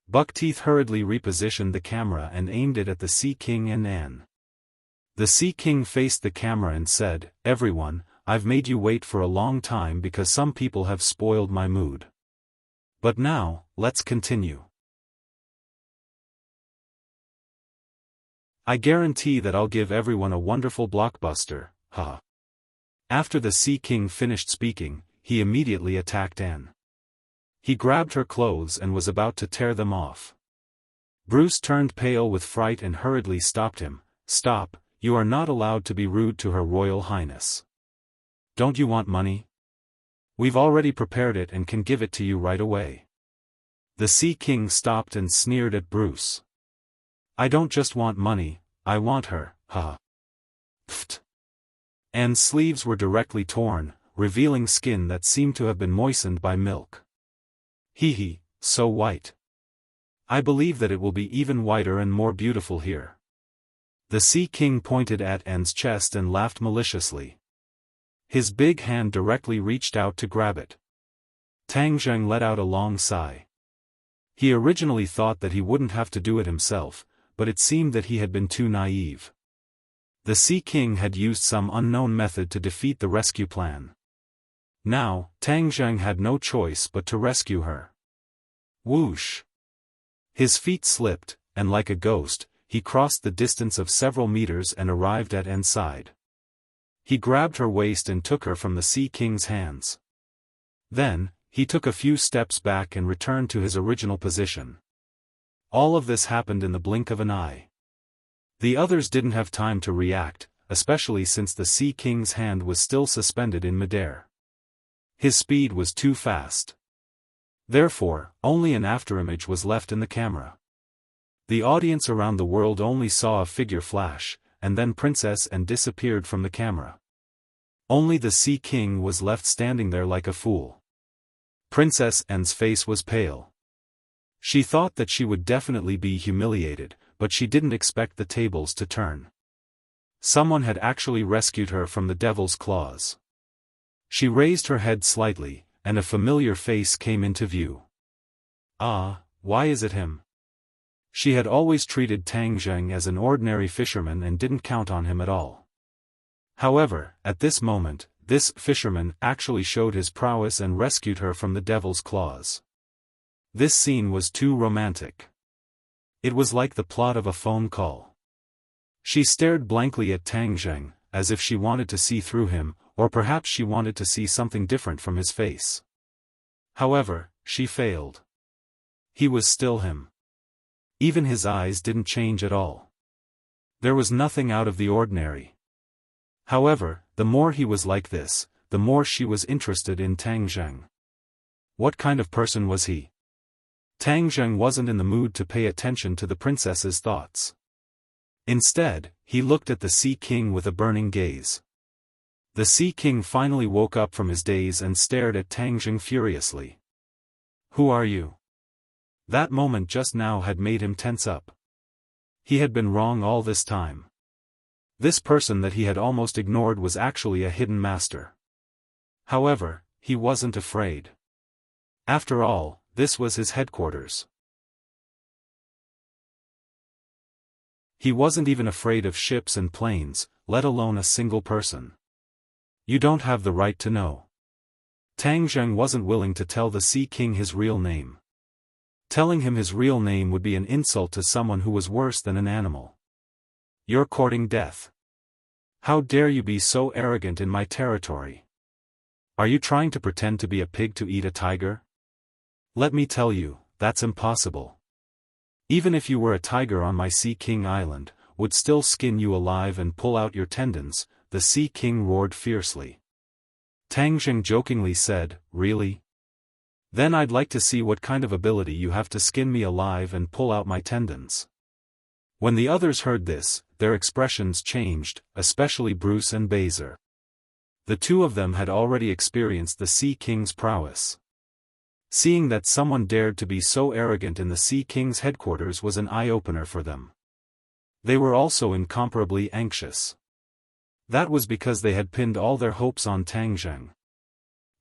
Buckteeth hurriedly repositioned the camera and aimed it at the Sea King and Anne. The Sea King faced the camera and said, "Everyone, I've made you wait for a long time because some people have spoiled my mood. But now, let's continue. I guarantee that I'll give everyone a wonderful blockbuster, ha." After the Sea King finished speaking, he immediately attacked Anne. He grabbed her clothes and was about to tear them off. Bruce turned pale with fright and hurriedly stopped him. "Stop, you are not allowed to be rude to Her Royal Highness. Don't you want money? We've already prepared it and can give it to you right away." The Sea King stopped and sneered at Bruce. "I don't just want money, I want her, ha." Pfft. Anne's sleeves were directly torn, revealing skin that seemed to have been moistened by milk. So white. I believe that it will be even whiter and more beautiful here. The Sea King pointed at Anne's chest and laughed maliciously. His big hand directly reached out to grab it. Tang Zheng let out a long sigh. He originally thought that he wouldn't have to do it himself, but it seemed that he had been too naive. The Sea King had used some unknown method to defeat the rescue plan. Now, Tang Zheng had no choice but to rescue her. Whoosh! His feet slipped, and like a ghost, he crossed the distance of several meters and arrived at Anne's side. He grabbed her waist and took her from the Sea King's hands. Then, he took a few steps back and returned to his original position. All of this happened in the blink of an eye. The others didn't have time to react, especially since the Sea King's hand was still suspended in midair. His speed was too fast. Therefore, only an afterimage was left in the camera. The audience around the world only saw a figure flash, and then Princess Anne disappeared from the camera. Only the Sea King was left standing there like a fool. Princess Anne's face was pale. She thought that she would definitely be humiliated, but she didn't expect the tables to turn. Someone had actually rescued her from the devil's claws. She raised her head slightly, and a familiar face came into view. Why is it him? She had always treated Tang Zheng as an ordinary fisherman and didn't count on him at all. However, at this moment, this fisherman actually showed his prowess and rescued her from the devil's claws. This scene was too romantic. It was like the plot of a phone call. She stared blankly at Tang Zheng, as if she wanted to see through him, or perhaps she wanted to see something different from his face. However, she failed. He was still him. Even his eyes didn't change at all. There was nothing out of the ordinary. However, the more he was like this, the more she was interested in Tang Zheng. What kind of person was he? Tang Zheng wasn't in the mood to pay attention to the princess's thoughts. Instead, he looked at the Sea King with a burning gaze. The Sea King finally woke up from his daze and stared at Tang Zheng furiously. "Who are you?" That moment just now had made him tense up. He had been wrong all this time. This person that he had almost ignored was actually a hidden master. However, he wasn't afraid. After all, this was his headquarters. He wasn't even afraid of ships and planes, let alone a single person. "You don't have the right to know." Tang Zheng wasn't willing to tell the Sea King his real name. Telling him his real name would be an insult to someone who was worse than an animal. "You're courting death. How dare you be so arrogant in my territory? Are you trying to pretend to be a pig to eat a tiger? Let me tell you, that's impossible. Even if you were a tiger on my Sea King Island, would still skin you alive and pull out your tendons," the Sea King roared fiercely. Tang Zheng jokingly said, "Really? Then I'd like to see what kind of ability you have to skin me alive and pull out my tendons." When the others heard this, their expressions changed, especially Bruce and Baser. The two of them had already experienced the Sea King's prowess. Seeing that someone dared to be so arrogant in the Sea King's headquarters was an eye-opener for them. They were also incomparably anxious. That was because they had pinned all their hopes on Tang Zheng.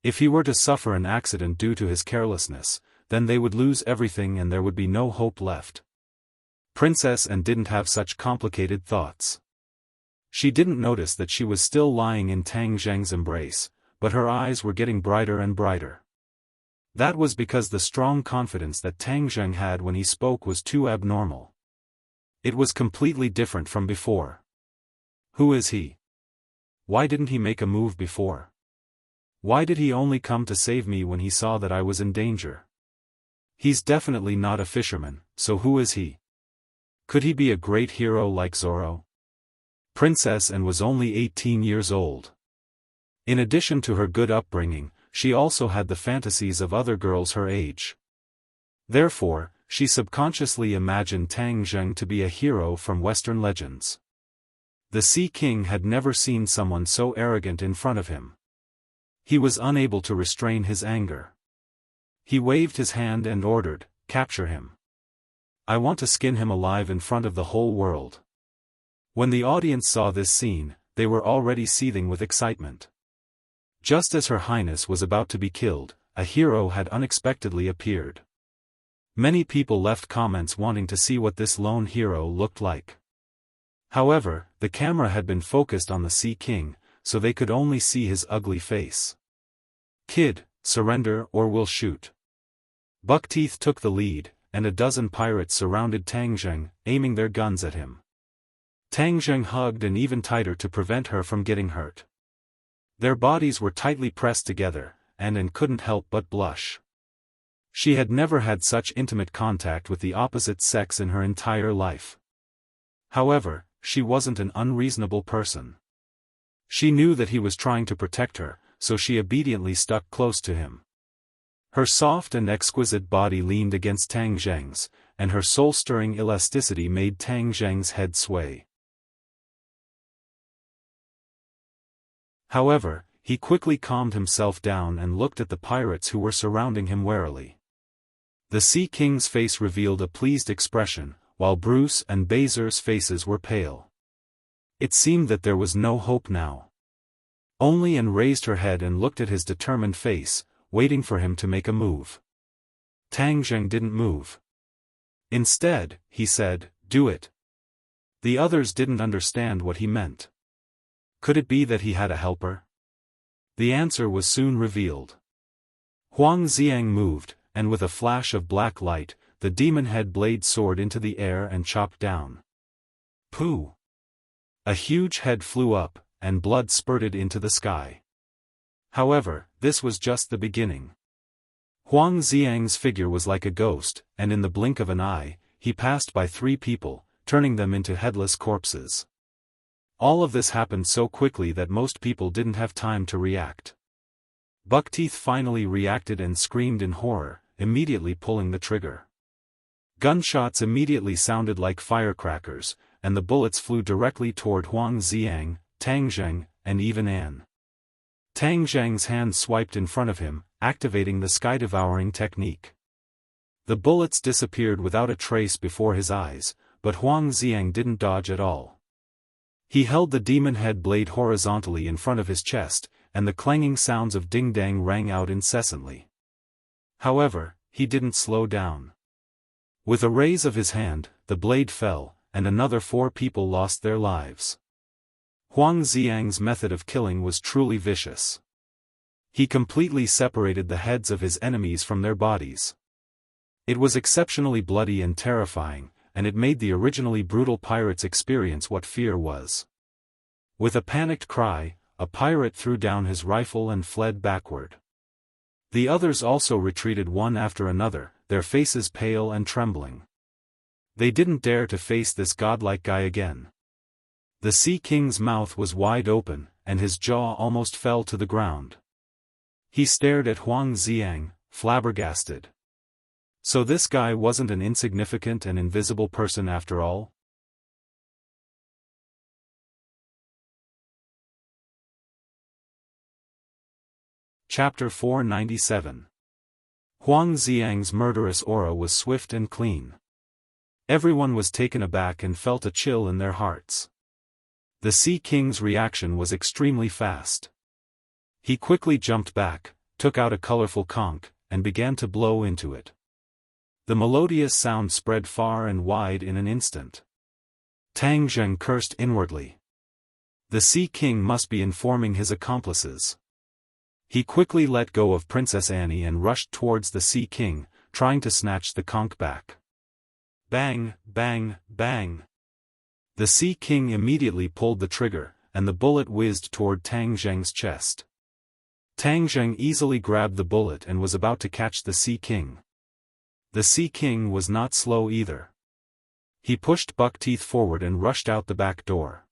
If he were to suffer an accident due to his carelessness, then they would lose everything and there would be no hope left. Princess Anne didn't have such complicated thoughts. She didn't notice that she was still lying in Tang Zheng's embrace, but her eyes were getting brighter and brighter. That was because the strong confidence that Tang Zheng had when he spoke was too abnormal. It was completely different from before. Who is he? Why didn't he make a move before? Why did he only come to save me when he saw that I was in danger? He's definitely not a fisherman, so who is he? Could he be a great hero like Zoro? Princess Anne was only 18 years old. In addition to her good upbringing, she also had the fantasies of other girls her age. Therefore, she subconsciously imagined Tang Zheng to be a hero from Western legends. The Sea King had never seen someone so arrogant in front of him. He was unable to restrain his anger. He waved his hand and ordered, "Capture him. I want to skin him alive in front of the whole world." When the audience saw this scene, they were already seething with excitement. Just as Her Highness was about to be killed, a hero had unexpectedly appeared. Many people left comments wanting to see what this lone hero looked like. However, the camera had been focused on the Sea King, so they could only see his ugly face. "Kid, surrender or we'll shoot." Buckteeth took the lead, and a dozen pirates surrounded Tang Zheng, aiming their guns at him. Tang Zheng hugged and even tighter to prevent her from getting hurt. Their bodies were tightly pressed together, and Anne couldn't help but blush. She had never had such intimate contact with the opposite sex in her entire life. However, she wasn't an unreasonable person. She knew that he was trying to protect her, so she obediently stuck close to him. Her soft and exquisite body leaned against Tang Zheng's, and her soul-stirring elasticity made Tang Zheng's head sway. However, he quickly calmed himself down and looked at the pirates who were surrounding him warily. The Sea King's face revealed a pleased expression, while Bruce and Baser's faces were pale. It seemed that there was no hope now. Only Anne raised her head and looked at his determined face, waiting for him to make a move. Tang Zheng didn't move. Instead, he said, "Do it." The others didn't understand what he meant. Could it be that he had a helper? The answer was soon revealed. Huang Xiang moved, and with a flash of black light, the demon head blade soared into the air and chopped down. Pooh! A huge head flew up, and blood spurted into the sky. However, this was just the beginning. Huang Xiang's figure was like a ghost, and in the blink of an eye, he passed by 3 people, turning them into headless corpses. All of this happened so quickly that most people didn't have time to react. Buckteeth finally reacted and screamed in horror, immediately pulling the trigger. Gunshots immediately sounded like firecrackers, and the bullets flew directly toward Huang Xiang, Tang Zheng, and even An. Tang Zheng's hand swiped in front of him, activating the sky-devouring technique. The bullets disappeared without a trace before his eyes, but Huang Xiang didn't dodge at all. He held the demon head blade horizontally in front of his chest, and the clanging sounds of ding-dang rang out incessantly. However, he didn't slow down. With a raise of his hand, the blade fell, and another 4 people lost their lives. Huang Xiang's method of killing was truly vicious. He completely separated the heads of his enemies from their bodies. It was exceptionally bloody and terrifying, and it made the originally brutal pirates experience what fear was. With a panicked cry, a pirate threw down his rifle and fled backward. The others also retreated one after another, their faces pale and trembling. They didn't dare to face this godlike guy again. The Sea King's mouth was wide open, and his jaw almost fell to the ground. He stared at Huang Xiang, flabbergasted. So this guy wasn't an insignificant and invisible person after all? Chapter 497. Huang Xiang's murderous aura was swift and clean. Everyone was taken aback and felt a chill in their hearts. The Sea King's reaction was extremely fast. He quickly jumped back, took out a colorful conch, and began to blow into it. The melodious sound spread far and wide in an instant. Tang Zheng cursed inwardly. The Sea King must be informing his accomplices. He quickly let go of Princess Annie and rushed towards the Sea King, trying to snatch the conch back. Bang, bang, bang. The Sea King immediately pulled the trigger, and the bullet whizzed toward Tang Zheng's chest. Tang Zheng easily grabbed the bullet and was about to catch the Sea King. The Sea King was not slow either. He pushed Buckteeth forward and rushed out the back door.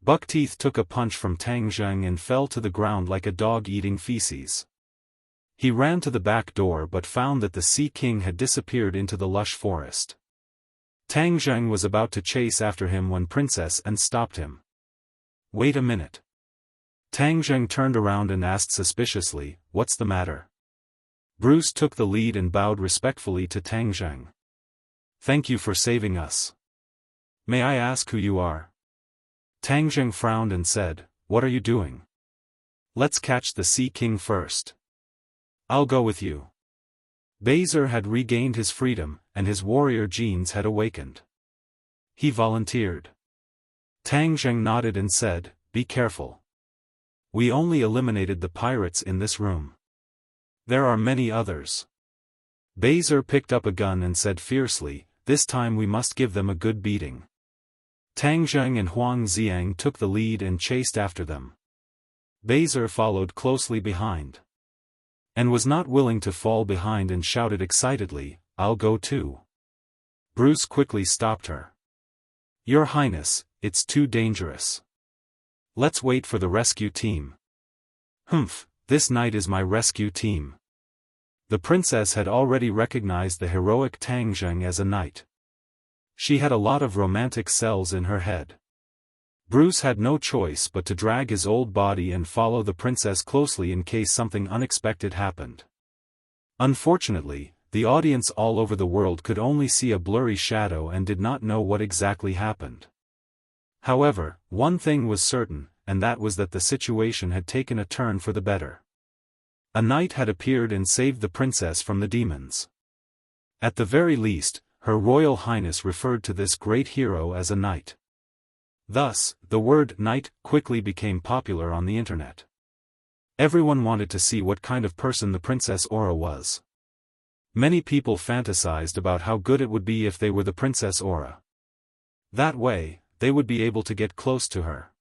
Buckteeth took a punch from Tang Zheng and fell to the ground like a dog eating feces. He ran to the back door but found that the Sea King had disappeared into the lush forest. Tang Zheng was about to chase after him when Princess Anne stopped him. Wait a minute. Tang Zheng turned around and asked suspiciously, "What's the matter?" Bruce took the lead and bowed respectfully to Tang Zheng. "Thank you for saving us. May I ask who you are?" Tang Zheng frowned and said, "What are you doing? Let's catch the Sea King first. I'll go with you." Bezer had regained his freedom, and his warrior genes had awakened. He volunteered. Tang Zheng nodded and said, "Be careful. We only eliminated the pirates in this room. There are many others." Bezer picked up a gun and said fiercely, "This time we must give them a good beating." Tang Zheng and Huang Xiang took the lead and chased after them. Bezer followed closely behind. And was not willing to fall behind and shouted excitedly, "I'll go too." Bruce quickly stopped her. "Your Highness, it's too dangerous. Let's wait for the rescue team." "Humph, this knight is my rescue team." The princess had already recognized the heroic Tang Zheng as a knight. She had a lot of romantic cells in her head. Bruce had no choice but to drag his old body and follow the princess closely in case something unexpected happened. Unfortunately, the audience all over the world could only see a blurry shadow and did not know what exactly happened. However, one thing was certain, and that was that the situation had taken a turn for the better. A knight had appeared and saved the princess from the demons. At the very least, Her Royal Highness referred to this great hero as a knight. Thus, the word knight quickly became popular on the internet. Everyone wanted to see what kind of person the Princess Aura was. Many people fantasized about how good it would be if they were the Princess Aura. That way, they would be able to get close to her.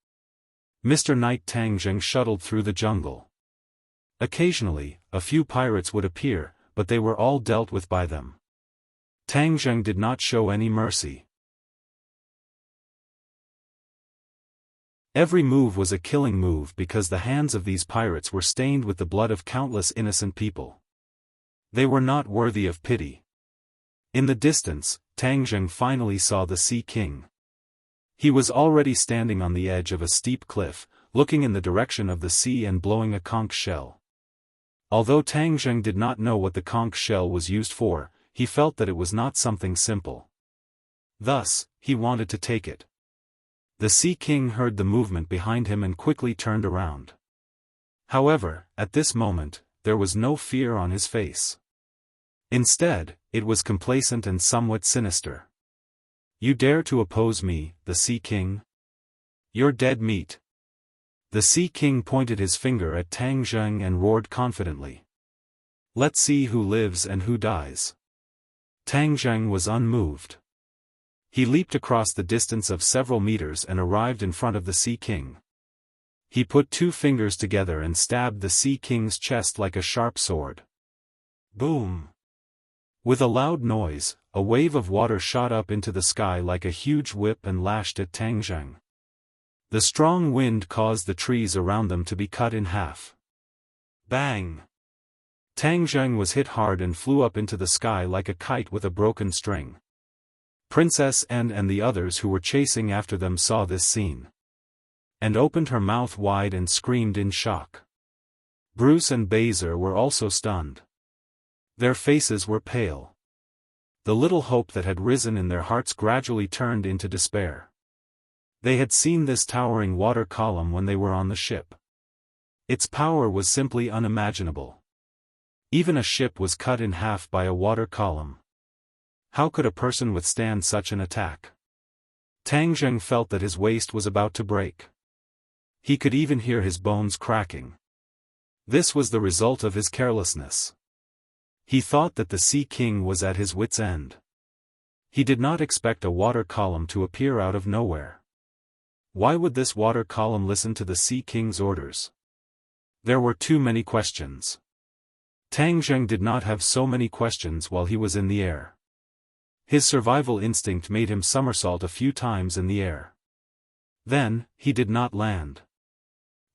Mr. Knight Tang Zheng shuttled through the jungle. Occasionally, a few pirates would appear, but they were all dealt with by them. Tang Zheng did not show any mercy. Every move was a killing move because the hands of these pirates were stained with the blood of countless innocent people. They were not worthy of pity. In the distance, Tang Zheng finally saw the Sea King. He was already standing on the edge of a steep cliff, looking in the direction of the sea and blowing a conch shell. Although Tang Zheng did not know what the conch shell was used for, he felt that it was not something simple. Thus, he wanted to take it. The Sea King heard the movement behind him and quickly turned around. However, at this moment, there was no fear on his face. Instead, it was complacent and somewhat sinister. "You dare to oppose me, the Sea King? You're dead meat." The Sea King pointed his finger at Tang Zheng and roared confidently. "Let's see who lives and who dies." Tang Zheng was unmoved. He leaped across the distance of several meters and arrived in front of the Sea King. He put two fingers together and stabbed the Sea King's chest like a sharp sword. Boom! With a loud noise, a wave of water shot up into the sky like a huge whip and lashed at Tang Zheng. The strong wind caused the trees around them to be cut in half. Bang! Tang Zheng was hit hard and flew up into the sky like a kite with a broken string. Princess N and the others who were chasing after them saw this scene, and opened her mouth wide and screamed in shock. Bruce and Baser were also stunned. Their faces were pale. The little hope that had risen in their hearts gradually turned into despair. They had seen this towering water column when they were on the ship. Its power was simply unimaginable. Even a ship was cut in half by a water column. How could a person withstand such an attack? Tang Zheng felt that his waist was about to break. He could even hear his bones cracking. This was the result of his carelessness. He thought that the Sea King was at his wit's end. He did not expect a water column to appear out of nowhere. Why would this water column listen to the Sea King's orders? There were too many questions. Tang Zheng did not have so many questions while he was in the air. His survival instinct made him somersault a few times in the air. Then, he did not land.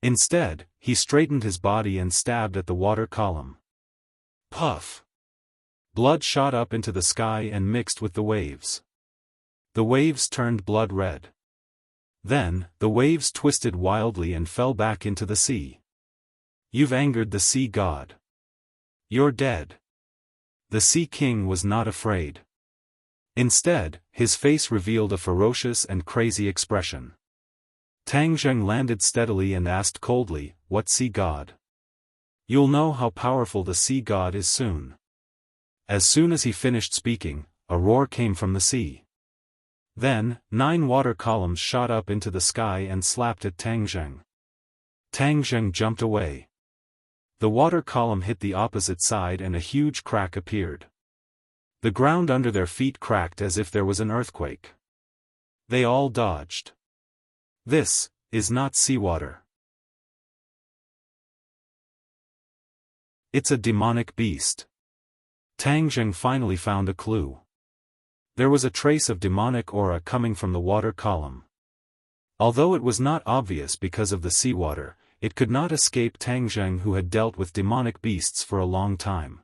Instead, he straightened his body and stabbed at the water column. Puff! Blood shot up into the sky and mixed with the waves. The waves turned blood red. Then, the waves twisted wildly and fell back into the sea. "You've angered the sea god. You're dead." The Sea King was not afraid. Instead, his face revealed a ferocious and crazy expression. Tang Zheng landed steadily and asked coldly, "What sea god?" "You'll know how powerful the sea god is soon." As soon as he finished speaking, a roar came from the sea. Then, 9 water columns shot up into the sky and slapped at Tang Zheng. Tang Zheng jumped away. The water column hit the opposite side and a huge crack appeared. The ground under their feet cracked as if there was an earthquake. They all dodged. This is not seawater. It's a demonic beast. Tang Zheng finally found a clue. There was a trace of demonic aura coming from the water column. Although it was not obvious because of the seawater, it could not escape Tang Zheng, who had dealt with demonic beasts for a long time.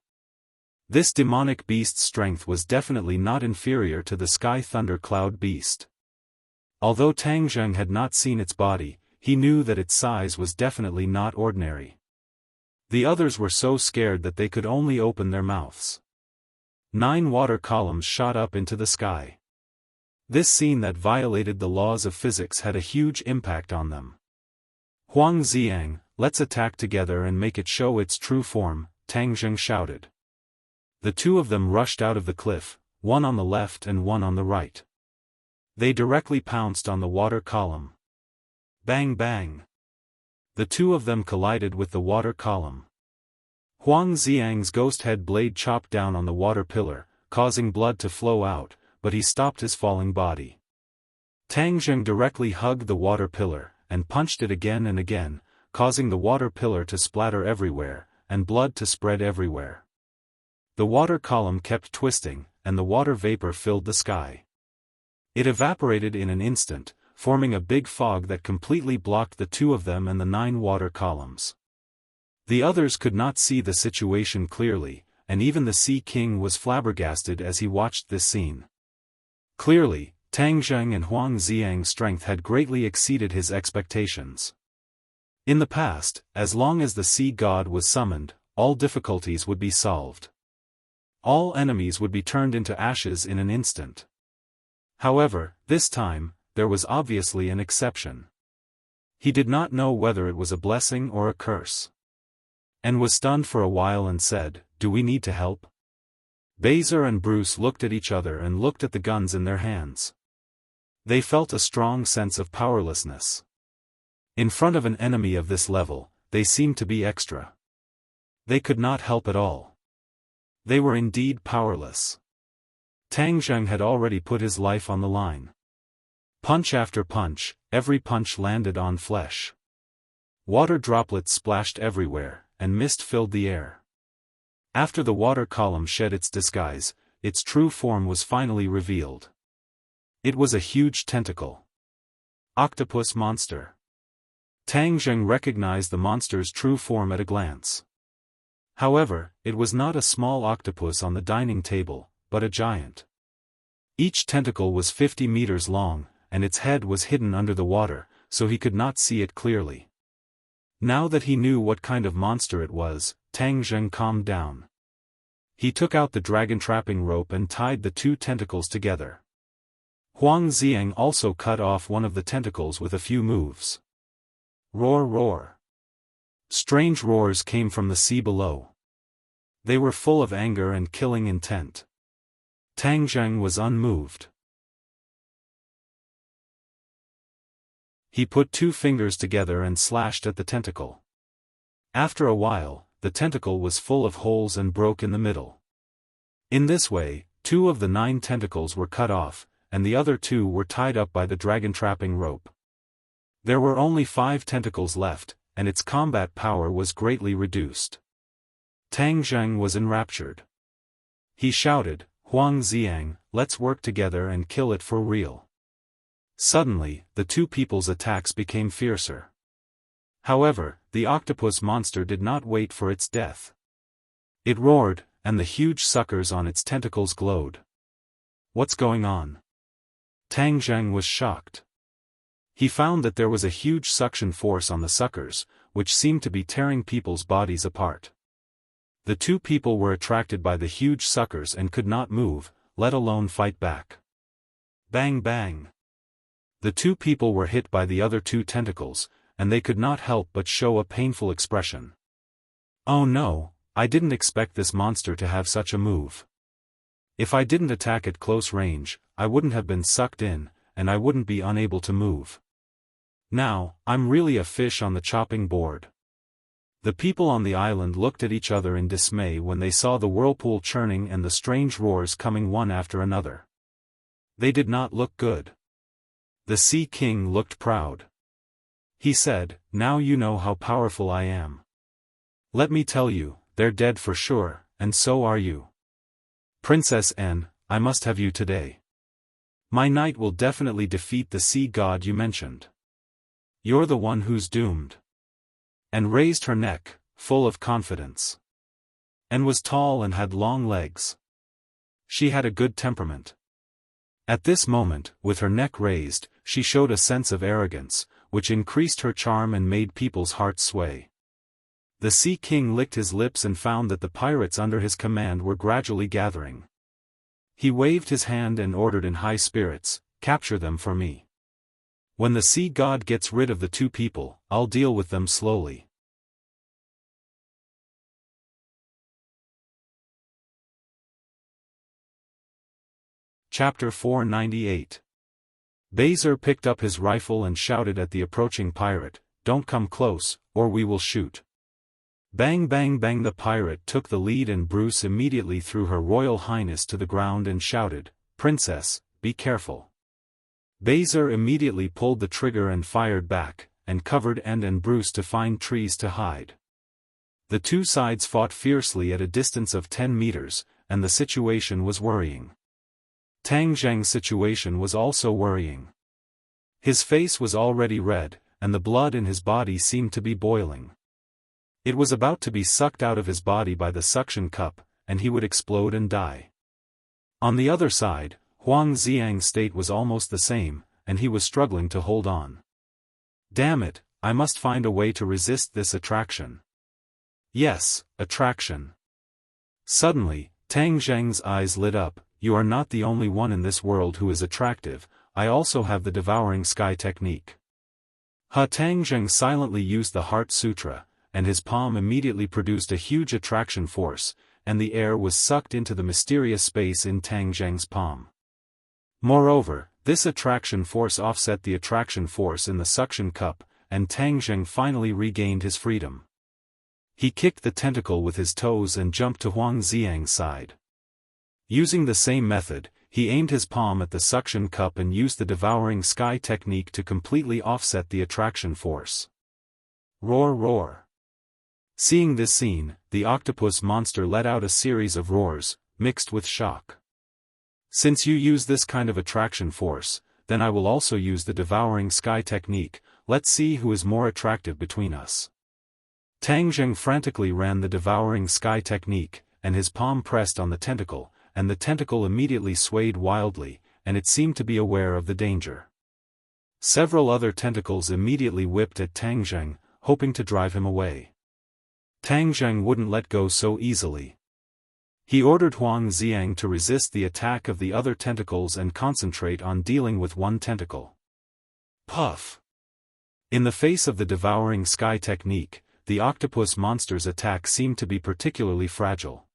This demonic beast's strength was definitely not inferior to the Sky Thunder Cloud beast. Although Tang Zheng had not seen its body, he knew that its size was definitely not ordinary. The others were so scared that they could only open their mouths. 9 water columns shot up into the sky. This scene that violated the laws of physics had a huge impact on them. "Huang Xiang, let's attack together and make it show its true form," Tang Zheng shouted. The two of them rushed out of the cliff, one on the left and one on the right. They directly pounced on the water column. Bang bang! The two of them collided with the water column. Huang Xiang's ghost head blade chopped down on the water pillar, causing blood to flow out, but he stopped his falling body. Tang Zheng directly hugged the water pillar, and punched it again and again, causing the water pillar to splatter everywhere, and blood to spread everywhere. The water column kept twisting, and the water vapor filled the sky. It evaporated in an instant, forming a big fog that completely blocked the two of them and the 9 water columns. The others could not see the situation clearly, and even the Sea King was flabbergasted as he watched this scene. Clearly, Tang Zheng and Huang Xiang's strength had greatly exceeded his expectations. In the past, as long as the sea god was summoned, all difficulties would be solved. All enemies would be turned into ashes in an instant. However, this time, there was obviously an exception. He did not know whether it was a blessing or a curse, and was stunned for a while and said, "Do we need to help?" Baser and Bruce looked at each other and looked at the guns in their hands. They felt a strong sense of powerlessness. In front of an enemy of this level, they seemed to be extra. They could not help at all. They were indeed powerless. Tang Zheng had already put his life on the line. Punch after punch, every punch landed on flesh. Water droplets splashed everywhere, and mist filled the air. After the water column shed its disguise, its true form was finally revealed. It was a huge tentacle. Octopus monster. Tang Zheng recognized the monster's true form at a glance. However, it was not a small octopus on the dining table, but a giant. Each tentacle was 50 meters long, and its head was hidden under the water, so he could not see it clearly. Now that he knew what kind of monster it was, Tang Zheng calmed down. He took out the dragon trapping rope and tied the 2 tentacles together. Huang Xiang also cut off one of the tentacles with a few moves. Roar, roar. Strange roars came from the sea below. They were full of anger and killing intent. Tang Zheng was unmoved. He put 2 fingers together and slashed at the tentacle. After a while, the tentacle was full of holes and broke in the middle. In this way, 2 of the 9 tentacles were cut off, and the other 2 were tied up by the dragon trapping rope. There were only 5 tentacles left, and its combat power was greatly reduced. Tang Zheng was enraptured. He shouted, "Huang Xiang, let's work together and kill it for real." Suddenly, the 2 people's attacks became fiercer. However, the octopus monster did not wait for its death. It roared, and the huge suckers on its tentacles glowed. What's going on? Tang Zheng was shocked. He found that there was a huge suction force on the suckers, which seemed to be tearing people's bodies apart. The 2 people were attracted by the huge suckers and could not move, let alone fight back. Bang bang. The 2 people were hit by the other 2 tentacles, and they could not help but show a painful expression. Oh no, I didn't expect this monster to have such a move. If I didn't attack at close range, I wouldn't have been sucked in, and I wouldn't be unable to move. Now, I'm really a fish on the chopping board. The people on the island looked at each other in dismay when they saw the whirlpool churning and the strange roars coming one after another. They did not look good. The Sea King looked proud. He said, "Now you know how powerful I am. Let me tell you, they're dead for sure, and so are you. Princess N, I must have you today. My knight will definitely defeat the sea god you mentioned. You're the one who's doomed." And raised her neck, full of confidence. And was tall and had long legs. She had a good temperament. At this moment, with her neck raised, she showed a sense of arrogance, which increased her charm and made people's hearts sway. The Sea King licked his lips and found that the pirates under his command were gradually gathering. He waved his hand and ordered in high spirits, "Capture them for me. When the sea god gets rid of the 2 people, I'll deal with them slowly." Chapter 498. Baser picked up his rifle and shouted at the approaching pirate, "Don't come close, or we will shoot." Bang bang bang. The pirate took the lead and Bruce immediately threw Her Royal Highness to the ground and shouted, "Princess, be careful." Baser immediately pulled the trigger and fired back, and covered End and Bruce to find trees to hide. The two sides fought fiercely at a distance of 10 meters, and the situation was worrying. Tang Zheng's situation was also worrying. His face was already red, and the blood in his body seemed to be boiling. It was about to be sucked out of his body by the suction cup, and he would explode and die. On the other side, Huang Xiang's state was almost the same, and he was struggling to hold on. Damn it, I must find a way to resist this attraction. Yes, attraction. Suddenly, Tang Zheng's eyes lit up. You are not the only one in this world who is attractive, I also have the devouring sky technique. Tang Zheng silently used the Heart Sutra, and his palm immediately produced a huge attraction force, and the air was sucked into the mysterious space in Tang Zheng's palm. Moreover, this attraction force offset the attraction force in the suction cup, and Tang Zheng finally regained his freedom. He kicked the tentacle with his toes and jumped to Huang Xiang's side. Using the same method, he aimed his palm at the suction cup and used the devouring sky technique to completely offset the attraction force. Roar roar. Seeing this scene, the octopus monster let out a series of roars, mixed with shock. Since you use this kind of attraction force, then I will also use the devouring sky technique. Let's see who is more attractive between us. Tang Zheng frantically ran the devouring sky technique, and his palm pressed on the tentacle, and the tentacle immediately swayed wildly, and it seemed to be aware of the danger. Several other tentacles immediately whipped at Tang Zheng, hoping to drive him away. Tang Zheng wouldn't let go so easily. He ordered Huang Xiang to resist the attack of the other tentacles and concentrate on dealing with one tentacle. Puff! In the face of the devouring sky technique, the octopus monster's attack seemed to be particularly fragile.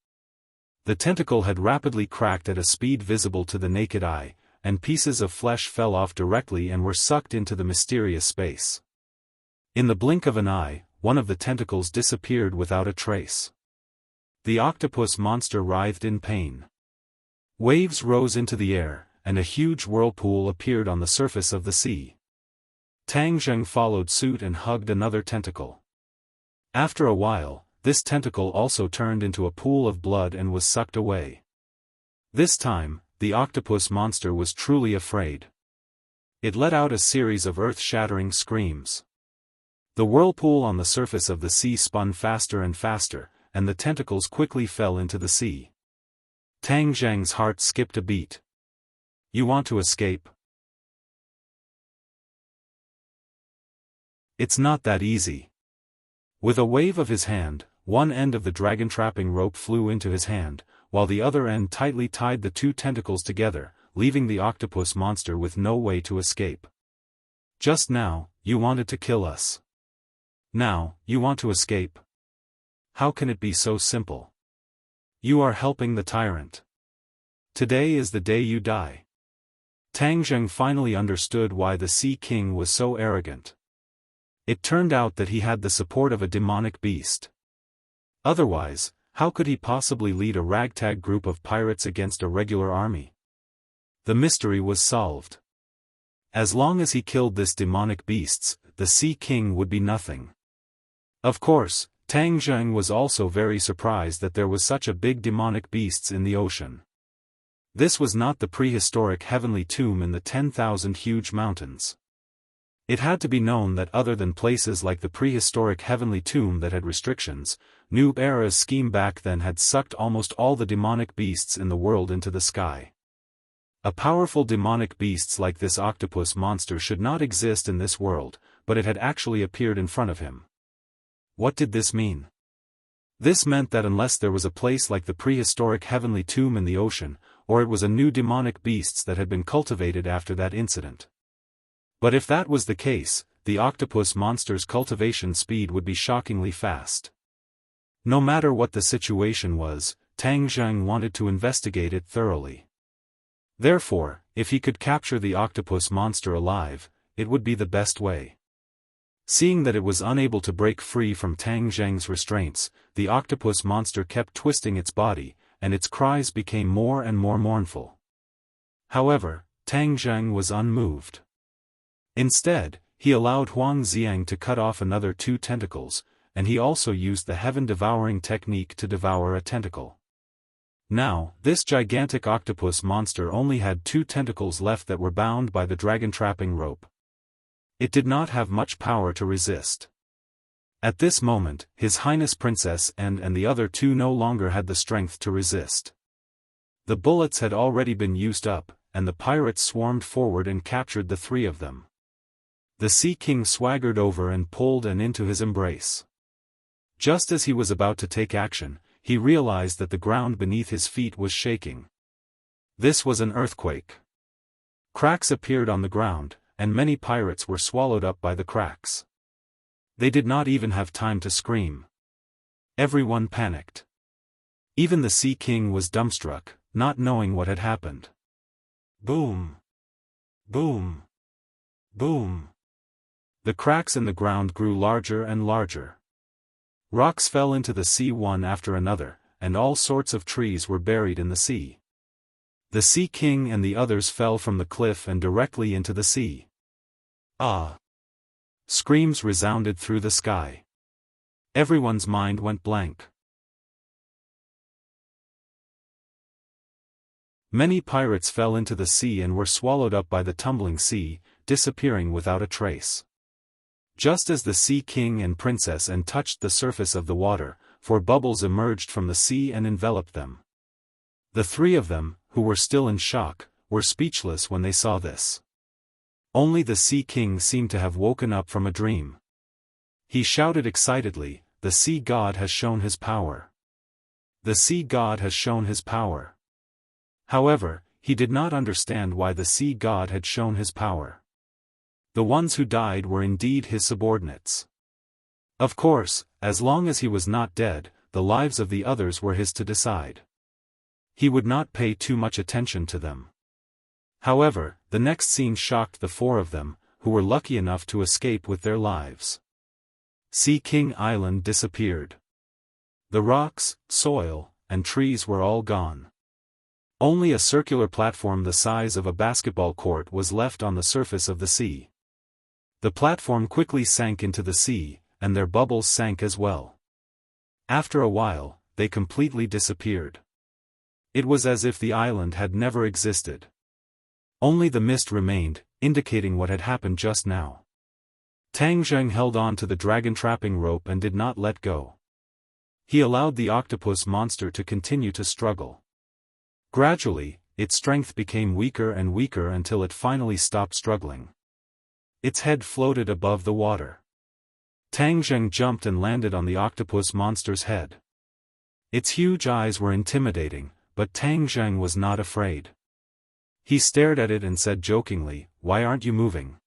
The tentacle had rapidly cracked at a speed visible to the naked eye, and pieces of flesh fell off directly and were sucked into the mysterious space. In the blink of an eye, one of the tentacles disappeared without a trace. The octopus monster writhed in pain. Waves rose into the air, and a huge whirlpool appeared on the surface of the sea. Tang Zheng followed suit and hugged another tentacle. After a while, this tentacle also turned into a pool of blood and was sucked away. This time, the octopus monster was truly afraid. It let out a series of earth-shattering screams. The whirlpool on the surface of the sea spun faster and faster, and the tentacles quickly fell into the sea. Tang Zheng's heart skipped a beat. You want to escape? It's not that easy. With a wave of his hand, one end of the dragon-trapping rope flew into his hand, while the other end tightly tied the two tentacles together, leaving the octopus monster with no way to escape. Just now, you wanted to kill us. Now, you want to escape? How can it be so simple? You are helping the tyrant. Today is the day you die. Tang Zheng finally understood why the Sea King was so arrogant. It turned out that he had the support of a demonic beast. Otherwise, how could he possibly lead a ragtag group of pirates against a regular army? The mystery was solved. As long as he killed this demonic beasts, the Sea King would be nothing. Of course, Tang Zheng was also very surprised that there was such a big demonic beasts in the ocean. This was not the prehistoric heavenly tomb in the 10,000 huge mountains. It had to be known that other than places like the prehistoric heavenly tomb that had restrictions, Noob Era's scheme back then had sucked almost all the demonic beasts in the world into the sky. A powerful demonic beasts like this octopus monster should not exist in this world, but it had actually appeared in front of him. What did this mean? This meant that unless there was a place like the prehistoric heavenly tomb in the ocean, or it was a new demonic beasts that had been cultivated after that incident. But if that was the case, the octopus monster's cultivation speed would be shockingly fast. No matter what the situation was, Tang Zheng wanted to investigate it thoroughly. Therefore, if he could capture the octopus monster alive, it would be the best way. Seeing that it was unable to break free from Tang Zheng's restraints, the octopus monster kept twisting its body, and its cries became more and more mournful. However, Tang Zheng was unmoved. Instead, he allowed Huang Xiang to cut off another 2 tentacles, and he also used the heaven-devouring technique to devour a tentacle. Now, this gigantic octopus monster only had 2 tentacles left that were bound by the dragon-trapping rope. It did not have much power to resist. At this moment, His Highness Princess and the other 2 no longer had the strength to resist. The bullets had already been used up, and the pirates swarmed forward and captured the 3 of them. The Sea King swaggered over and pulled Anne into his embrace. Just as he was about to take action, he realized that the ground beneath his feet was shaking. This was an earthquake. Cracks appeared on the ground, and many pirates were swallowed up by the cracks. They did not even have time to scream. Everyone panicked. Even the Sea King was dumbstruck, not knowing what had happened. Boom! Boom! Boom! The cracks in the ground grew larger and larger. Rocks fell into the sea one after another, and all sorts of trees were buried in the sea. The Sea King and the others fell from the cliff and directly into the sea. Ah! Screams resounded through the sky. Everyone's mind went blank. Many pirates fell into the sea and were swallowed up by the tumbling sea, disappearing without a trace. Just as the Sea King and Princess Anne touched the surface of the water, 4 bubbles emerged from the sea and enveloped them. The 3 of them, who were still in shock, were speechless when they saw this. Only the Sea King seemed to have woken up from a dream. He shouted excitedly, "The Sea God has shown his power! The Sea God has shown his power!" However, he did not understand why the Sea God had shown his power. The ones who died were indeed his subordinates. Of course, as long as he was not dead, the lives of the others were his to decide. He would not pay too much attention to them. However, the next scene shocked the 4 of them, who were lucky enough to escape with their lives. Sea King Island disappeared. The rocks, soil, and trees were all gone. Only a circular platform the size of a basketball court was left on the surface of the sea. The platform quickly sank into the sea, and their bubbles sank as well. After a while, they completely disappeared. It was as if the island had never existed. Only the mist remained, indicating what had happened just now. Tang Zheng held on to the dragon-trapping rope and did not let go. He allowed the octopus monster to continue to struggle. Gradually, its strength became weaker and weaker until it finally stopped struggling. Its head floated above the water. Tang Zheng jumped and landed on the octopus monster's head. Its huge eyes were intimidating, but Tang Zheng was not afraid. He stared at it and said jokingly, "Why aren't you moving?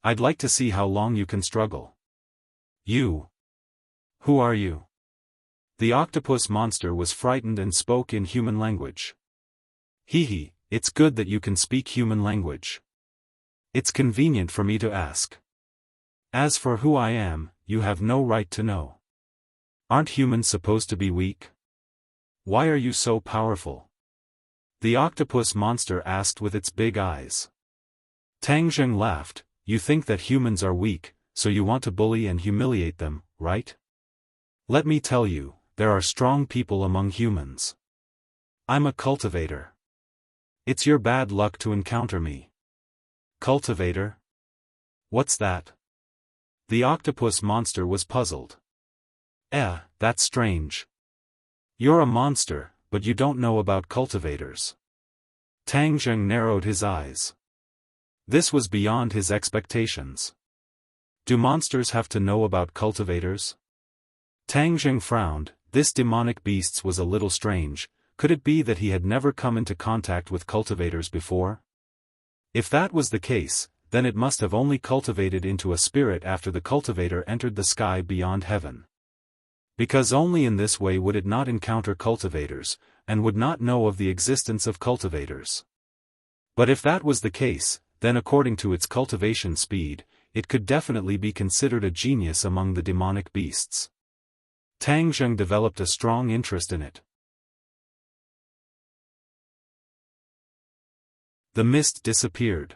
I'd like to see how long you can struggle." "You? Who are you?" The octopus monster was frightened and spoke in human language. "Hee, it's good that you can speak human language. It's convenient for me to ask. As for who I am, you have no right to know. Aren't humans supposed to be weak? Why are you so powerful?" The octopus monster asked with its big eyes. Tang Zheng laughed, "You think that humans are weak, so you want to bully and humiliate them, right? Let me tell you, there are strong people among humans. I'm a cultivator. It's your bad luck to encounter me." "Cultivator? What's that?" The octopus monster was puzzled. That's strange. You're a monster, but you don't know about cultivators." Tang Zheng narrowed his eyes. This was beyond his expectations. Do monsters have to know about cultivators? Tang Zheng frowned. This demonic beast was a little strange. Could it be that he had never come into contact with cultivators before? If that was the case, then it must have only cultivated into a spirit after the cultivator entered the sky beyond heaven. Because only in this way would it not encounter cultivators, and would not know of the existence of cultivators. But if that was the case, then according to its cultivation speed, it could definitely be considered a genius among the demonic beasts. Tang Zheng developed a strong interest in it. The mist disappeared.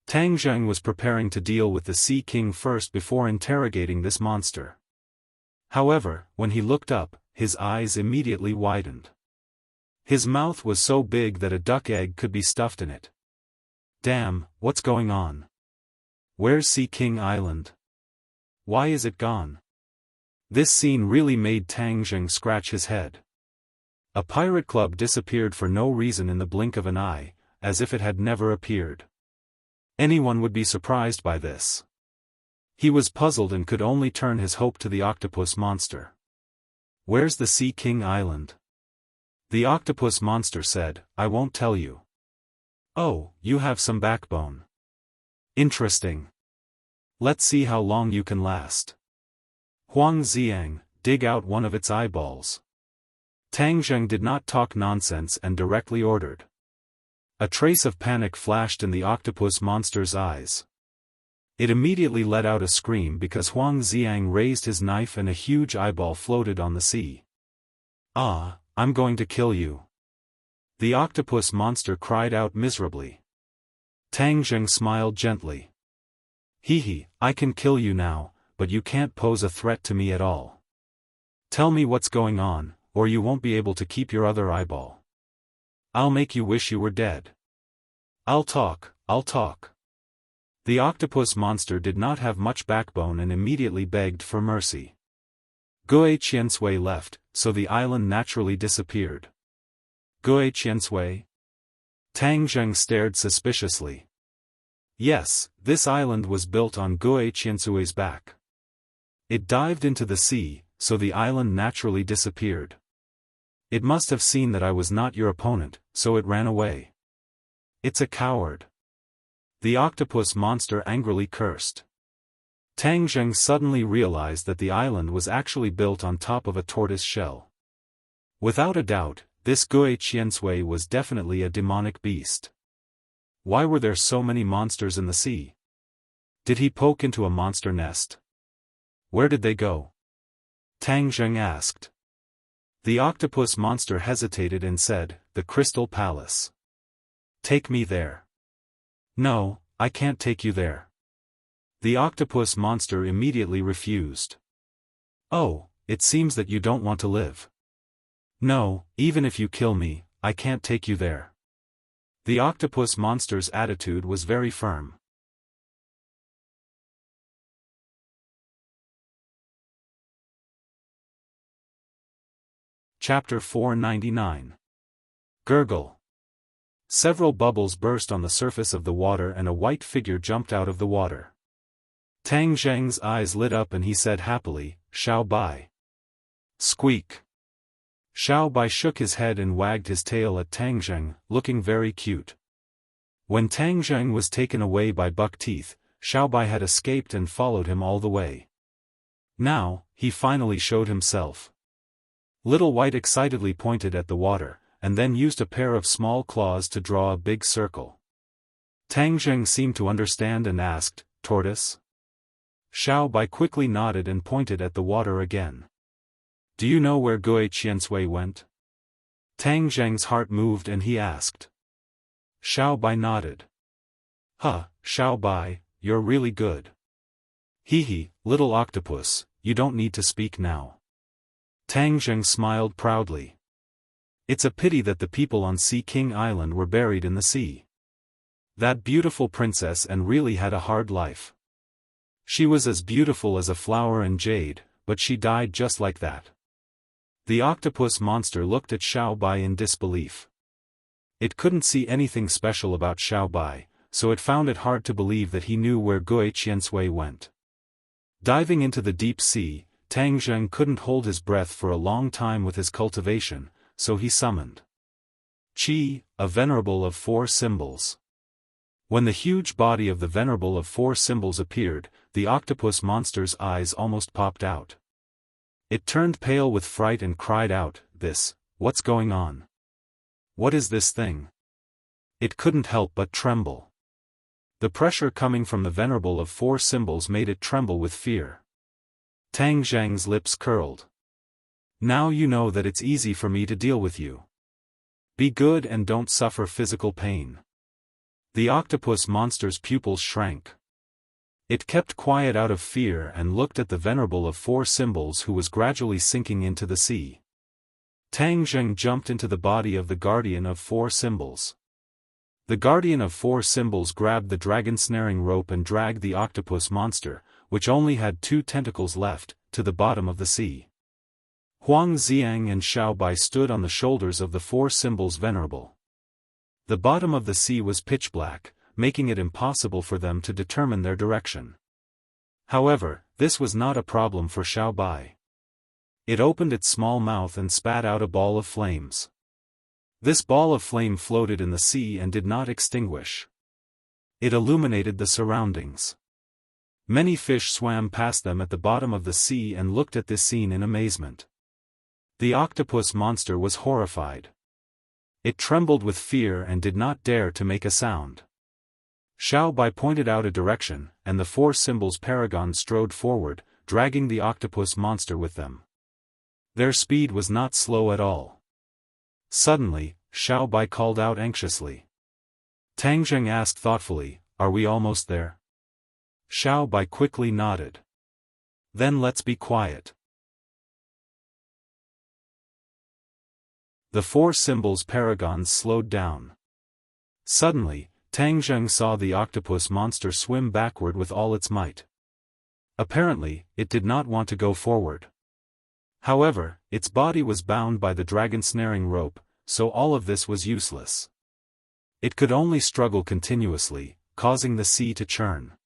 Tang Zheng was preparing to deal with the Sea King first before interrogating this monster. However, when he looked up, his eyes immediately widened. His mouth was so big that a duck egg could be stuffed in it. Damn, what's going on? Where's Sea King Island? Why is it gone? This scene really made Tang Zheng scratch his head. A pirate club disappeared for no reason in the blink of an eye, as if it had never appeared. Anyone would be surprised by this. He was puzzled and could only turn his hope to the octopus monster. Where's the Sea King Island? The octopus monster said, I won't tell you. Oh, you have some backbone. Interesting. Let's see how long you can last. Huang Xiang, dig out one of its eyeballs. Tang Zheng did not talk nonsense and directly ordered. A trace of panic flashed in the octopus monster's eyes. It immediately let out a scream because Huang Xiang raised his knife and a huge eyeball floated on the sea. Ah, I'm going to kill you. The octopus monster cried out miserably. Tang Zheng smiled gently. Hee, I can kill you now, but you can't pose a threat to me at all. Tell me what's going on, or you won't be able to keep your other eyeball. I'll make you wish you were dead. I'll talk. The octopus monster did not have much backbone and immediately begged for mercy. Gue Qiansui left, so the island naturally disappeared. Gue Qiansui? Tang Zheng stared suspiciously. Yes, this island was built on Gue Qiansui's back. It dived into the sea, so the island naturally disappeared. It must have seen that I was not your opponent, so it ran away. It's a coward. The octopus monster angrily cursed. Tang Zheng suddenly realized that the island was actually built on top of a tortoise shell. Without a doubt, this Gue Qiansui was definitely a demonic beast. Why were there so many monsters in the sea? Did he poke into a monster nest? Where did they go? Tang Zheng asked. The octopus monster hesitated and said, the Crystal Palace. Take me there. No, I can't take you there. The octopus monster immediately refused. Oh, it seems that you don't want to live. No, even if you kill me, I can't take you there. The octopus monster's attitude was very firm. Chapter 499. Gurgle. Several bubbles burst on the surface of the water and a white figure jumped out of the water. Tang Zheng's eyes lit up and he said happily, Xiao Bai. Squeak. Xiao Bai shook his head and wagged his tail at Tang Zheng, looking very cute. When Tang Zheng was taken away by Buck Teeth, Xiao Bai had escaped and followed him all the way. Now, he finally showed himself. Little White excitedly pointed at the water, and then used a pair of small claws to draw a big circle. Tang Zheng seemed to understand and asked, Tortoise? Xiao Bai quickly nodded and pointed at the water again. Do you know where Gue Qiansui went? Tang Zheng's heart moved and he asked. Xiao Bai nodded. Huh, Xiao Bai, you're really good. Hee, little octopus, you don't need to speak now. Tang Zheng smiled proudly. It's a pity that the people on Sea King Island were buried in the sea. That beautiful princess and really had a hard life. She was as beautiful as a flower and jade, but she died just like that. The octopus monster looked at Xiao Bai in disbelief. It couldn't see anything special about Xiao Bai, so it found it hard to believe that he knew where Gue Qiansui went. Diving into the deep sea, Tang Zheng couldn't hold his breath for a long time with his cultivation, so he summoned Qi, a venerable of 4 symbols. When the huge body of the venerable of 4 symbols appeared, the octopus monster's eyes almost popped out. It turned pale with fright and cried out, what's going on? What is this thing? It couldn't help but tremble. The pressure coming from the venerable of 4 symbols made it tremble with fear. Tang Zheng's lips curled. Now you know that it's easy for me to deal with you. Be good and don't suffer physical pain. The octopus monster's pupils shrank. It kept quiet out of fear and looked at the venerable of 4 symbols who was gradually sinking into the sea. Tang Zheng jumped into the body of the guardian of 4 symbols. The guardian of 4 symbols grabbed the dragon snaring rope and dragged the octopus monster, which only had 2 tentacles left, to the bottom of the sea. Huang Xiang and Xiao Bai stood on the shoulders of the 4 symbols venerable. The bottom of the sea was pitch black, making it impossible for them to determine their direction. However, this was not a problem for Xiao Bai. It opened its small mouth and spat out a ball of flames. This ball of flame floated in the sea and did not extinguish. It illuminated the surroundings. Many fish swam past them at the bottom of the sea and looked at this scene in amazement. The octopus monster was horrified. It trembled with fear and did not dare to make a sound. Xiao Bai pointed out a direction, and the 4 symbols paragon strode forward, dragging the octopus monster with them. Their speed was not slow at all. Suddenly, Xiao Bai called out anxiously. Tang Zheng asked thoughtfully, "Are we almost there?" Xiao Bai quickly nodded. "Then let's be quiet." The 4 symbols paragons slowed down. Suddenly, Tang Zheng saw the octopus monster swim backward with all its might. Apparently, it did not want to go forward. However, its body was bound by the dragon snaring rope, so all of this was useless. It could only struggle continuously, causing the sea to churn.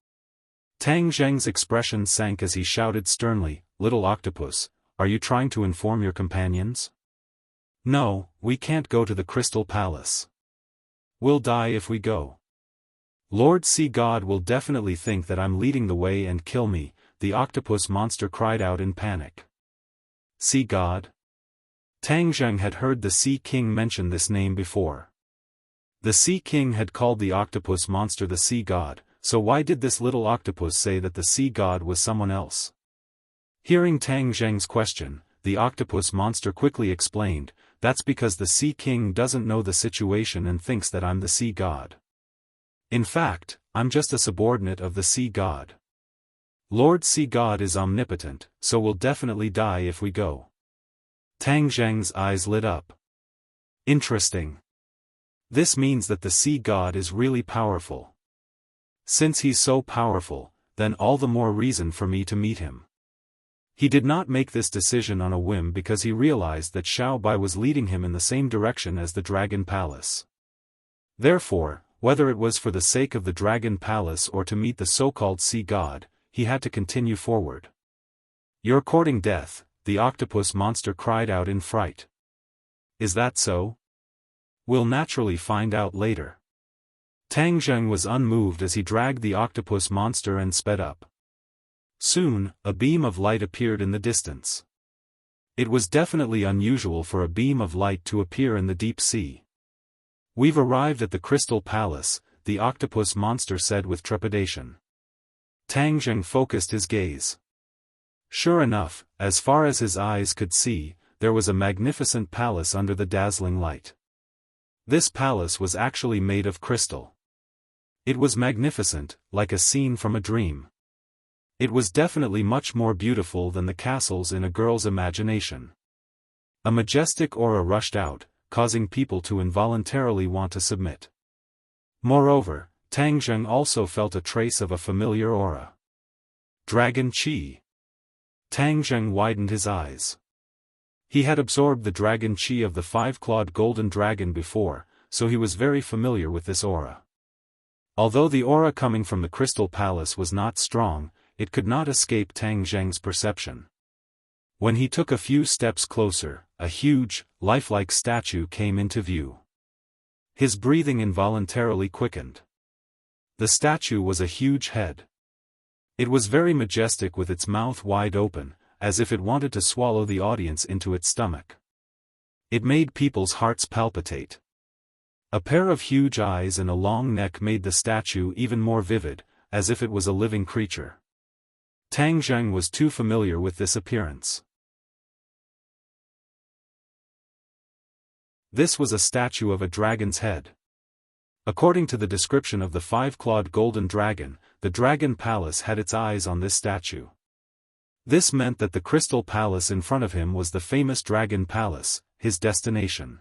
Tang Zheng's expression sank as he shouted sternly, "Little octopus, are you trying to inform your companions? No, we can't go to the Crystal Palace. We'll die if we go. Lord Sea God will definitely think that I'm leading the way and kill me," the octopus monster cried out in panic. Sea God? Tang Zheng had heard the Sea King mention this name before. The Sea King had called the octopus monster the Sea God, so why did this little octopus say that the Sea God was someone else? Hearing Tang Zheng's question, the octopus monster quickly explained, "That's because the Sea King doesn't know the situation and thinks that I'm the Sea God. In fact, I'm just a subordinate of the Sea God. Lord Sea God is omnipotent, so we'll definitely die if we go." Tang Zheng's eyes lit up. Interesting. This means that the Sea God is really powerful. Since he's so powerful, then all the more reason for me to meet him. He did not make this decision on a whim because he realized that Xiao Bai was leading him in the same direction as the Dragon Palace. Therefore, whether it was for the sake of the Dragon Palace or to meet the so-called Sea God, he had to continue forward. "You're courting death," the octopus monster cried out in fright. "Is that so? We'll naturally find out later." Tang Zheng was unmoved as he dragged the octopus monster and sped up. Soon, a beam of light appeared in the distance. It was definitely unusual for a beam of light to appear in the deep sea. "We've arrived at the Crystal Palace," the octopus monster said with trepidation. Tang Zheng focused his gaze. Sure enough, as far as his eyes could see, there was a magnificent palace under the dazzling light. This palace was actually made of crystal. It was magnificent, like a scene from a dream. It was definitely much more beautiful than the castles in a girl's imagination. A majestic aura rushed out, causing people to involuntarily want to submit. Moreover, Tang Zheng also felt a trace of a familiar aura. Dragon Qi. Tang Zheng widened his eyes. He had absorbed the dragon Qi of the 5-clawed golden dragon before, so he was very familiar with this aura. Although the aura coming from the Crystal Palace was not strong, it could not escape Tang Zheng's perception. When he took a few steps closer, a huge, lifelike statue came into view. His breathing involuntarily quickened. The statue was a huge head. It was very majestic with its mouth wide open, as if it wanted to swallow the audience into its stomach. It made people's hearts palpitate. A pair of huge eyes and a long neck made the statue even more vivid, as if it was a living creature. Tang Zheng was too familiar with this appearance. This was a statue of a dragon's head. According to the description of the 5-clawed golden dragon, the Dragon Palace had its eyes on this statue. This meant that the Crystal Palace in front of him was the famous Dragon Palace, his destination.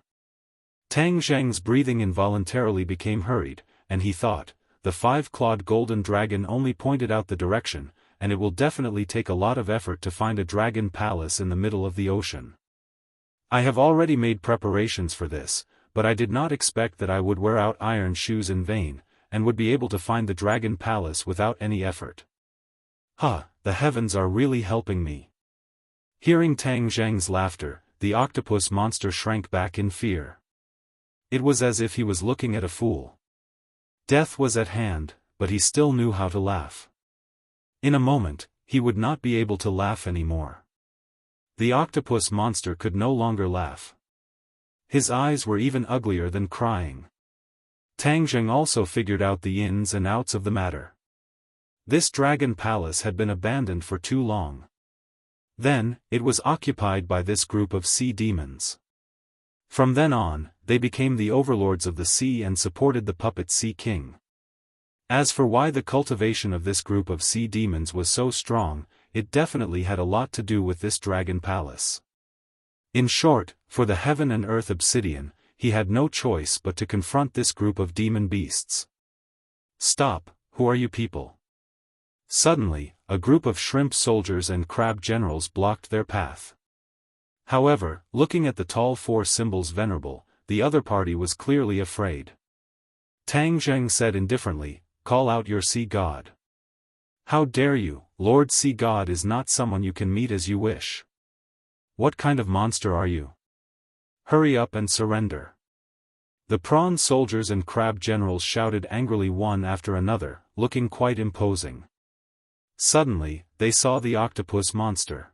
Tang Zheng's breathing involuntarily became hurried, and he thought, the five-clawed golden dragon only pointed out the direction, and it will definitely take a lot of effort to find a dragon palace in the middle of the ocean. I have already made preparations for this, but I did not expect that I would wear out iron shoes in vain, and would be able to find the dragon palace without any effort. The heavens are really helping me. Hearing Tang Zheng's laughter, the octopus monster shrank back in fear. It was as if he was looking at a fool. Death was at hand, but he still knew how to laugh. In a moment, he would not be able to laugh anymore. The octopus monster could no longer laugh. His eyes were even uglier than crying. Tang Zheng also figured out the ins and outs of the matter. This dragon palace had been abandoned for too long. Then, it was occupied by this group of sea demons. From then on, they became the overlords of the sea and supported the puppet Sea King. As for why the cultivation of this group of sea demons was so strong, it definitely had a lot to do with this dragon palace. In short, for the heaven and earth obsidian, he had no choice but to confront this group of demon beasts. Stop, who are you people? Suddenly, a group of shrimp soldiers and crab generals blocked their path. However, looking at the tall four symbols venerable, the other party was clearly afraid. Tang Zheng said indifferently, "Call out your sea god." "How dare you, Lord Sea God is not someone you can meet as you wish. What kind of monster are you? Hurry up and surrender." The prawn soldiers and crab generals shouted angrily one after another, looking quite imposing. Suddenly, they saw the octopus monster.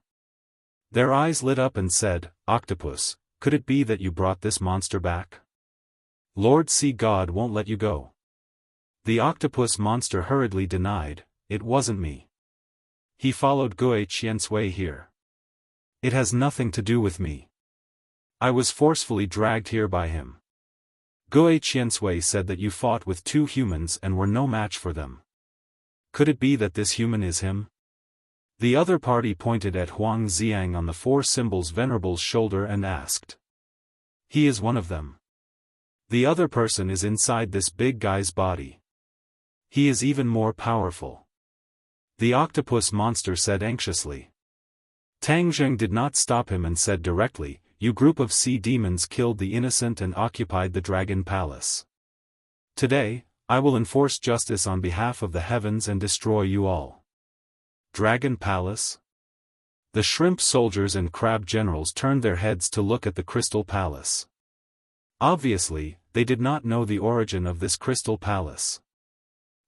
Their eyes lit up and said, "Octopus, could it be that you brought this monster back? Lord Sea God won't let you go." The octopus monster hurriedly denied, "It wasn't me. He followed Gue Qiansui here. It has nothing to do with me. I was forcefully dragged here by him." Gue Qiansui said that you fought with two humans and were no match for them. Could it be that this human is him? The other party pointed at Huang Xiang on the four symbols venerable's shoulder and asked. "He is one of them. The other person is inside this big guy's body. He is even more powerful." The octopus monster said anxiously. Tang Zheng did not stop him and said directly, "You group of sea demons killed the innocent and occupied the dragon palace. Today, I will enforce justice on behalf of the heavens and destroy you all." Dragon Palace? The shrimp soldiers and crab generals turned their heads to look at the Crystal Palace. Obviously, they did not know the origin of this Crystal Palace.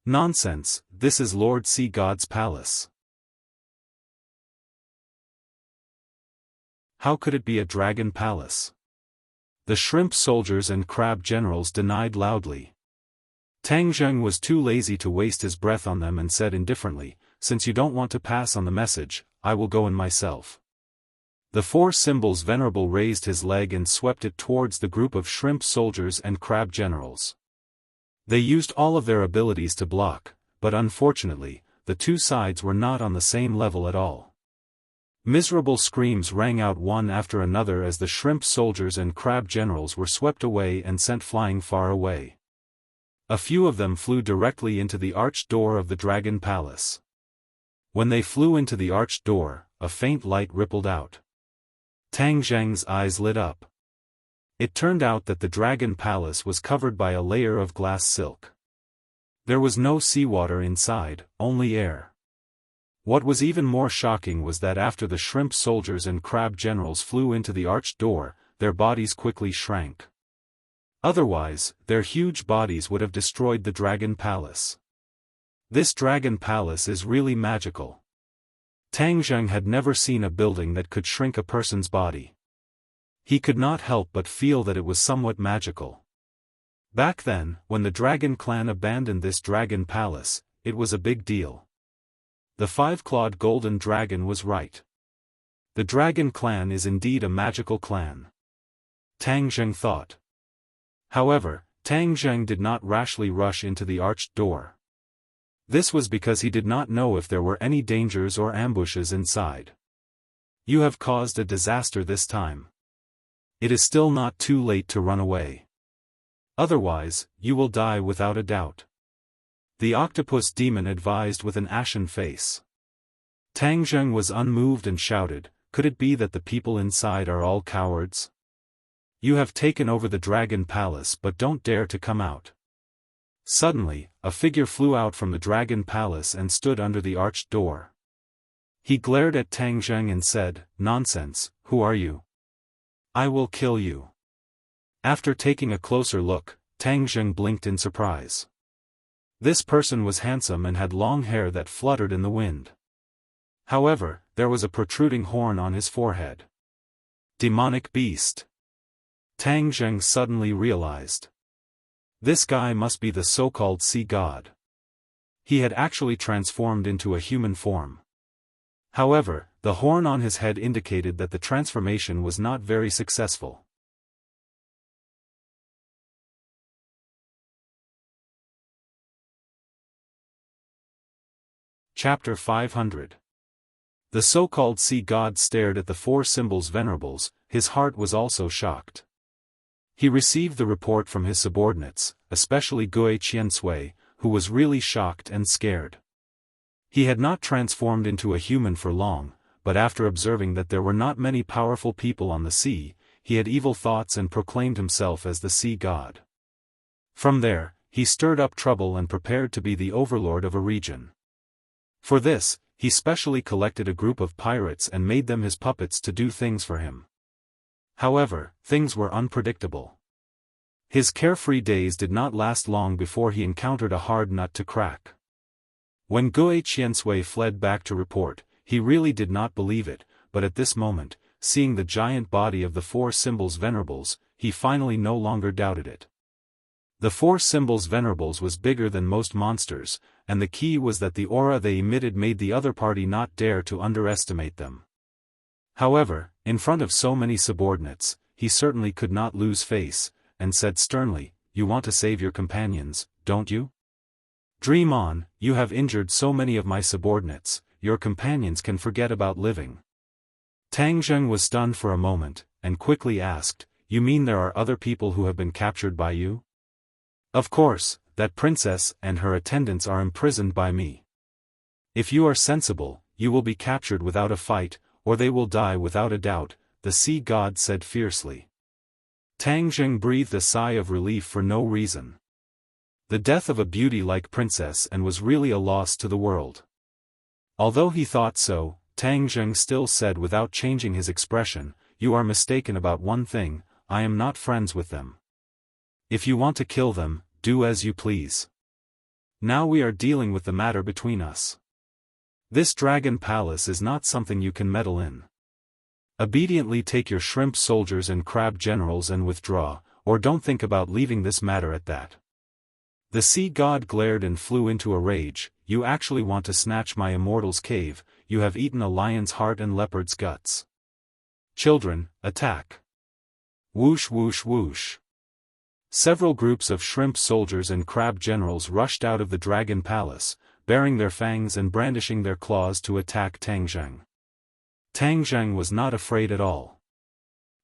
Nonsense, this is Lord Sea God's palace. How could it be a dragon palace? The shrimp soldiers and crab generals denied loudly. Tang Zheng was too lazy to waste his breath on them and said indifferently, "Since you don't want to pass on the message, I will go in myself." The four symbols venerable raised his leg and swept it towards the group of shrimp soldiers and crab generals. They used all of their abilities to block, but unfortunately, the two sides were not on the same level at all. Miserable screams rang out one after another as the shrimp soldiers and crab generals were swept away and sent flying far away. A few of them flew directly into the arched door of the Dragon Palace. When they flew into the arched door, a faint light rippled out. Tang Zheng's eyes lit up. It turned out that the Dragon Palace was covered by a layer of glass silk. There was no seawater inside, only air. What was even more shocking was that after the shrimp soldiers and crab generals flew into the arched door, their bodies quickly shrank. Otherwise, their huge bodies would have destroyed the Dragon Palace. This Dragon Palace is really magical. Tang Zheng had never seen a building that could shrink a person's body. He could not help but feel that it was somewhat magical. Back then, when the Dragon Clan abandoned this Dragon Palace, it was a big deal. The five-clawed golden dragon was right. The Dragon Clan is indeed a magical clan. Tang Zheng thought. However, Tang Zheng did not rashly rush into the arched door. This was because he did not know if there were any dangers or ambushes inside. You have caused a disaster this time. It is still not too late to run away. Otherwise, you will die without a doubt. The octopus demon advised with an ashen face. Tang Zheng was unmoved and shouted, "Could it be that the people inside are all cowards? You have taken over the dragon palace but don't dare to come out." Suddenly, a figure flew out from the dragon palace and stood under the arched door. He glared at Tang Zheng and said, "Nonsense, who are you? I will kill you." After taking a closer look, Tang Zheng blinked in surprise. This person was handsome and had long hair that fluttered in the wind. However, there was a protruding horn on his forehead. Demonic beast. Tang Zheng suddenly realized. This guy must be the so-called sea god. He had actually transformed into a human form. However, the horn on his head indicated that the transformation was not very successful. Chapter 500. The so-called sea god stared at the four symbols venerables, his heart was also shocked. He received the report from his subordinates, especially Gui Qiansui, who was really shocked and scared. He had not transformed into a human for long, but after observing that there were not many powerful people on the sea, he had evil thoughts and proclaimed himself as the sea god. From there, he stirred up trouble and prepared to be the overlord of a region. For this, he specially collected a group of pirates and made them his puppets to do things for him. However, things were unpredictable. His carefree days did not last long before he encountered a hard nut to crack. When Gui Qiansui fled back to report, he really did not believe it, but at this moment, seeing the giant body of the four symbols venerables, he finally no longer doubted it. The four symbols venerables was bigger than most monsters, and the key was that the aura they emitted made the other party not dare to underestimate them. However, in front of so many subordinates, he certainly could not lose face, and said sternly, "You want to save your companions, don't you? Dream on, you have injured so many of my subordinates, your companions can forget about living." Tang Zheng was stunned for a moment, and quickly asked, "You mean there are other people who have been captured by you?" "Of course, that princess and her attendants are imprisoned by me. If you are sensible, you will be captured without a fight, or they will die without a doubt," the sea god said fiercely. Tang Zheng breathed a sigh of relief for no reason. The death of a beauty like princess and was really a loss to the world. Although he thought so, Tang Zheng still said without changing his expression, "You are mistaken about one thing, I am not friends with them. If you want to kill them, do as you please. Now we are dealing with the matter between us. This dragon palace is not something you can meddle in. Obediently take your shrimp soldiers and crab generals and withdraw, or don't think about leaving this matter at that." The sea god glared and flew into a rage, "You actually want to snatch my immortal's cave, you have eaten a lion's heart and leopard's guts. Children, attack." Whoosh whoosh whoosh. Several groups of shrimp soldiers and crab generals rushed out of the dragon palace, baring their fangs and brandishing their claws to attack Tang Zheng. Tang Zheng was not afraid at all.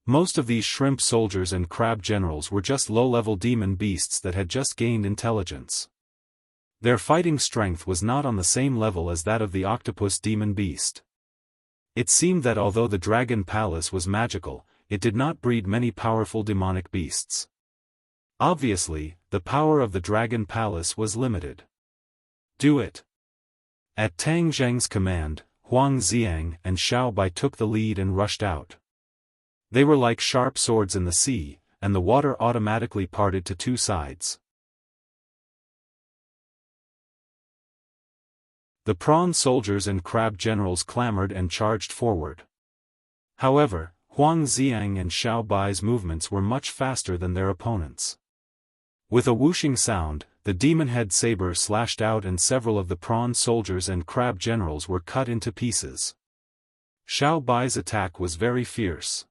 Most of these shrimp soldiers and crab generals were just low-level demon beasts that had just gained intelligence. Their fighting strength was not on the same level as that of the octopus demon beast. It seemed that although the dragon palace was magical, it did not breed many powerful demonic beasts. Obviously, the power of the dragon palace was limited. "Do it." At Tang Zheng's command, Huang Xiang and Xiao Bai took the lead and rushed out. They were like sharp swords in the sea, and the water automatically parted to two sides. The prawn soldiers and crab generals clamored and charged forward. However, Huang Xiang and Xiao Bai's movements were much faster than their opponents. With a whooshing sound, the demon head saber slashed out and several of the prawn soldiers and crab generals were cut into pieces. Xiao Bai's attack was very fierce.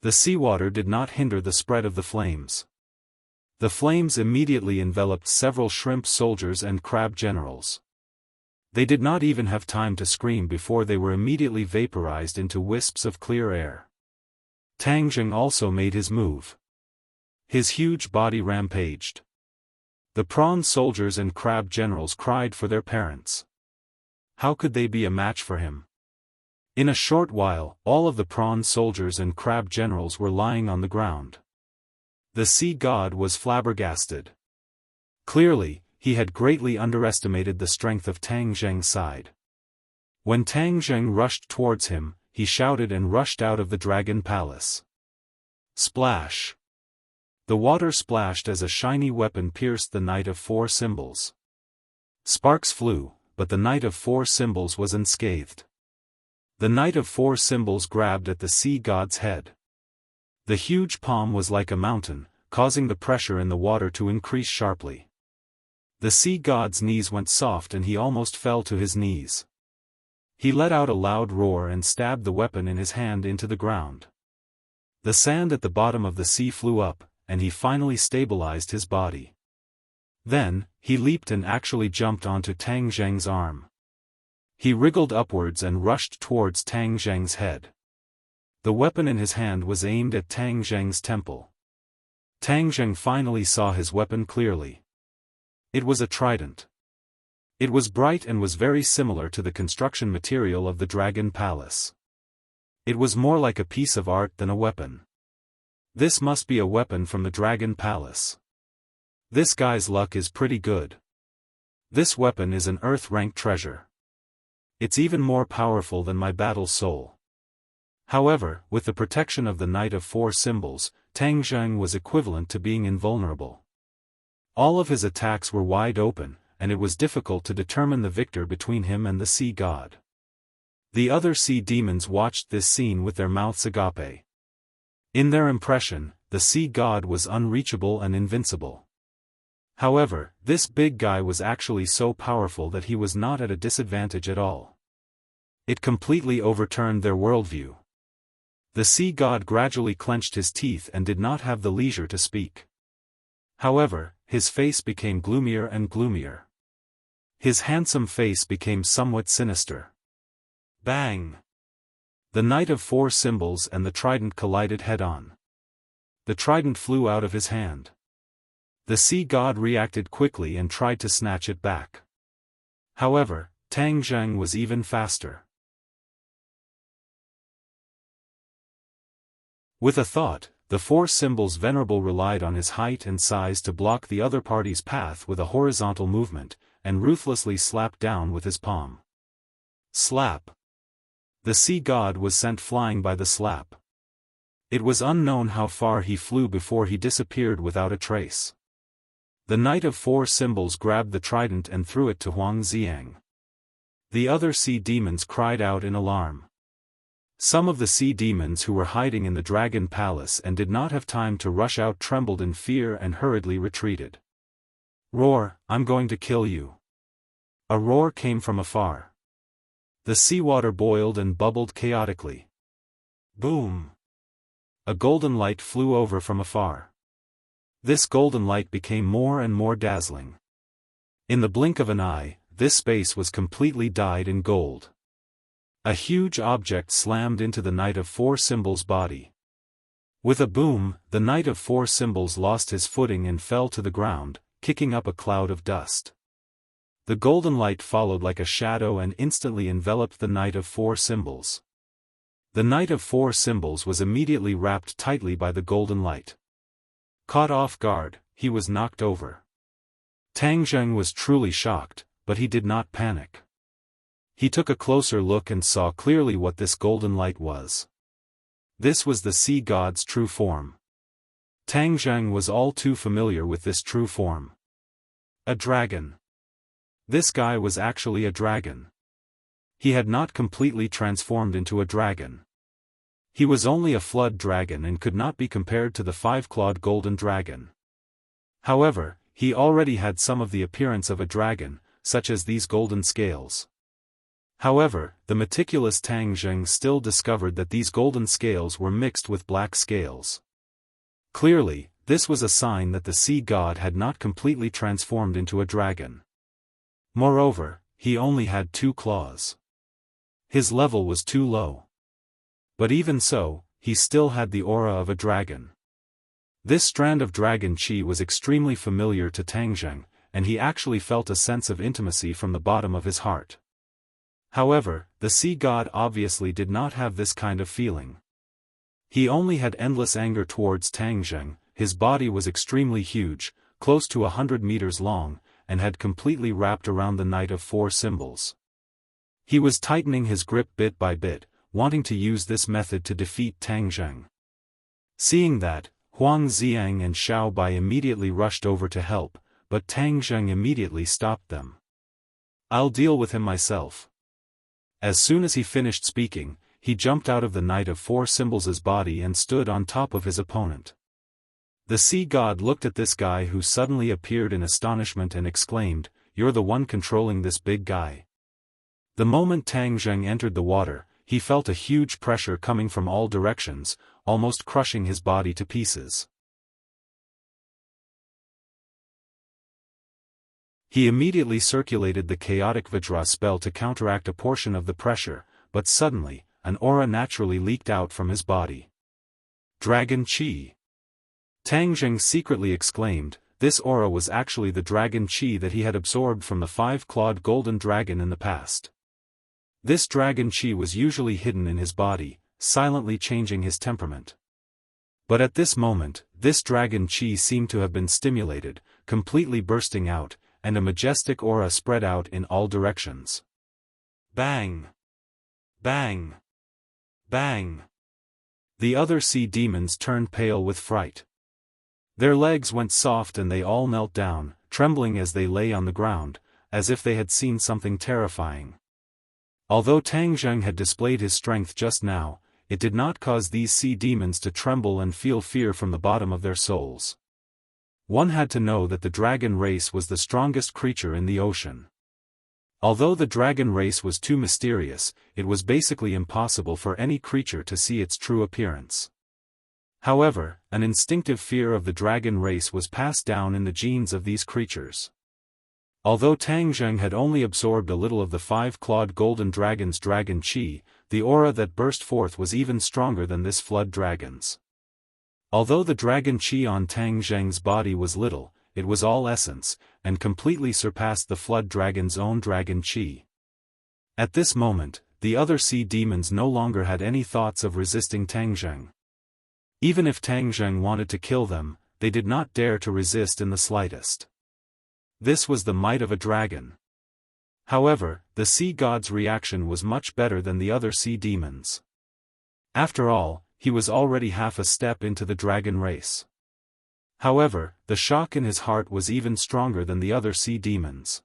The seawater did not hinder the spread of the flames. The flames immediately enveloped several shrimp soldiers and crab generals. They did not even have time to scream before they were immediately vaporized into wisps of clear air. Tang Zheng also made his move. His huge body rampaged. The prawn soldiers and crab generals cried for their parents. How could they be a match for him? In a short while, all of the prawn soldiers and crab generals were lying on the ground. The sea god was flabbergasted. Clearly, he had greatly underestimated the strength of Tang Zheng's side. When Tang Zheng rushed towards him, he shouted and rushed out of the dragon palace. Splash! The water splashed as a shiny weapon pierced the Knight of Four Symbols. Sparks flew, but the Knight of Four Symbols was unscathed. The Knight of Four Symbols grabbed at the sea god's head. The huge palm was like a mountain, causing the pressure in the water to increase sharply. The sea god's knees went soft and he almost fell to his knees. He let out a loud roar and stabbed the weapon in his hand into the ground. The sand at the bottom of the sea flew up, and he finally stabilized his body. Then, he leaped and actually jumped onto Tang Zheng's arm. He wriggled upwards and rushed towards Tang Zheng's head. The weapon in his hand was aimed at Tang Zheng's temple. Tang Zheng finally saw his weapon clearly. It was a trident. It was bright and was very similar to the construction material of the Dragon Palace. It was more like a piece of art than a weapon. This must be a weapon from the Dragon Palace. This guy's luck is pretty good. This weapon is an Earth-rank treasure. It's even more powerful than my battle soul. However, with the protection of the Knight of Four Symbols, Tang Zheng was equivalent to being invulnerable. All of his attacks were wide open, and it was difficult to determine the victor between him and the sea god. The other sea demons watched this scene with their mouths agape. In their impression, the sea god was unreachable and invincible. However, this big guy was actually so powerful that he was not at a disadvantage at all. It completely overturned their worldview. The sea god gradually clenched his teeth and did not have the leisure to speak. However, his face became gloomier and gloomier. His handsome face became somewhat sinister. Bang! The Knight of Four Symbols and the trident collided head-on. The trident flew out of his hand. The sea god reacted quickly and tried to snatch it back. However, Tang Zheng was even faster. With a thought, the Four Symbols Venerable relied on his height and size to block the other party's path with a horizontal movement, and ruthlessly slapped down with his palm. Slap! The sea god was sent flying by the slap. It was unknown how far he flew before he disappeared without a trace. The Knight of Four Symbols grabbed the trident and threw it to Huang Xiang. The other sea demons cried out in alarm. Some of the sea demons who were hiding in the Dragon Palace and did not have time to rush out trembled in fear and hurriedly retreated. Roar, I'm going to kill you. A roar came from afar. The seawater boiled and bubbled chaotically. Boom! A golden light flew over from afar. This golden light became more and more dazzling. In the blink of an eye, this space was completely dyed in gold. A huge object slammed into the Knight of Four Symbols' body. With a boom, the Knight of Four Symbols lost his footing and fell to the ground, kicking up a cloud of dust. The golden light followed like a shadow and instantly enveloped the Knight of Four Symbols. The Knight of Four Symbols was immediately wrapped tightly by the golden light. Caught off guard, he was knocked over. Tang Zheng was truly shocked, but he did not panic. He took a closer look and saw clearly what this golden light was. This was the sea god's true form. Tang Zheng was all too familiar with this true form. A dragon. This guy was actually a dragon. He had not completely transformed into a dragon. He was only a flood dragon and could not be compared to the five-clawed golden dragon. However, he already had some of the appearance of a dragon, such as these golden scales. However, the meticulous Tang Zheng still discovered that these golden scales were mixed with black scales. Clearly, this was a sign that the sea god had not completely transformed into a dragon. Moreover, he only had 2 claws. His level was too low. But even so, he still had the aura of a dragon. This strand of dragon chi was extremely familiar to Tang Zheng, and he actually felt a sense of intimacy from the bottom of his heart. However, the sea god obviously did not have this kind of feeling. He only had endless anger towards Tang Zheng. His body was extremely huge, close to 100 meters long, and had completely wrapped around the Knight of 4 Symbols. He was tightening his grip bit by bit, wanting to use this method to defeat Tang Zheng. Seeing that, Huang Xiang and Xiao Bai immediately rushed over to help, but Tang Zheng immediately stopped them. "I'll deal with him myself." As soon as he finished speaking, he jumped out of the Knight of 4 Symbols' body and stood on top of his opponent. The sea god looked at this guy who suddenly appeared in astonishment and exclaimed, "You're the one controlling this big guy." The moment Tang Zheng entered the water, he felt a huge pressure coming from all directions, almost crushing his body to pieces. He immediately circulated the chaotic Vajra spell to counteract a portion of the pressure, but suddenly, an aura naturally leaked out from his body. Dragon Chi! Tang Zheng secretly exclaimed. This aura was actually the dragon chi that he had absorbed from the 5-clawed golden dragon in the past. This dragon chi was usually hidden in his body, silently changing his temperament. But at this moment, this dragon chi seemed to have been stimulated, completely bursting out, and a majestic aura spread out in all directions. Bang! Bang! Bang! The other sea demons turned pale with fright. Their legs went soft and they all knelt down, trembling as they lay on the ground, as if they had seen something terrifying. Although Tang Zheng had displayed his strength just now, it did not cause these sea demons to tremble and feel fear from the bottom of their souls. One had to know that the dragon race was the strongest creature in the ocean. Although the dragon race was too mysterious, it was basically impossible for any creature to see its true appearance. However, an instinctive fear of the dragon race was passed down in the genes of these creatures. Although Tang Zheng had only absorbed a little of the 5-clawed golden dragon's dragon chi, the aura that burst forth was even stronger than this flood dragon's. Although the dragon chi on Tang Zheng's body was little, it was all essence, and completely surpassed the flood dragon's own dragon chi. At this moment, the other sea demons no longer had any thoughts of resisting Tang Zheng. Even if Tang Zheng wanted to kill them, they did not dare to resist in the slightest. This was the might of a dragon. However, the sea god's reaction was much better than the other sea demons. After all, he was already half a step into the dragon race. However, the shock in his heart was even stronger than the other sea demons.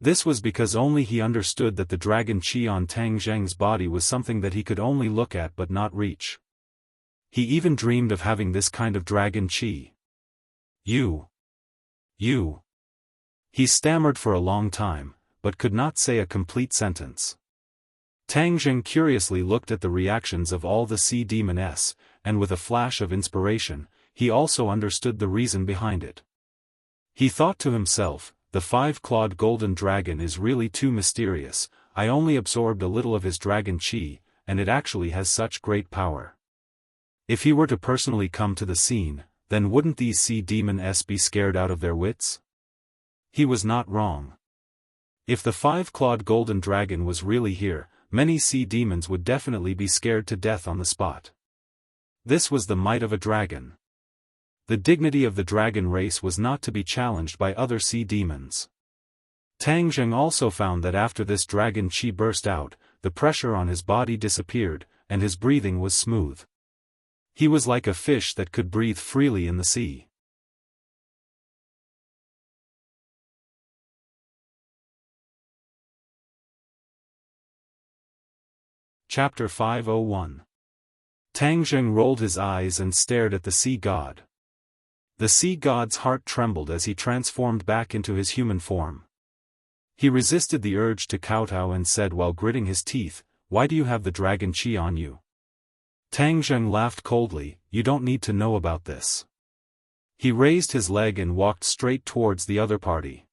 This was because only he understood that the dragon chi on Tang Zheng's body was something that he could only look at but not reach. He even dreamed of having this kind of dragon chi. You. He stammered for a long time, but could not say a complete sentence. Tang Zheng curiously looked at the reactions of all the sea demons, and with a flash of inspiration, he also understood the reason behind it. He thought to himself, the 5-clawed golden dragon is really too mysterious. I only absorbed a little of his dragon chi, and it actually has such great power. If he were to personally come to the scene, then wouldn't these sea demons be scared out of their wits? He was not wrong. If the 5-clawed golden dragon was really here, many sea demons would definitely be scared to death on the spot. This was the might of a dragon. The dignity of the dragon race was not to be challenged by other sea demons. Tang Zheng also found that after this dragon chi burst out, the pressure on his body disappeared, and his breathing was smooth. He was like a fish that could breathe freely in the sea. Chapter 501. Tang Zheng rolled his eyes and stared at the sea god. The sea god's heart trembled as he transformed back into his human form. He resisted the urge to kowtow and said while gritting his teeth, "Why do you have the dragon chi on you?" Tang Zheng laughed coldly, "You don't need to know about this. He raised his leg and walked straight towards the other party.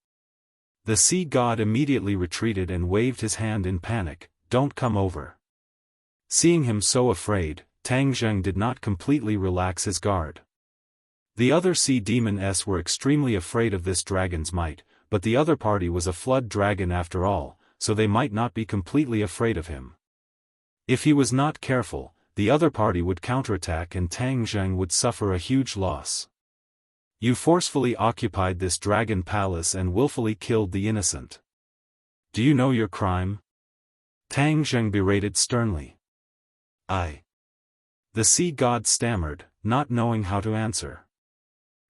The sea god immediately retreated and waved his hand in panic, "Don't come over." Seeing him so afraid, Tang Zheng did not completely relax his guard. The other sea demons were extremely afraid of this dragon's might, but the other party was a flood dragon after all, so they might not be completely afraid of him. If he was not careful, the other party would counterattack and Tang Zheng would suffer a huge loss. "You forcefully occupied this dragon palace and willfully killed the innocent. Do you know your crime?" Tang Zheng berated sternly. The sea god stammered, not knowing how to answer.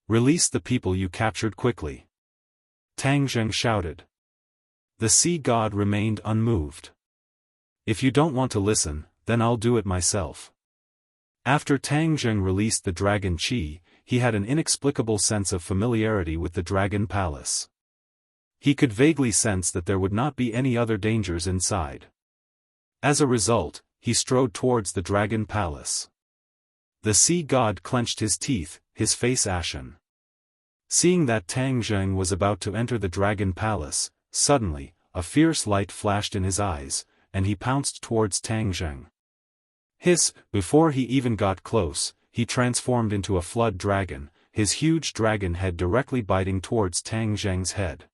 "Release the people you captured quickly," Tang Zheng shouted. The sea god remained unmoved. "If you don't want to listen, then I'll do it myself." After Tang Zheng released the dragon Qi, he had an inexplicable sense of familiarity with the dragon palace. He could vaguely sense that there would not be any other dangers inside. As a result, he strode towards the dragon palace. The sea god clenched his teeth, his face ashen. Seeing that Tang Zheng was about to enter the dragon palace, suddenly, a fierce light flashed in his eyes, and he pounced towards Tang Zheng. Hiss! Before he even got close, he transformed into a flood dragon, his huge dragon head directly biting towards Tang Zheng's head.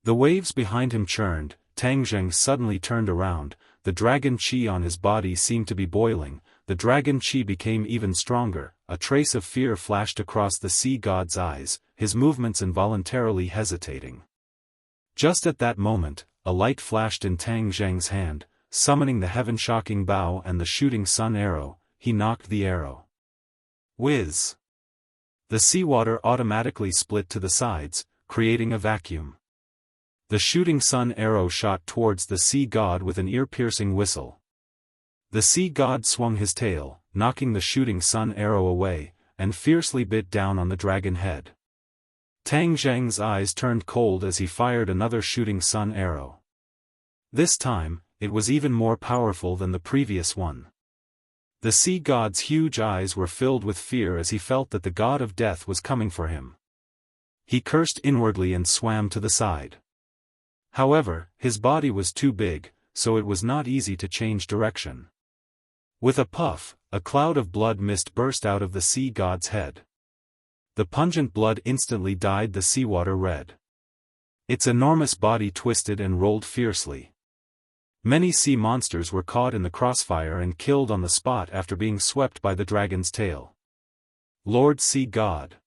The waves behind him churned. Tang Zheng suddenly turned around, the dragon Qi on his body seemed to be boiling, the dragon Qi became even stronger, a trace of fear flashed across the sea god's eyes, his movements involuntarily hesitating. Just at that moment, a light flashed in Tang Zheng's hand, summoning the heaven-shocking bow and the shooting sun arrow. He knocked the arrow. Whiz! The seawater automatically split to the sides, creating a vacuum. The shooting sun arrow shot towards the sea god with an ear-piercing whistle. The sea god swung his tail, knocking the shooting sun arrow away, and fiercely bit down on the dragon head. Tang Zheng's eyes turned cold as he fired another shooting sun arrow. This time, it was even more powerful than the previous one. The sea god's huge eyes were filled with fear as he felt that the god of death was coming for him. He cursed inwardly and swam to the side. However, his body was too big, so it was not easy to change direction. With a puff, a cloud of blood mist burst out of the sea god's head. The pungent blood instantly dyed the seawater red. Its enormous body twisted and rolled fiercely. Many sea monsters were caught in the crossfire and killed on the spot after being swept by the dragon's tail. Lord Sea God.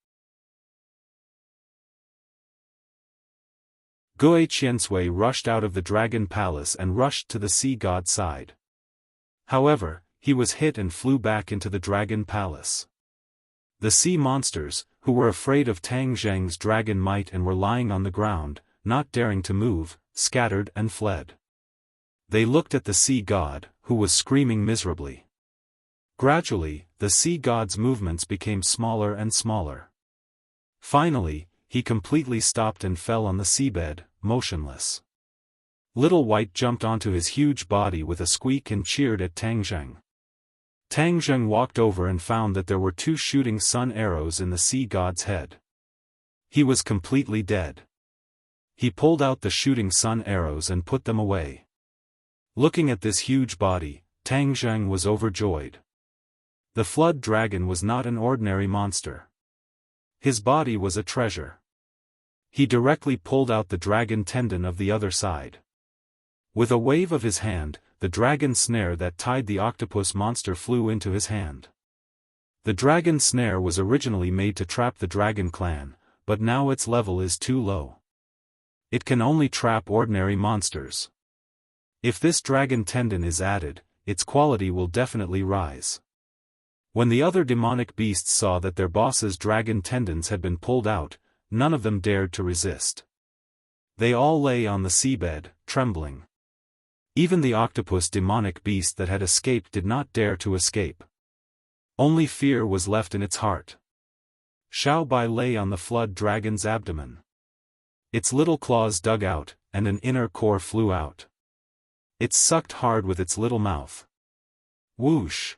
Gue Qiansui rushed out of the dragon palace and rushed to the sea god's side. However, he was hit and flew back into the dragon palace. The sea monsters, who were afraid of Tang Zheng's dragon might and were lying on the ground, not daring to move, scattered and fled. They looked at the sea god, who was screaming miserably. Gradually, the sea god's movements became smaller and smaller. Finally, he completely stopped and fell on the seabed, motionless. Little White jumped onto his huge body with a squeak and cheered at Tang Zheng. Tang Zheng walked over and found that there were 2 shooting sun arrows in the sea god's head. He was completely dead. He pulled out the shooting sun arrows and put them away. Looking at this huge body, Tang Zheng was overjoyed. The flood dragon was not an ordinary monster. His body was a treasure. He directly pulled out the dragon tendon of the other side. With a wave of his hand, the dragon snare that tied the octopus monster flew into his hand. The dragon snare was originally made to trap the dragon clan, but now its level is too low. It can only trap ordinary monsters. If this dragon tendon is added, its quality will definitely rise. When the other demonic beasts saw that their boss's dragon tendons had been pulled out, none of them dared to resist. They all lay on the seabed, trembling. Even the octopus demonic beast that had escaped did not dare to escape. Only fear was left in its heart. Xiao Bai lay on the flood dragon's abdomen. Its little claws dug out, and an inner core flew out. It sucked hard with its little mouth. Whoosh!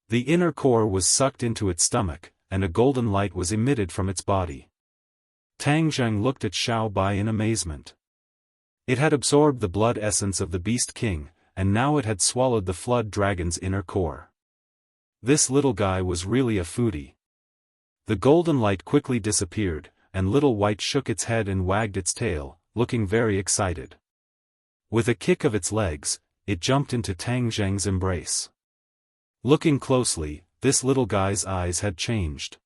The inner core was sucked into its stomach, and a golden light was emitted from its body. Tang Zheng looked at Xiao Bai in amazement. It had absorbed the blood essence of the Beast King, and now it had swallowed the Flood Dragon's inner core. This little guy was really a foodie. The golden light quickly disappeared, and Little White shook its head and wagged its tail, looking very excited. With a kick of its legs, it jumped into Tang Zheng's embrace. Looking closely, this little guy's eyes had changed.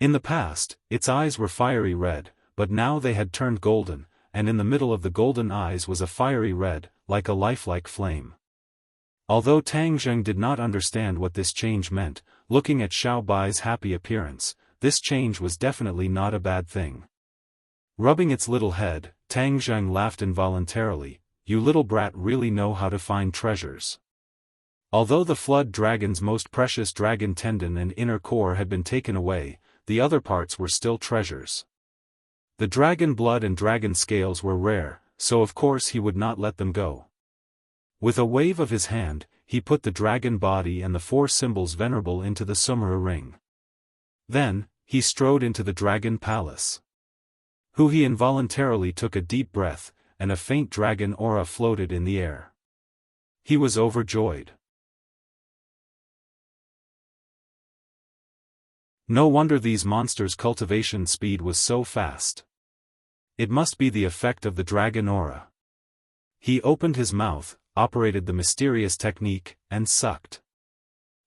In the past, its eyes were fiery red, but now they had turned golden, and in the middle of the golden eyes was a fiery red, like a lifelike flame. Although Tang Zheng did not understand what this change meant, looking at Xiao Bai's happy appearance, this change was definitely not a bad thing. Rubbing its little head, Tang Zheng laughed involuntarily. "You little brat really know how to find treasures." Although the Flood Dragon's most precious dragon tendon and inner core had been taken away, the other parts were still treasures. The dragon blood and dragon scales were rare, so of course he would not let them go. With a wave of his hand, he put the dragon body and the 4 symbols venerable into the Sumera ring. Then, he strode into the dragon palace. He involuntarily took a deep breath, and a faint dragon aura floated in the air. He was overjoyed. No wonder these monsters' cultivation speed was so fast. It must be the effect of the dragon aura. He opened his mouth, operated the mysterious technique, and sucked.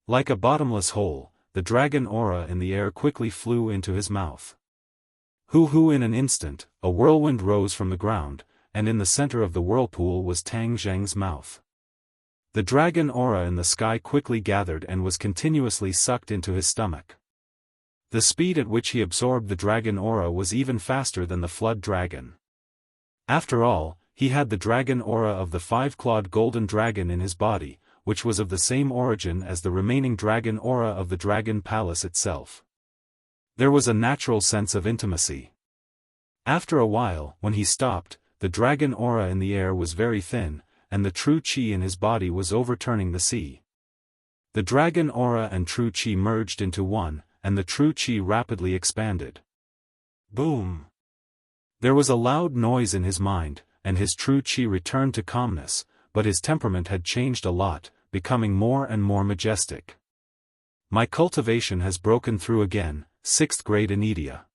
Like a bottomless hole, the dragon aura in the air quickly flew into his mouth. In an instant, a whirlwind rose from the ground, and in the center of the whirlpool was Tang Zheng's mouth. The dragon aura in the sky quickly gathered and was continuously sucked into his stomach. The speed at which he absorbed the dragon aura was even faster than the Flood Dragon. After all, he had the dragon aura of the 5-clawed golden dragon in his body, which was of the same origin as the remaining dragon aura of the dragon palace itself. There was a natural sense of intimacy. After a while, when he stopped, the dragon aura in the air was very thin, and the true qi in his body was overturning the sea. The dragon aura and true qi merged into one, and the true qi rapidly expanded. Boom! There was a loud noise in his mind, and his true qi returned to calmness, but his temperament had changed a lot, becoming more and more majestic. "My cultivation has broken through again, 6th grade Anidia."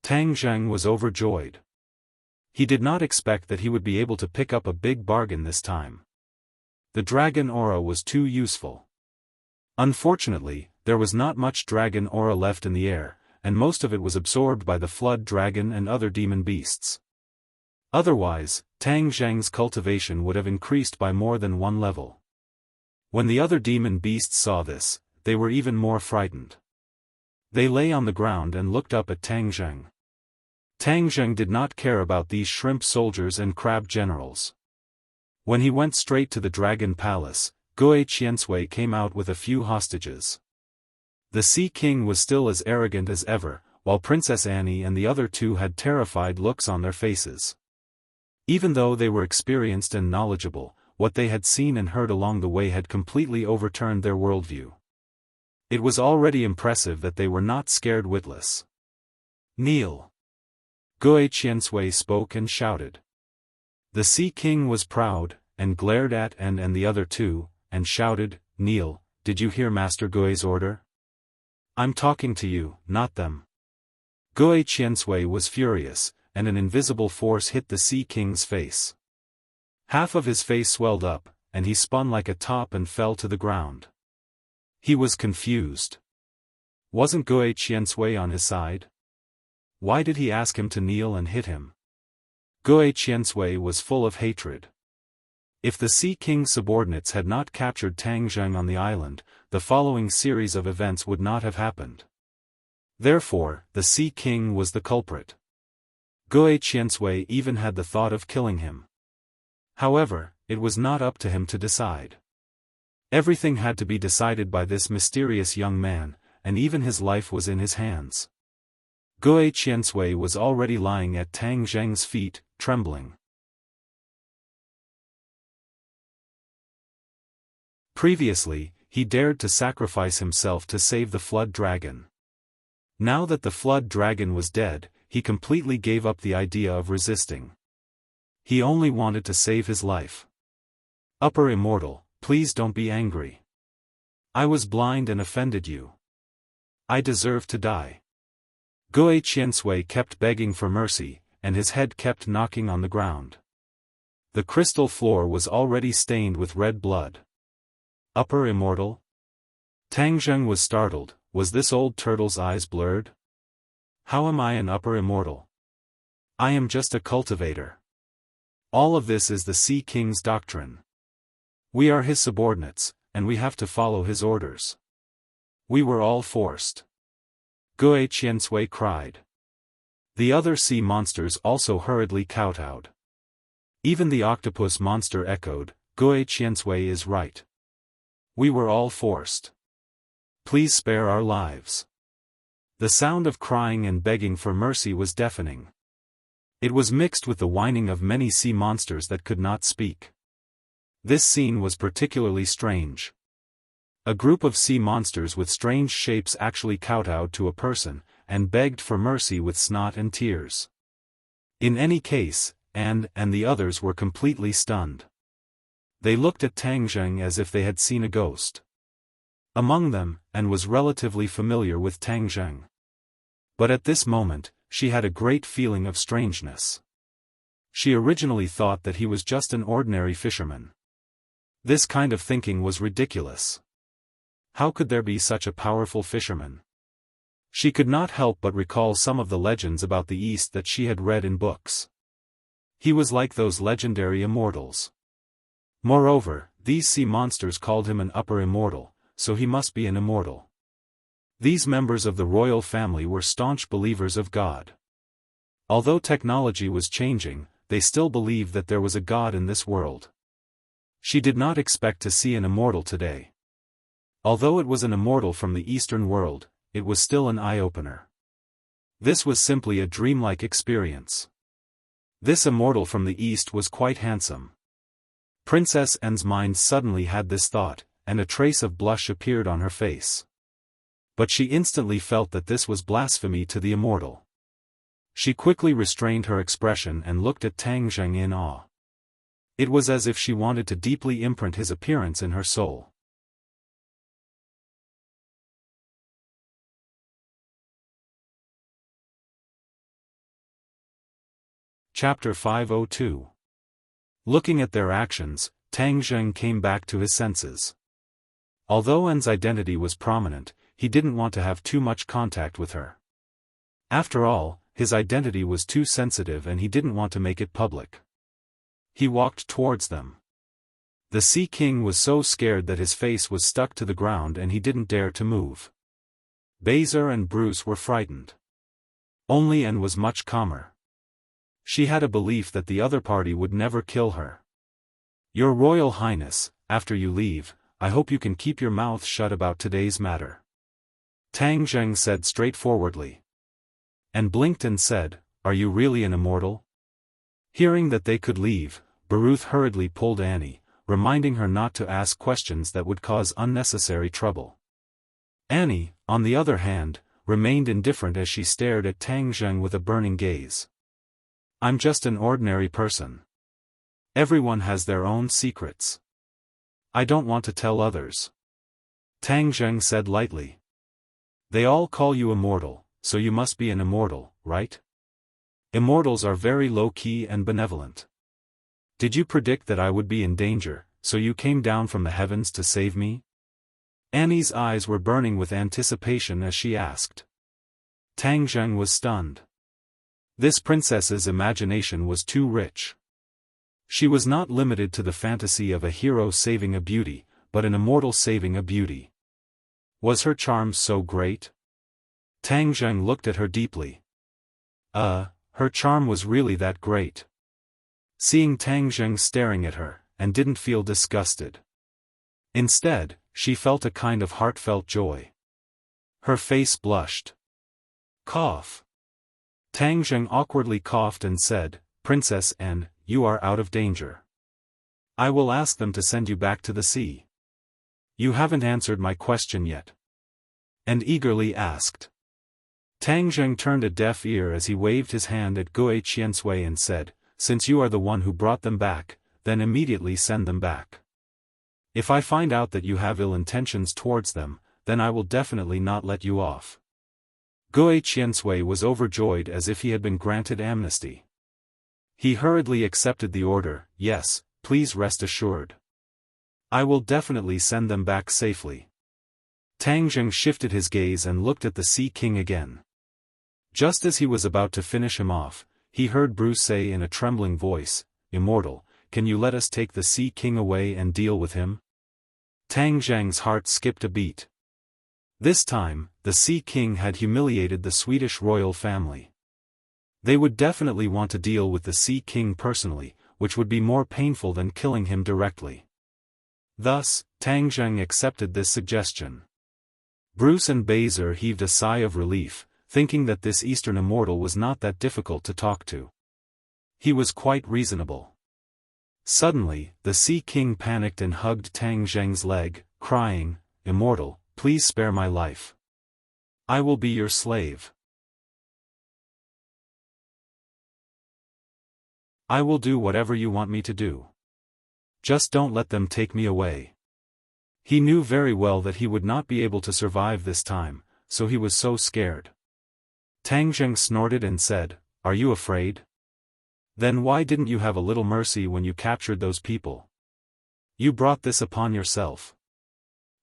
Tang Zheng was overjoyed. He did not expect that he would be able to pick up a big bargain this time. The dragon aura was too useful. Unfortunately, there was not much dragon aura left in the air, and most of it was absorbed by the Flood Dragon and other demon beasts. Otherwise, Tang Zheng's cultivation would have increased by more than 1 level. When the other demon beasts saw this, they were even more frightened. They lay on the ground and looked up at Tang Zheng. Tang Zheng did not care about these shrimp soldiers and crab generals. When he went straight to the dragon palace, Gui Qiansui came out with a few hostages. The Sea King was still as arrogant as ever, while Princess Annie and the other 2 had terrified looks on their faces. Even though they were experienced and knowledgeable, what they had seen and heard along the way had completely overturned their worldview. It was already impressive that they were not scared witless. "Kneel!" Gui Qiansui spoke and shouted. The Sea King was proud, and glared at and the other 2, and shouted, "Kneel, did you hear Master Gui's order? I'm talking to you, not them." Gui Qiansui was furious, and an invisible force hit the Sea King's face. Half of his face swelled up, and he spun like a top and fell to the ground. He was confused. Wasn't Gui Qiansui on his side? Why did he ask him to kneel and hit him? Gui Qiansui was full of hatred. If the Sea King's subordinates had not captured Tang Zheng on the island, the following series of events would not have happened. Therefore, the Sea King was the culprit. Gui Qiansui even had the thought of killing him. However, it was not up to him to decide. Everything had to be decided by this mysterious young man, and even his life was in his hands. Gui Qiansui was already lying at Tang Zheng's feet, trembling. Previously, he dared to sacrifice himself to save the Flood Dragon. Now that the flood dragon was dead, he completely gave up the idea of resisting. He only wanted to save his life. Upper Immortal, please don't be angry. I was blind and offended you. I deserve to die. Guo Qiansui kept begging for mercy, and his head kept knocking on the ground. The crystal floor was already stained with red blood. Upper Immortal? Tang Zheng was startled. Was this old turtle's eyes blurred? How am I an Upper Immortal? I am just a cultivator. All of this is the Sea King's doctrine. We are his subordinates, and we have to follow his orders. We were all forced. Guo Qiansui cried. The other sea monsters also hurriedly kowtowed. Even the octopus monster echoed, Guo Qiansui is right. We were all forced. Please spare our lives. The sound of crying and begging for mercy was deafening. It was mixed with the whining of many sea monsters that could not speak. This scene was particularly strange. A group of sea monsters with strange shapes actually kowtowed to a person, and begged for mercy with snot and tears. In any case, and the others were completely stunned. They looked at Tang Zheng as if they had seen a ghost. Among them, and was relatively familiar with Tang Zheng. But at this moment, she had a great feeling of strangeness. She originally thought that he was just an ordinary fisherman. This kind of thinking was ridiculous. How could there be such a powerful fisherman? She could not help but recall some of the legends about the East that she had read in books. He was like those legendary immortals. Moreover, these sea monsters called him an Upper Immortal, so he must be an immortal. These members of the royal family were staunch believers of God. Although technology was changing, they still believed that there was a God in this world. She did not expect to see an immortal today. Although it was an immortal from the Eastern world, it was still an eye-opener. This was simply a dreamlike experience. This immortal from the East was quite handsome. Princess N's mind suddenly had this thought, and a trace of blush appeared on her face. But she instantly felt that this was blasphemy to the immortal. She quickly restrained her expression and looked at Tang Zheng in awe. It was as if she wanted to deeply imprint his appearance in her soul. Chapter 502. Looking at their actions, Tang Zheng came back to his senses. Although N's identity was prominent, he didn't want to have too much contact with her. After all, his identity was too sensitive and he didn't want to make it public. He walked towards them. The Sea King was so scared that his face was stuck to the ground and he didn't dare to move. Baser and Bruce were frightened. Only N was much calmer. She had a belief that the other party would never kill her. Your Royal Highness, after you leave, I hope you can keep your mouth shut about today's matter. Tang Zheng said straightforwardly. And blinked and said, Are you really an immortal? Hearing that they could leave, Baruth hurriedly pulled Annie, reminding her not to ask questions that would cause unnecessary trouble. Annie, on the other hand, remained indifferent as she stared at Tang Zheng with a burning gaze. I'm just an ordinary person. Everyone has their own secrets. I don't want to tell others. Tang Zheng said lightly. They all call you immortal, so you must be an immortal, right? Immortals are very low-key and benevolent. Did you predict that I would be in danger, so you came down from the heavens to save me? Annie's eyes were burning with anticipation as she asked. Tang Zheng was stunned. This princess's imagination was too rich. She was not limited to the fantasy of a hero saving a beauty, but an immortal saving a beauty. Was her charm so great? Tang Zheng looked at her deeply. Her charm was really that great. Seeing Tang Zheng staring at her, and didn't feel disgusted. Instead, she felt a kind of heartfelt joy. Her face blushed. Cough. Tang Zheng awkwardly coughed and said, Princess N, you are out of danger. I will ask them to send you back to the sea. You haven't answered my question yet. And eagerly asked. Tang Zheng turned a deaf ear as he waved his hand at Guo Qiansui and said, "Since you are the one who brought them back, then immediately send them back. If I find out that you have ill intentions towards them, then I will definitely not let you off." Guo Qiansui was overjoyed as if he had been granted amnesty. He hurriedly accepted the order. "Yes, please rest assured. I will definitely send them back safely." Tang Zheng shifted his gaze and looked at the Sea King again. Just as he was about to finish him off, he heard Bruce say in a trembling voice, "Immortal, can you let us take the Sea King away and deal with him?" Tang Zheng's heart skipped a beat. This time, the Sea King had humiliated the Swedish royal family. They would definitely want to deal with the Sea King personally, which would be more painful than killing him directly. Thus, Tang Zheng accepted this suggestion. Bruce and Baser heaved a sigh of relief, thinking that this Eastern immortal was not that difficult to talk to. He was quite reasonable. Suddenly, the Sea King panicked and hugged Tang Zheng's leg, crying, "Immortal, please spare my life. I will be your slave. I will do whatever you want me to do. Just don't let them take me away." He knew very well that he would not be able to survive this time, so he was so scared. Tang Zheng snorted and said, "Are you afraid? Then why didn't you have a little mercy when you captured those people? You brought this upon yourself.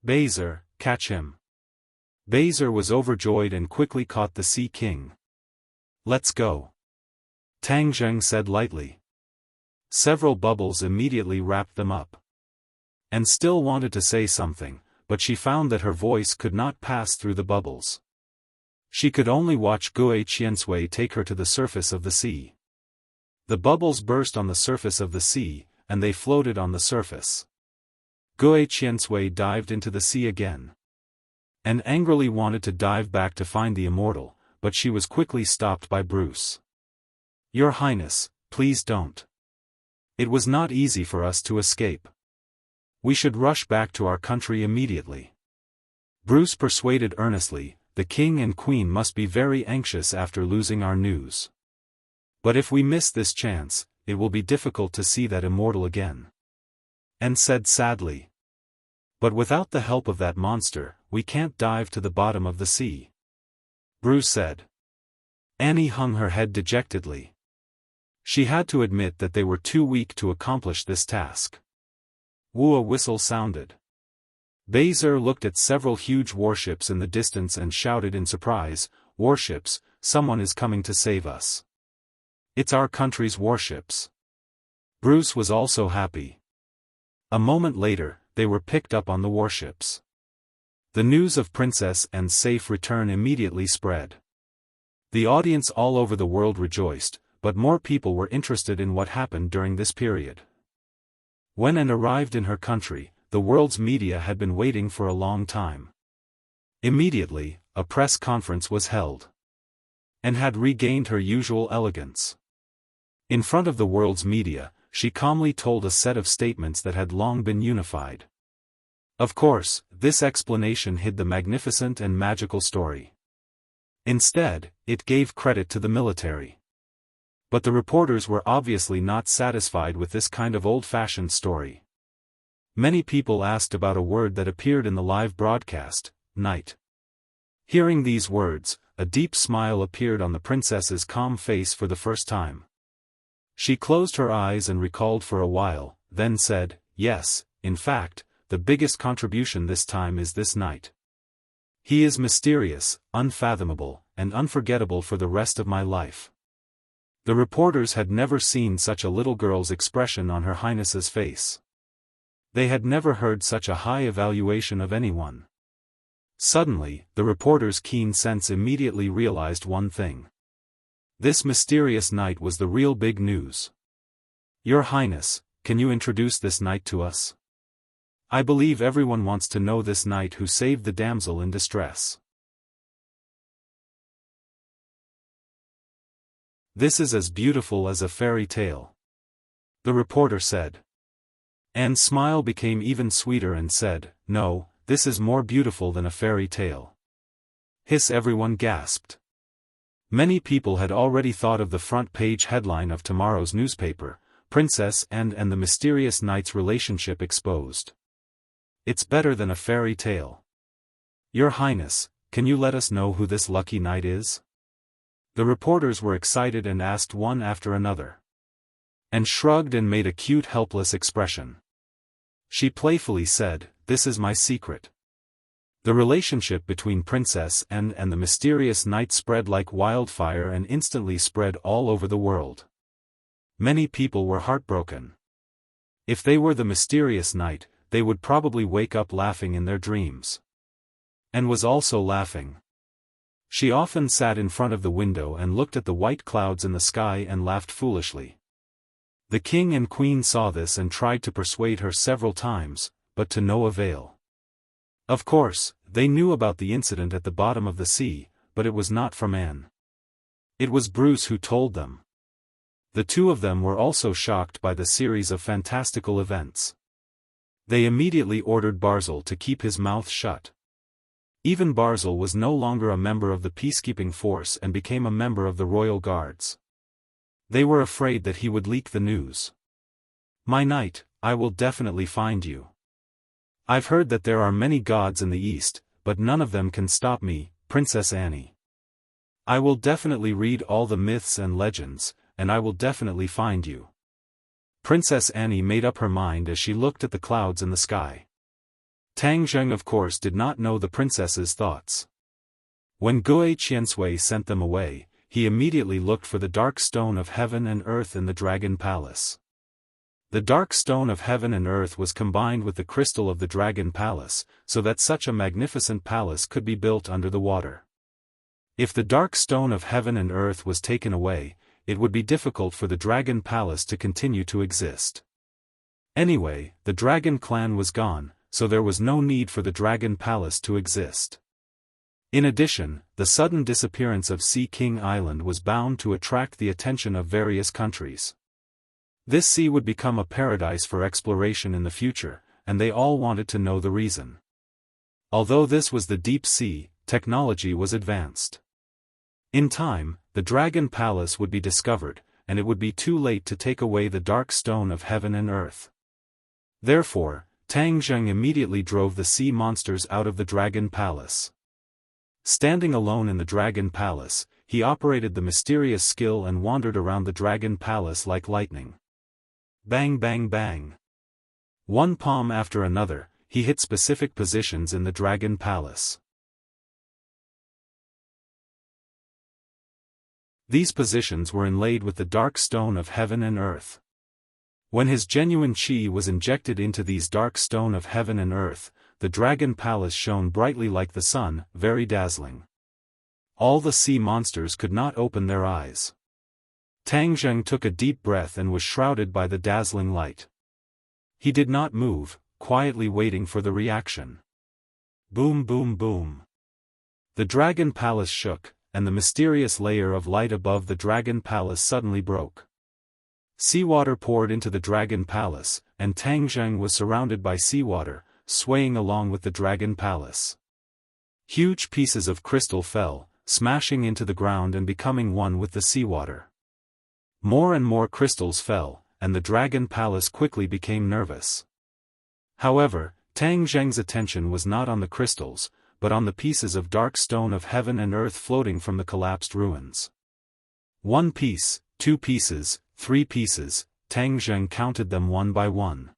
Baser, catch him." Baser was overjoyed and quickly caught the Sea King. "Let's go," Tang Zheng said lightly. Several bubbles immediately wrapped them up. And still wanted to say something, but she found that her voice could not pass through the bubbles. She could only watch Guo Qiansui take her to the surface of the sea. The bubbles burst on the surface of the sea, and they floated on the surface. Guo Qiansui dived into the sea again. And angrily wanted to dive back to find the immortal, but she was quickly stopped by Bruce. "Your Highness, please don't. It was not easy for us to escape. We should rush back to our country immediately." Bruce persuaded earnestly, "The king and queen must be very anxious after losing our news. But if we miss this chance, it will be difficult to see that immortal again." And said sadly, "But without the help of that monster, we can't dive to the bottom of the sea." Bruce said. Annie hung her head dejectedly. She had to admit that they were too weak to accomplish this task. A whistle sounded. Baser looked at several huge warships in the distance and shouted in surprise, "Warships, someone is coming to save us. It's our country's warships." Bruce was also happy. A moment later, they were picked up on the warships. The news of Princess Anne's safe return immediately spread. The audience all over the world rejoiced, but more people were interested in what happened during this period. When Anne arrived in her country, the world's media had been waiting for a long time. Immediately, a press conference was held. Anne had regained her usual elegance. In front of the world's media, she calmly told a set of statements that had long been unified. Of course, this explanation hid the magnificent and magical story. Instead, it gave credit to the military. But the reporters were obviously not satisfied with this kind of old-fashioned story. Many people asked about a word that appeared in the live broadcast, night. Hearing these words, a deep smile appeared on the princess's calm face for the first time. She closed her eyes and recalled for a while, then said, "Yes, in fact, the biggest contribution this time is this night. He is mysterious, unfathomable, and unforgettable for the rest of my life." The reporters had never seen such a little girl's expression on Her Highness's face. They had never heard such a high evaluation of anyone. Suddenly, the reporter's keen sense immediately realized one thing. This mysterious knight was the real big news. "Your Highness, can you introduce this knight to us? I believe everyone wants to know this knight who saved the damsel in distress." "This is as beautiful as a fairy tale," the reporter said. Anne's smile became even sweeter and said, "No, this is more beautiful than a fairy tale." Everyone gasped. Many people had already thought of the front-page headline of tomorrow's newspaper, Princess Anne and the Mysterious Knight's Relationship Exposed. It's better than a fairy tale. Your Highness, can you let us know who this lucky knight is? The reporters were excited and asked one after another. Anne shrugged and made a cute helpless expression. She playfully said, "This is my secret." The relationship between Princess Anne and the mysterious knight spread like wildfire and instantly spread all over the world. Many people were heartbroken. If they were the mysterious knight, they would probably wake up laughing in their dreams. Anne was also laughing. She often sat in front of the window and looked at the white clouds in the sky and laughed foolishly. The king and queen saw this and tried to persuade her several times, but to no avail. Of course, they knew about the incident at the bottom of the sea, but it was not from Anne. It was Bruce who told them. The two of them were also shocked by the series of fantastical events. They immediately ordered Barzil to keep his mouth shut. Even Barzil was no longer a member of the peacekeeping force and became a member of the royal guards. They were afraid that he would leak the news. "My knight, I will definitely find you. I've heard that there are many gods in the east, but none of them can stop me, Princess Annie. I will definitely read all the myths and legends, and I will definitely find you." Princess Annie made up her mind as she looked at the clouds in the sky. Tang Zheng of course did not know the princess's thoughts. When Gui Qiansui sent them away, he immediately looked for the dark stone of heaven and earth in the Dragon Palace. The dark stone of heaven and earth was combined with the crystal of the Dragon Palace, so that such a magnificent palace could be built under the water. If the dark stone of heaven and earth was taken away, it would be difficult for the Dragon Palace to continue to exist. Anyway, the Dragon clan was gone, so there was no need for the Dragon Palace to exist. In addition, the sudden disappearance of Sea King Island was bound to attract the attention of various countries. This sea would become a paradise for exploration in the future, and they all wanted to know the reason. Although this was the deep sea, technology was advanced. In time, the Dragon Palace would be discovered, and it would be too late to take away the dark stone of heaven and earth. Therefore, Tang Zheng immediately drove the sea monsters out of the Dragon Palace. Standing alone in the Dragon Palace, he operated the mysterious skill and wandered around the Dragon Palace like lightning. Bang bang bang. One palm after another, he hit specific positions in the Dragon Palace. These positions were inlaid with the dark stone of heaven and earth. When his genuine qi was injected into these dark stone of heaven and earth, the Dragon Palace shone brightly like the sun, very dazzling. All the sea monsters could not open their eyes. Tang Zheng took a deep breath and was shrouded by the dazzling light. He did not move, quietly waiting for the reaction. Boom boom boom. The Dragon Palace shook, and the mysterious layer of light above the Dragon Palace suddenly broke. Seawater poured into the Dragon Palace, and Tang Zheng was surrounded by seawater, swaying along with the Dragon Palace. Huge pieces of crystal fell, smashing into the ground and becoming one with the seawater. More and more crystals fell, and the Dragon Palace quickly became nervous. However, Tang Zheng's attention was not on the crystals, but on the pieces of dark stone of heaven and earth floating from the collapsed ruins. 1 piece, 2 pieces, 3 pieces, Tang Zheng counted them one by one.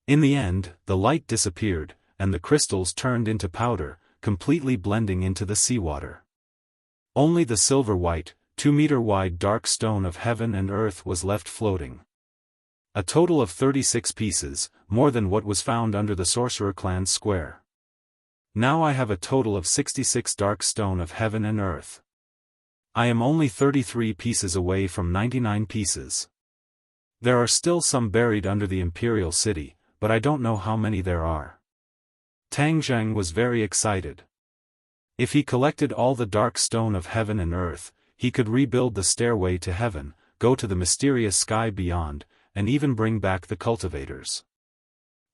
In the end, the light disappeared, and the crystals turned into powder, completely blending into the seawater. Only the silver-white, 2-meter-wide dark stone of heaven and earth was left floating. A total of 36 pieces, more than what was found under the Sorcerer Clan's square. Now I have a total of 66 dark stone of heaven and earth. I am only 33 pieces away from 99 pieces. There are still some buried under the Imperial City, but I don't know how many there are. Tang Zheng was very excited. If he collected all the dark stone of heaven and earth, he could rebuild the stairway to heaven, go to the mysterious sky beyond, and even bring back the cultivators.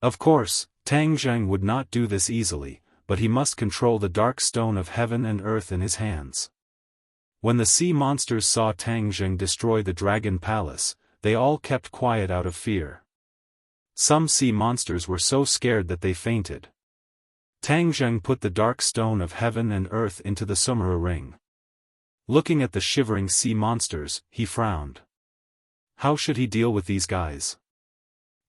Of course, Tang Zheng would not do this easily, but he must control the dark stone of heaven and earth in his hands. When the sea monsters saw Tang Zheng destroy the dragon palace, they all kept quiet out of fear. Some sea monsters were so scared that they fainted. Tang Zheng put the dark stone of heaven and earth into the Sumera ring. Looking at the shivering sea monsters, he frowned. How should he deal with these guys?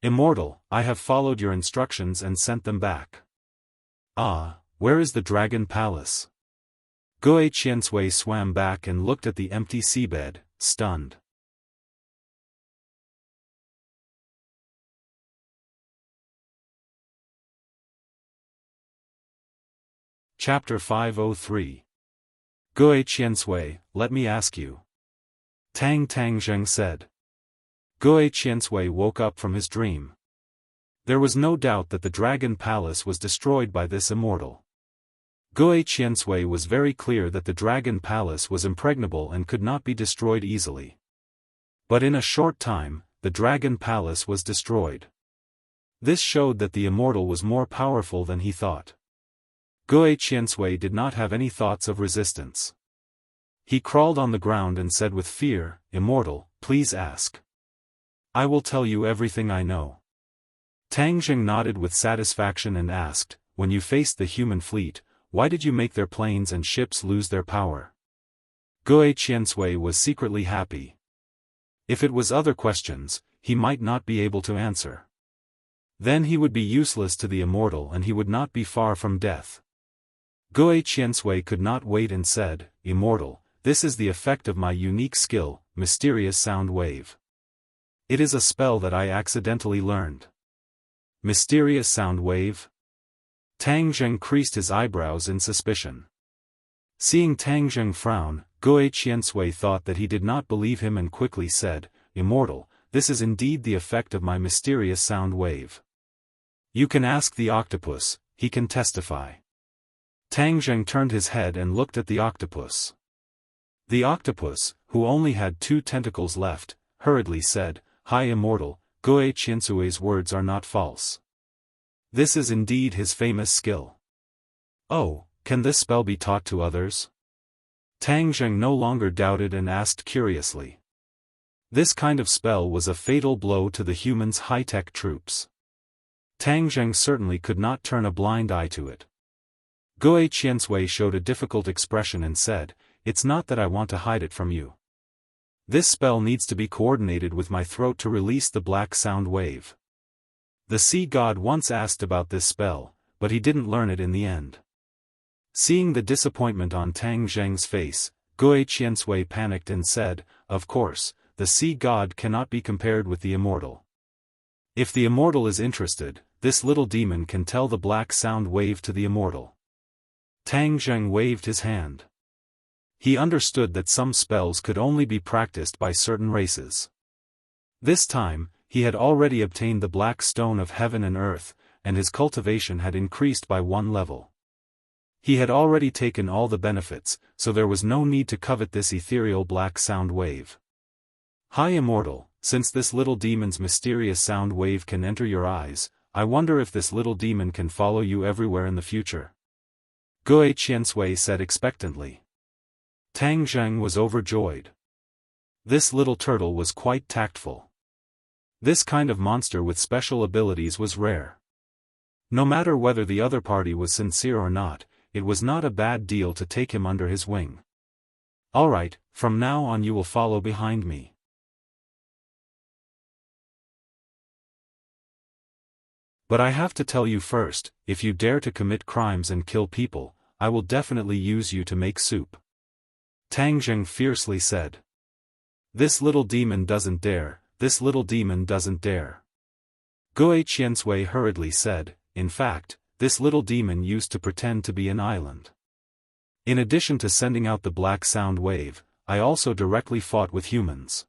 Immortal, I have followed your instructions and sent them back. Ah, where is the dragon palace? Guo Qiansui swam back and looked at the empty seabed, stunned. Chapter 503. Guo Qiansui, let me ask you. Tang Zheng said. Guo Qiansui woke up from his dream. There was no doubt that the dragon palace was destroyed by this immortal. Guo Qiansui was very clear that the dragon palace was impregnable and could not be destroyed easily. But in a short time, the dragon palace was destroyed. This showed that the immortal was more powerful than he thought. Guo Qiansui did not have any thoughts of resistance. He crawled on the ground and said with fear, Immortal, please ask. I will tell you everything I know. Tang Zheng nodded with satisfaction and asked, when you faced the human fleet, why did you make their planes and ships lose their power? Guo Qiansui was secretly happy. If it was other questions, he might not be able to answer. Then he would be useless to the immortal and he would not be far from death. Guo Qiansui could not wait and said, Immortal, this is the effect of my unique skill, Mysterious Sound Wave. It is a spell that I accidentally learned. Mysterious Sound Wave? Tang Zheng creased his eyebrows in suspicion. Seeing Tang Zheng frown, Guo Qiansui thought that he did not believe him and quickly said, Immortal, this is indeed the effect of my mysterious sound wave. You can ask the octopus, he can testify. Tang Zheng turned his head and looked at the octopus. The octopus, who only had 2 tentacles left, hurriedly said, Hi Immortal, Guo Qiansui's words are not false. This is indeed his famous skill. Oh, can this spell be taught to others? Tang Zheng no longer doubted and asked curiously. This kind of spell was a fatal blow to the humans' high-tech troops. Tang Zheng certainly could not turn a blind eye to it. Guo Qiansui showed a difficult expression and said, It's not that I want to hide it from you. This spell needs to be coordinated with my throat to release the black sound wave. The sea god once asked about this spell, but he didn't learn it in the end. Seeing the disappointment on Tang Zheng's face, Guo Qiansui panicked and said, Of course, the sea god cannot be compared with the immortal. If the immortal is interested, this little demon can tell the black sound wave to the immortal. Tang Zheng waved his hand. He understood that some spells could only be practiced by certain races. This time, he had already obtained the black stone of heaven and earth, and his cultivation had increased by 1 level. He had already taken all the benefits, so there was no need to covet this ethereal black sound wave. Hi Immortal, since this little demon's mysterious sound wave can enter your eyes, I wonder if this little demon can follow you everywhere in the future. Guo Qiansui said expectantly. Tang Zheng was overjoyed. This little turtle was quite tactful. This kind of monster with special abilities was rare. No matter whether the other party was sincere or not, it was not a bad deal to take him under his wing. Alright, from now on you will follow behind me. But I have to tell you first, if you dare to commit crimes and kill people, I will definitely use you to make soup. Tang Zheng fiercely said. This little demon doesn't dare, this little demon doesn't dare. Guo Qiansui hurriedly said, in fact, this little demon used to pretend to be an island. In addition to sending out the black sound wave, I also directly fought with humans.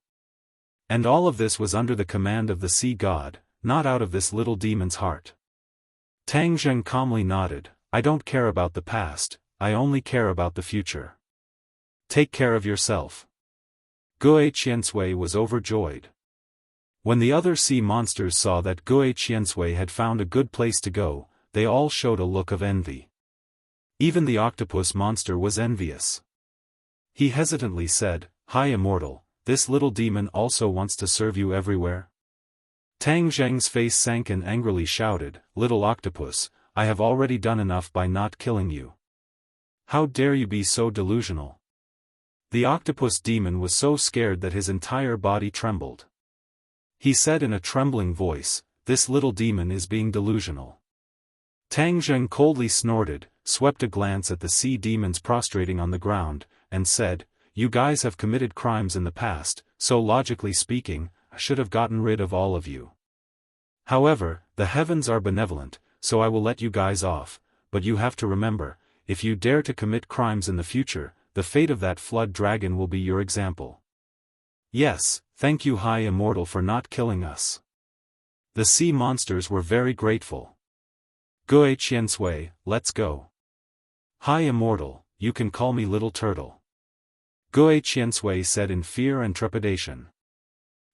And all of this was under the command of the sea god, not out of this little demon's heart. Tang Zheng calmly nodded, I don't care about the past, I only care about the future. Take care of yourself. Guo Qiansui was overjoyed. When the other sea monsters saw that Guo Qiansui had found a good place to go, they all showed a look of envy. Even the octopus monster was envious. He hesitantly said, "High Immortal, this little demon also wants to serve you everywhere?" Tang Zheng's face sank and angrily shouted, "Little octopus, I have already done enough by not killing you. How dare you be so delusional?" The octopus demon was so scared that his entire body trembled. He said in a trembling voice, "This little demon is being delusional." Tang Zheng coldly snorted, swept a glance at the sea demons prostrating on the ground, and said, "You guys have committed crimes in the past, so logically speaking, I should have gotten rid of all of you. However, the heavens are benevolent, so I will let you guys off, but you have to remember, if you dare to commit crimes in the future, the fate of that flood dragon will be your example." "Yes, thank you High Immortal for not killing us." The sea monsters were very grateful. "Gui Qiansui, let's go." "High Immortal, you can call me Little Turtle," Gui Qiansui said in fear and trepidation.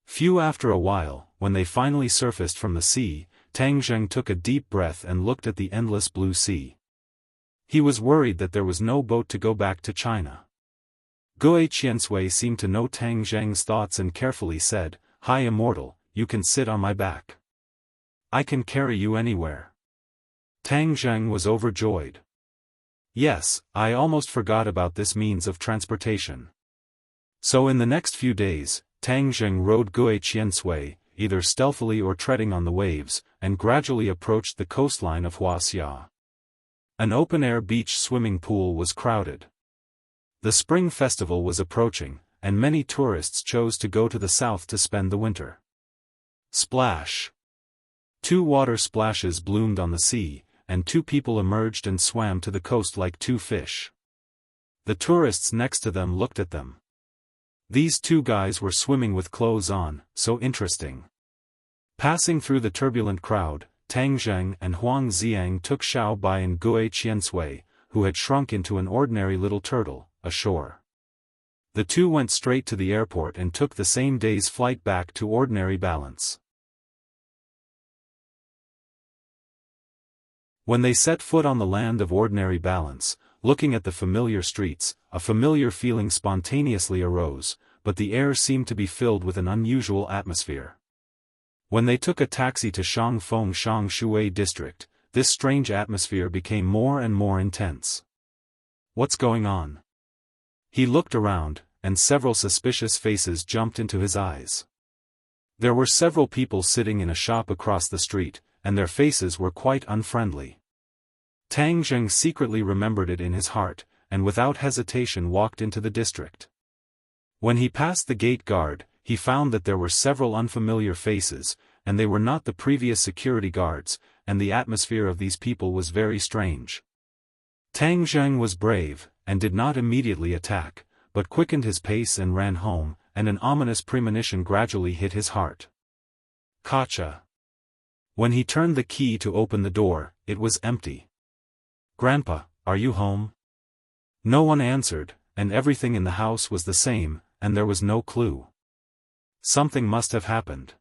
Few after a while, when they finally surfaced from the sea, Tang Zheng took a deep breath and looked at the endless blue sea. He was worried that there was no boat to go back to China. Gui Qiansui seemed to know Tang Zheng's thoughts and carefully said, "High Immortal, you can sit on my back. I can carry you anywhere." Tang Zheng was overjoyed. "Yes, I almost forgot about this means of transportation." So in the next few days, Tang Zheng rode Gui Qiansui, either stealthily or treading on the waves, and gradually approached the coastline of Huaxia. An open-air beach swimming pool was crowded. The spring festival was approaching, and many tourists chose to go to the south to spend the winter. Splash! 2 water splashes bloomed on the sea, and 2 people emerged and swam to the coast like 2 fish. The tourists next to them looked at them. These 2 guys were swimming with clothes on, so interesting. Passing through the turbulent crowd, Tang Zheng and Huang Xiang took Xiao Bai and Gui Qiansui, who had shrunk into an ordinary little turtle, ashore. The 2 went straight to the airport and took the same day's flight back to ordinary balance. When they set foot on the land of ordinary balance, looking at the familiar streets, a familiar feeling spontaneously arose, but the air seemed to be filled with an unusual atmosphere. When they took a taxi to Shangfeng Shangshui district, this strange atmosphere became more and more intense. "What's going on?" He looked around, and several suspicious faces jumped into his eyes. There were several people sitting in a shop across the street, and their faces were quite unfriendly. Tang Zheng secretly remembered it in his heart, and without hesitation walked into the district. When he passed the gate guard, he found that there were several unfamiliar faces, and they were not the previous security guards, and the atmosphere of these people was very strange. Tang Zheng was brave, and did not immediately attack, but quickened his pace and ran home, and an ominous premonition gradually hit his heart. Gotcha! When he turned the key to open the door, it was empty. "Grandpa, are you home?" No one answered, and everything in the house was the same, and there was no clue. Something must have happened.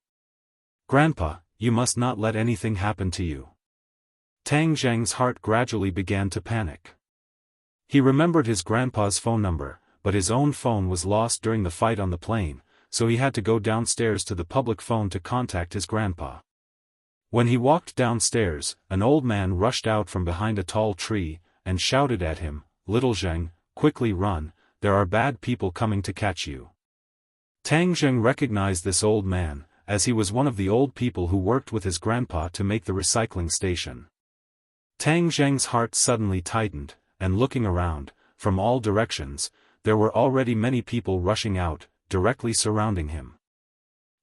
"Grandpa, you must not let anything happen to you." Tang Zheng's heart gradually began to panic. He remembered his grandpa's phone number, but his own phone was lost during the fight on the plane, so he had to go downstairs to the public phone to contact his grandpa. When he walked downstairs, an old man rushed out from behind a tall tree, and shouted at him, "Little Zheng, quickly run, there are bad people coming to catch you." Tang Zheng recognized this old man, as he was one of the old people who worked with his grandpa to make the recycling station. Tang Zheng's heart suddenly tightened, and looking around, from all directions, there were already many people rushing out, directly surrounding him.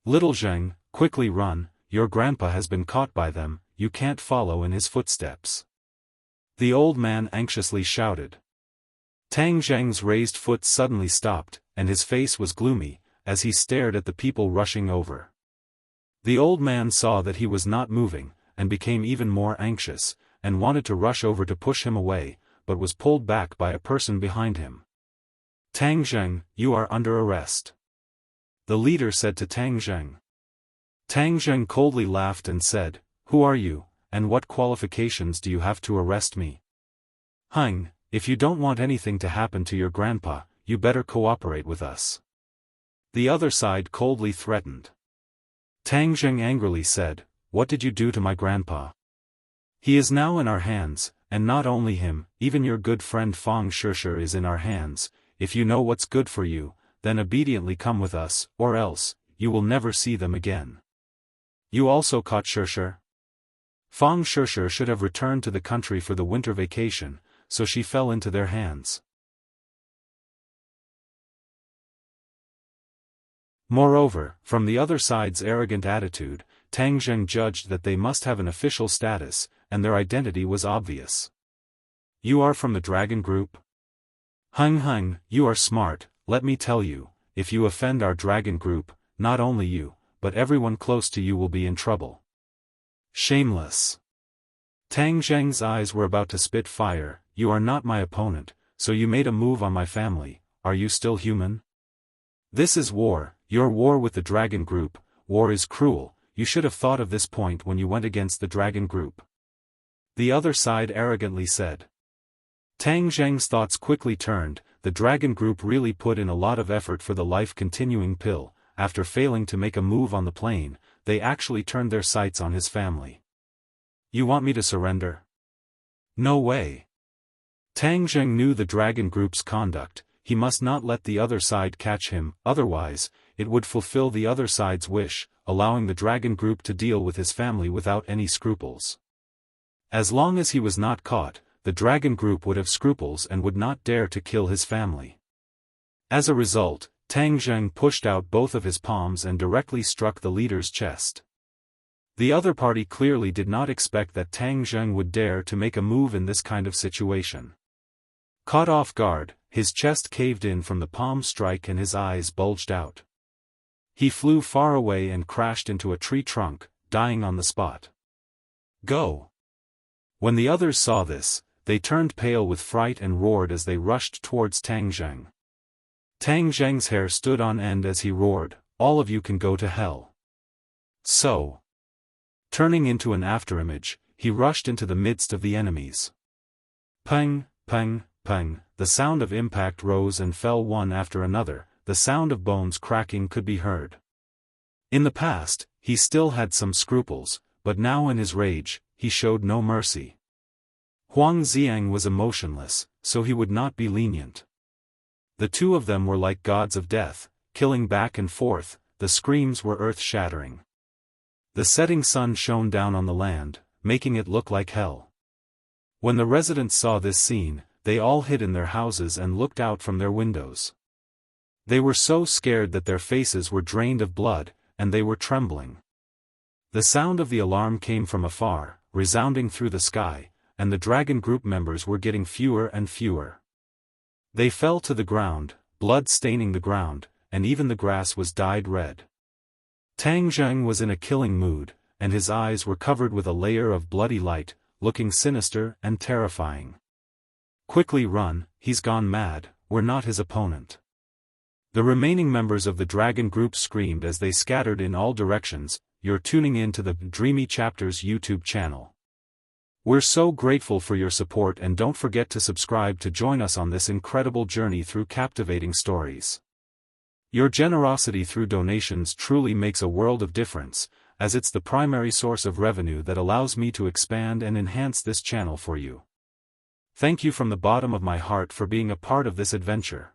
"Little Zheng, quickly run, your grandpa has been caught by them, you can't follow in his footsteps," the old man anxiously shouted. Tang Zheng's raised foot suddenly stopped, and his face was gloomy, as he stared at the people rushing over. The old man saw that he was not moving, and became even more anxious, and wanted to rush over to push him away, but was pulled back by a person behind him. "Tang Zheng, you are under arrest," the leader said to Tang Zheng. Tang Zheng coldly laughed and said, "Who are you, and what qualifications do you have to arrest me?" "If you don't want anything to happen to your grandpa, you better cooperate with us. The other side coldly threatened. Tang Zheng angrily said, "What did you do to my grandpa? He is now in our hands, and not only him, even your good friend Fang Shishir is in our hands. If you know what's good for you, then obediently come with us, or else, you will never see them again." You also caught Shishir? Fang Shishir should have returned to the country for the winter vacation, so she fell into their hands. Moreover, from the other side's arrogant attitude, Tang Zheng judged that they must have an official status, and their identity was obvious. "You are from the Dragon Group? Hung, you are smart. Let me tell you, if you offend our Dragon Group, not only you, but everyone close to you will be in trouble." Shameless. Tang Zheng's eyes were about to spit fire. "You are not my opponent, so you made a move on my family. Are you still human? This is war, your war with the Dragon Group. War is cruel. You should have thought of this point when you went against the Dragon Group." The other side arrogantly said. Tang Zheng's thoughts quickly turned. The Dragon Group really put in a lot of effort for the life-continuing pill. After failing to make a move on the plane, they actually turned their sights on his family. "You want me to surrender? No way." Tang Zheng knew the Dragon Group's conduct. He must not let the other side catch him, otherwise, it would fulfill the other side's wish, allowing the Dragon Group to deal with his family without any scruples. As long as he was not caught, the Dragon Group would have scruples and would not dare to kill his family. As a result, Tang Zheng pushed out both of his palms and directly struck the leader's chest. The other party clearly did not expect that Tang Zheng would dare to make a move in this kind of situation. Caught off guard, his chest caved in from the palm strike and his eyes bulged out. He flew far away and crashed into a tree trunk, dying on the spot. "Go!" When the others saw this, they turned pale with fright and roared as they rushed towards Tang Zheng. Tang Zheng's hair stood on end as he roared, "All of you can go to hell." So, turning into an afterimage, he rushed into the midst of the enemies. Pang, pang, pang, the sound of impact rose and fell one after another. The sound of bones cracking could be heard. In the past, he still had some scruples, but now in his rage, he showed no mercy. Huang Xiang was emotionless, so he would not be lenient. The two of them were like gods of death, killing back and forth. The screams were earth-shattering. The setting sun shone down on the land, making it look like hell. When the residents saw this scene, they all hid in their houses and looked out from their windows. They were so scared that their faces were drained of blood, and they were trembling. The sound of the alarm came from afar, resounding through the sky, and the Dragon Group members were getting fewer and fewer. They fell to the ground, blood staining the ground, and even the grass was dyed red. Tang Zheng was in a killing mood, and his eyes were covered with a layer of bloody light, looking sinister and terrifying. "Quickly run, he's gone mad, we're not his opponent." The remaining members of the Dragon Group screamed as they scattered in all directions. You're tuning in to the Dreamy Chapters YouTube channel. We're so grateful for your support, and don't forget to subscribe to join us on this incredible journey through captivating stories. Your generosity through donations truly makes a world of difference, as it's the primary source of revenue that allows me to expand and enhance this channel for you. Thank you from the bottom of my heart for being a part of this adventure.